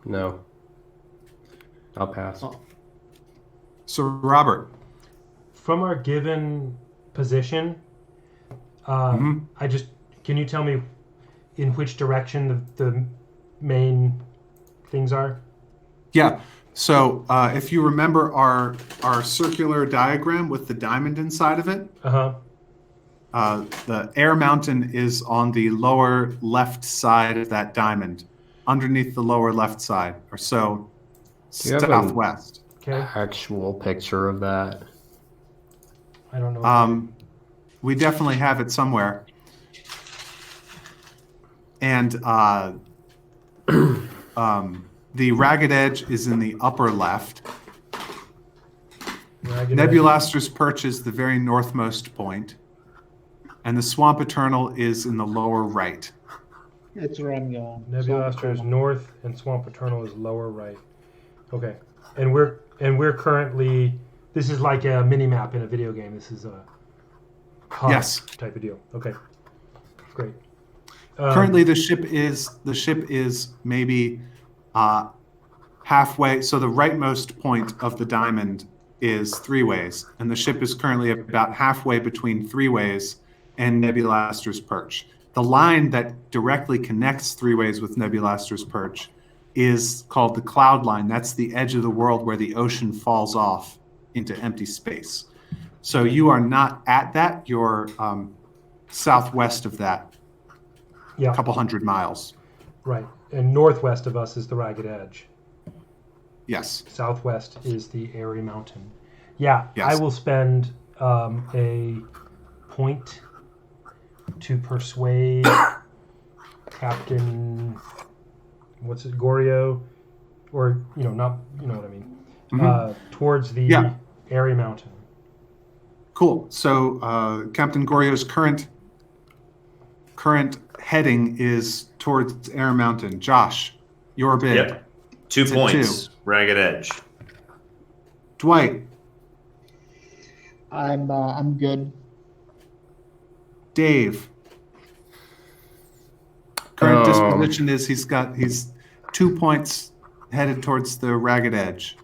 No. I'll pass. So, Robert. From our given position, can you tell me in which direction the main things are? Yeah. So, if you remember our circular diagram with the diamond inside of it, the air mountain is on the lower left side of that diamond, underneath the lower left side, or so Do you have southwest. Okay. Actual picture of that? I don't know. We definitely have it somewhere. And the ragged edge is in the upper left. Nebulaster's Perch is the very northmost point. And the Swamp Eternal is in the lower right. It's where I'm going. Nebulaster is north, and Swamp Eternal is lower right. Okay, and we're currently. This is like a mini map in a video game. This is a hub type of deal. Okay, great. Currently, the ship is maybe halfway. So the rightmost point of the diamond is Three Ways, and the ship is currently about halfway between Three Ways and Nebulaster's Perch. The line that directly connects Three Ways with Nebulaster's Perch is called the cloud line. That's the edge of the world where the ocean falls off into empty space. So you are not at that. You're southwest of that. Yeah. A couple hundred miles. Right. And northwest of us is the Ragged Edge. Yes. Southwest is the Airy Mountain. Yeah. Yes. I will spend a point to persuade Captain, Gorio, or not, you know what I mean, towards the Airy Mountain. Cool. So Captain Gorio's current heading is towards Air Mountain. Josh, your bid. Yep. 2 points. 2. Ragged Edge. Dwight. I'm good. Dave. Current disposition is he's 2 points headed towards the Ragged Edge.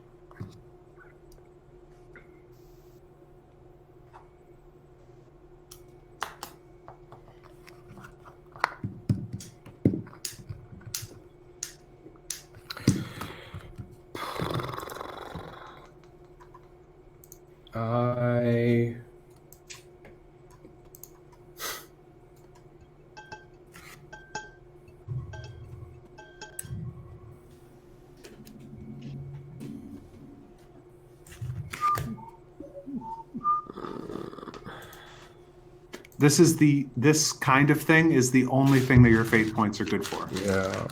This kind of thing is the only thing that your fate points are good for. Yeah.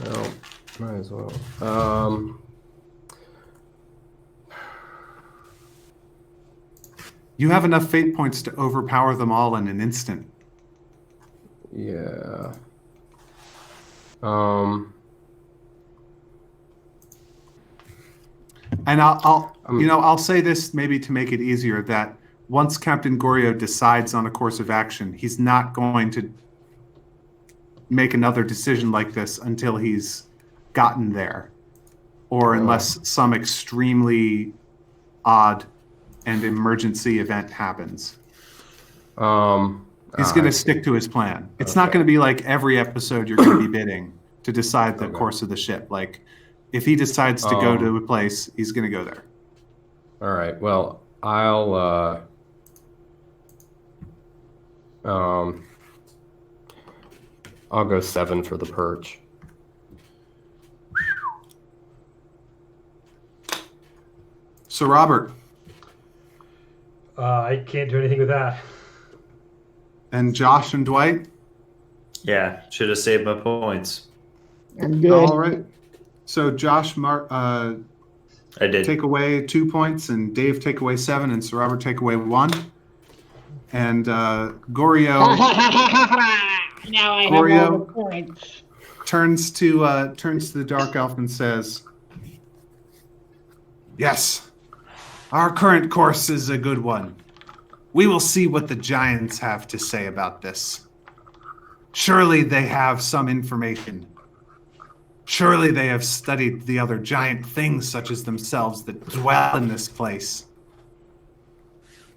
Well, might as well. You have enough fate points to overpower them all in an instant. Yeah. And I'll say this maybe to make it easier, that once Captain Gorio decides on a course of action, he's not going to make another decision like this until he's gotten there, or unless some extremely odd and emergency event happens. He's going to stick to his plan. It's not going to be like every episode you're going to be bidding to decide the course of the ship. Like, if he decides to go to a place, he's going to go there. All right. Well, I'll go 7 for the perch. So, Robert. I can't do anything with that. And Josh and Dwight? Yeah, should have saved my points. I'm good. All right. So Josh, I did. take away 2 points, and Dave take away 7, and Sir Robert take away 1. And Gorio Now I have all the points. turns to the Dark Elf and says, "Yes, our current course is a good one. We will see what the giants have to say about this. Surely they have some information. Surely they have studied the other giant things such as themselves that dwell in this place.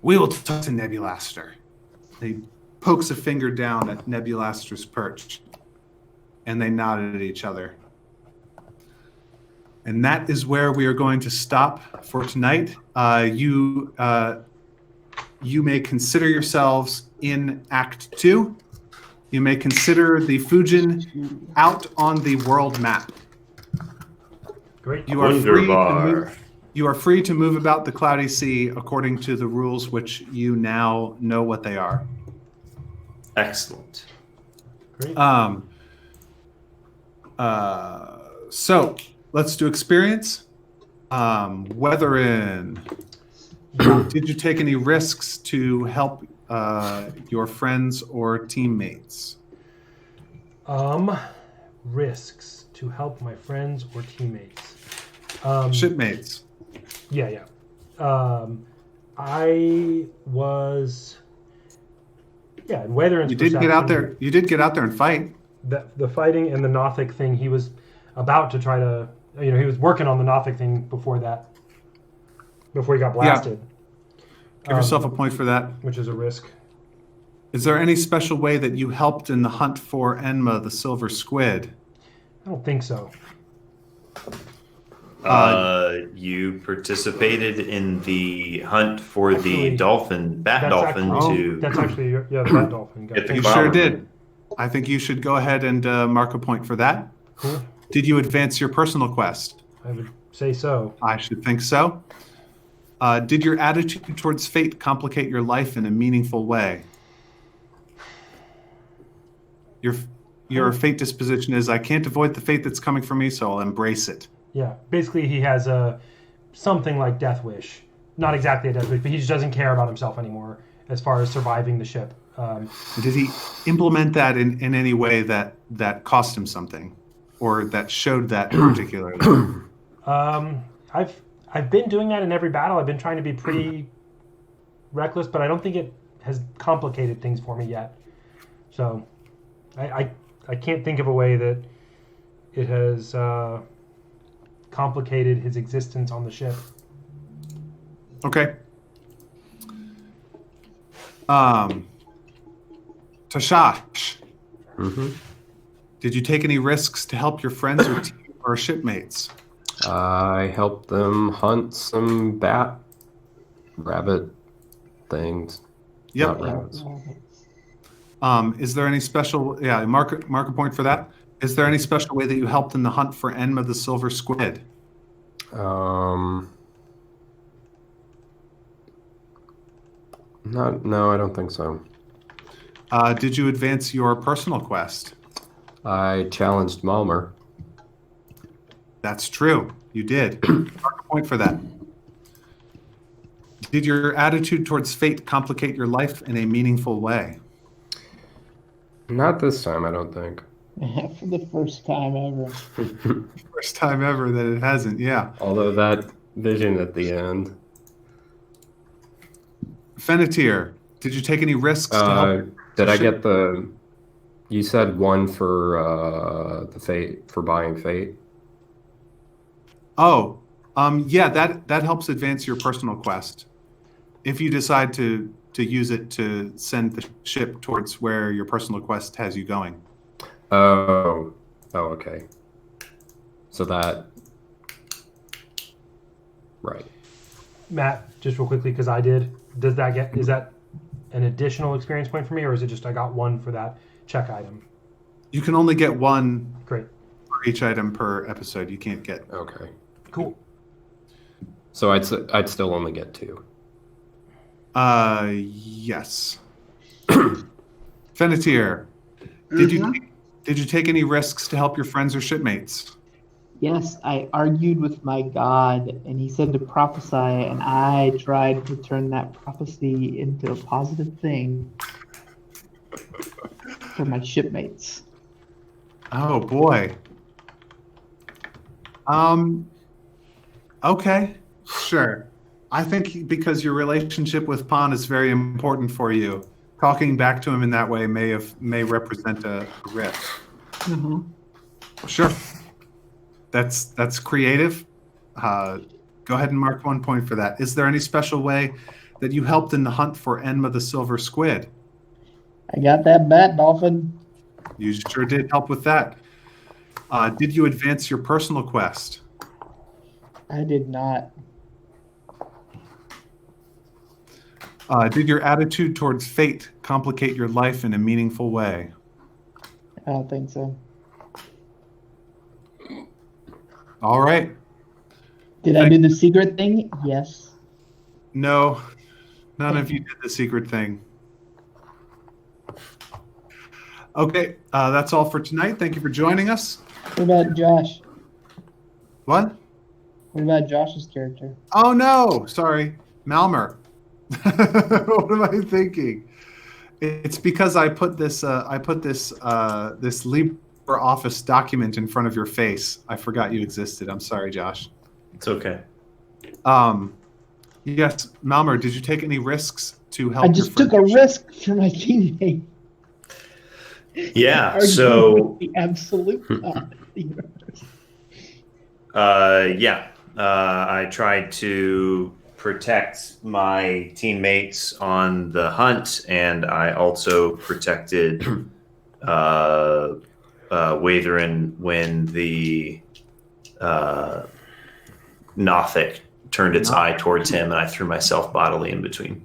We will talk to Nebulaster." He pokes a finger down at Nebulaster's perch, and they nodded at each other. And that is where we are going to stop for tonight. You may consider yourselves in Act 2. You may consider the Fujin out on the world map. Great. You are free to Wunderbar. move. You are free to move about the Cloudy Sea according to the rules, which you now know what they are. Excellent. Great. So let's do experience. Weatherin, did you take any risks to help your friends or teammates? Risks to help my friends or teammates. Shipmates. Yeah. I was. Yeah, in weather and You did get out there. You did get out there and fight. The fighting and the Nothic thing, he was about to try to. He was working on the Nothic thing before that. Before he got blasted. Give yourself a point for that. Which is a risk. Is there any special way that you helped in the hunt for Enma, the silver squid? I don't think so. You participated in the hunt for Actually, the dolphin, bat dolphin, That's actually the bat dolphin. Get the You sure did. I think you should go ahead and mark a point for that. Cool. Did you advance your personal quest? I would say so. I should think so. Did your attitude towards fate complicate your life in a meaningful way? Your fate disposition is, I can't avoid the fate that's coming for me, so I'll embrace it. Yeah, basically he has something like death wish. Not exactly a death wish, but he just doesn't care about himself anymore as far as surviving the ship. Did he implement that in any way that cost him something, or that showed that particularly? I've been doing that in every battle. I've been trying to be pretty reckless, but I don't think it has complicated things for me yet. So I can't think of a way that it has complicated his existence on the ship. Okay. Tashash. Mm-hmm. Did you take any risks to help your friends or shipmates? I helped them hunt some rabbit things. Yep. Not rabbits. Is there any special? Yeah, mark a point for that. Is there any special way that you helped in the hunt for Enma the silver squid? No, I don't think so. Did you advance your personal quest? I challenged Malmer. That's true. You did. Mark a point for that. Did your attitude towards fate complicate your life in a meaningful way? Not this time, I don't think. For the first time ever. First time ever that it hasn't, yeah. Although that vision at the end. Fennetir, did you take any risks to help? Did I get the... You said one for the fate, for buying fate? Oh, yeah, that helps advance your personal quest. If you decide to use it to send the ship towards where your personal quest has you going. Oh, okay. So that... Right. Matt, just real quickly, because I did. Is that an additional experience point for me, or is it just I got one for that check item? You can only get one. Great. For each item per episode. You can't get. Okay. Cool. So I'd still only get 2. Yes. Fennetir, did you take any risks to help your friends or shipmates? Yes, I argued with my god, and he said to prophesy, and I tried to turn that prophecy into a positive thing for my shipmates. Oh boy. Okay, sure. I think because your relationship with Pan is very important for you, talking back to him in that way may represent a risk. Mm-hmm. Sure. That's creative. Go ahead and mark 1 point for that. Is there any special way that you helped in the hunt for Enma the Silver Squid? I got that bat dolphin. You sure did help with that. Did you advance your personal quest? I did not. Did your attitude towards fate complicate your life in a meaningful way? I don't think so. All right. Did I do the secret thing? Yes. No, none of you did the secret thing. Okay, that's all for tonight. Thank you for joining us. What about Josh? What? What about Josh's character? Oh no, sorry, Malmer. What am I thinking? It's because I put this this LibreOffice document in front of your face. I forgot you existed. I'm sorry, Josh. It's okay. Yes, Malmer, did you take any risks to help? I just took a risk for my teammate. Yeah, Arguing so with the absolute. I tried to protect my teammates on the hunt, and I also protected Watherin when the Nothic turned its eye towards him, and I threw myself bodily in between.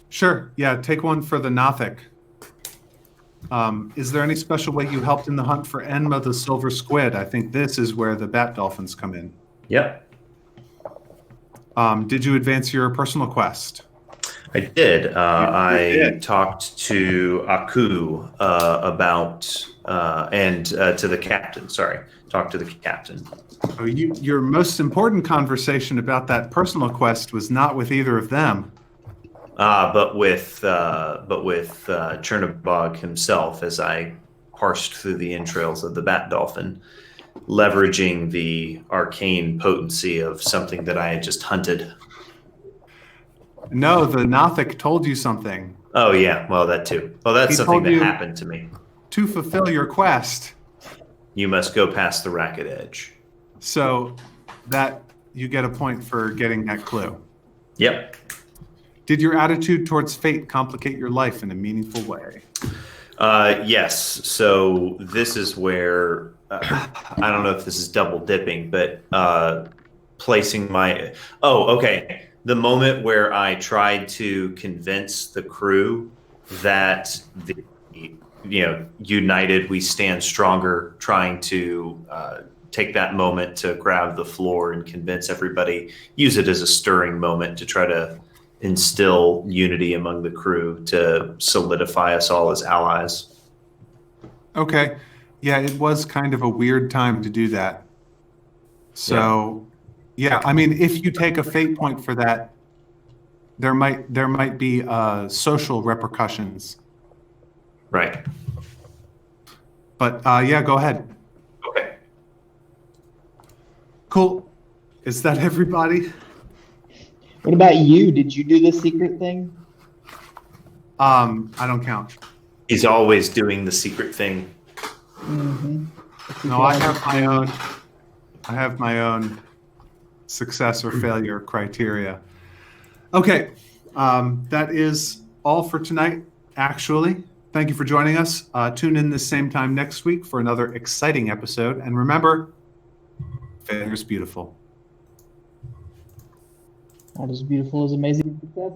Sure. Yeah, take one for the Nothic. Is there any special way you helped in the hunt for Enma the Silver Squid? I think this is where the bat dolphins come in. Yep. Did you advance your personal quest? I did. I did. talked to Aku about and to the captain. Sorry, talked to the captain. Oh, your most important conversation about that personal quest was not with either of them. But with Chernobog himself, as I parsed through the entrails of the bat dolphin, leveraging the arcane potency of something that I had just hunted. No, the Nothic told you something. Oh yeah, well that too. Well, that's He something told that you- happened to me. To fulfill your quest. You must go past the racket edge. So that you get a point for getting that clue. Yep. Did your attitude towards fate complicate your life in a meaningful way? Yes. So this is where I don't know if this is double dipping, but placing my okay. The moment where I tried to convince the crew that united we stand stronger, trying to take that moment to grab the floor and convince everybody, use it as a stirring moment to try to instill unity among the crew to solidify us all as allies. Okay. Yeah, it was kind of a weird time to do that. So, yeah, I mean, if you take a fate point for that, there might be social repercussions. Right. But yeah, go ahead. Okay. Cool. Is that everybody? What about you? Did you do the secret thing? I don't count. He's always doing the secret thing. Mm-hmm. No, I have my own success or failure criteria. Okay, that is all for tonight, actually. Thank you for joining us. Tune in this same time next week for another exciting episode. And remember, failure is beautiful. Not as beautiful as amazing success.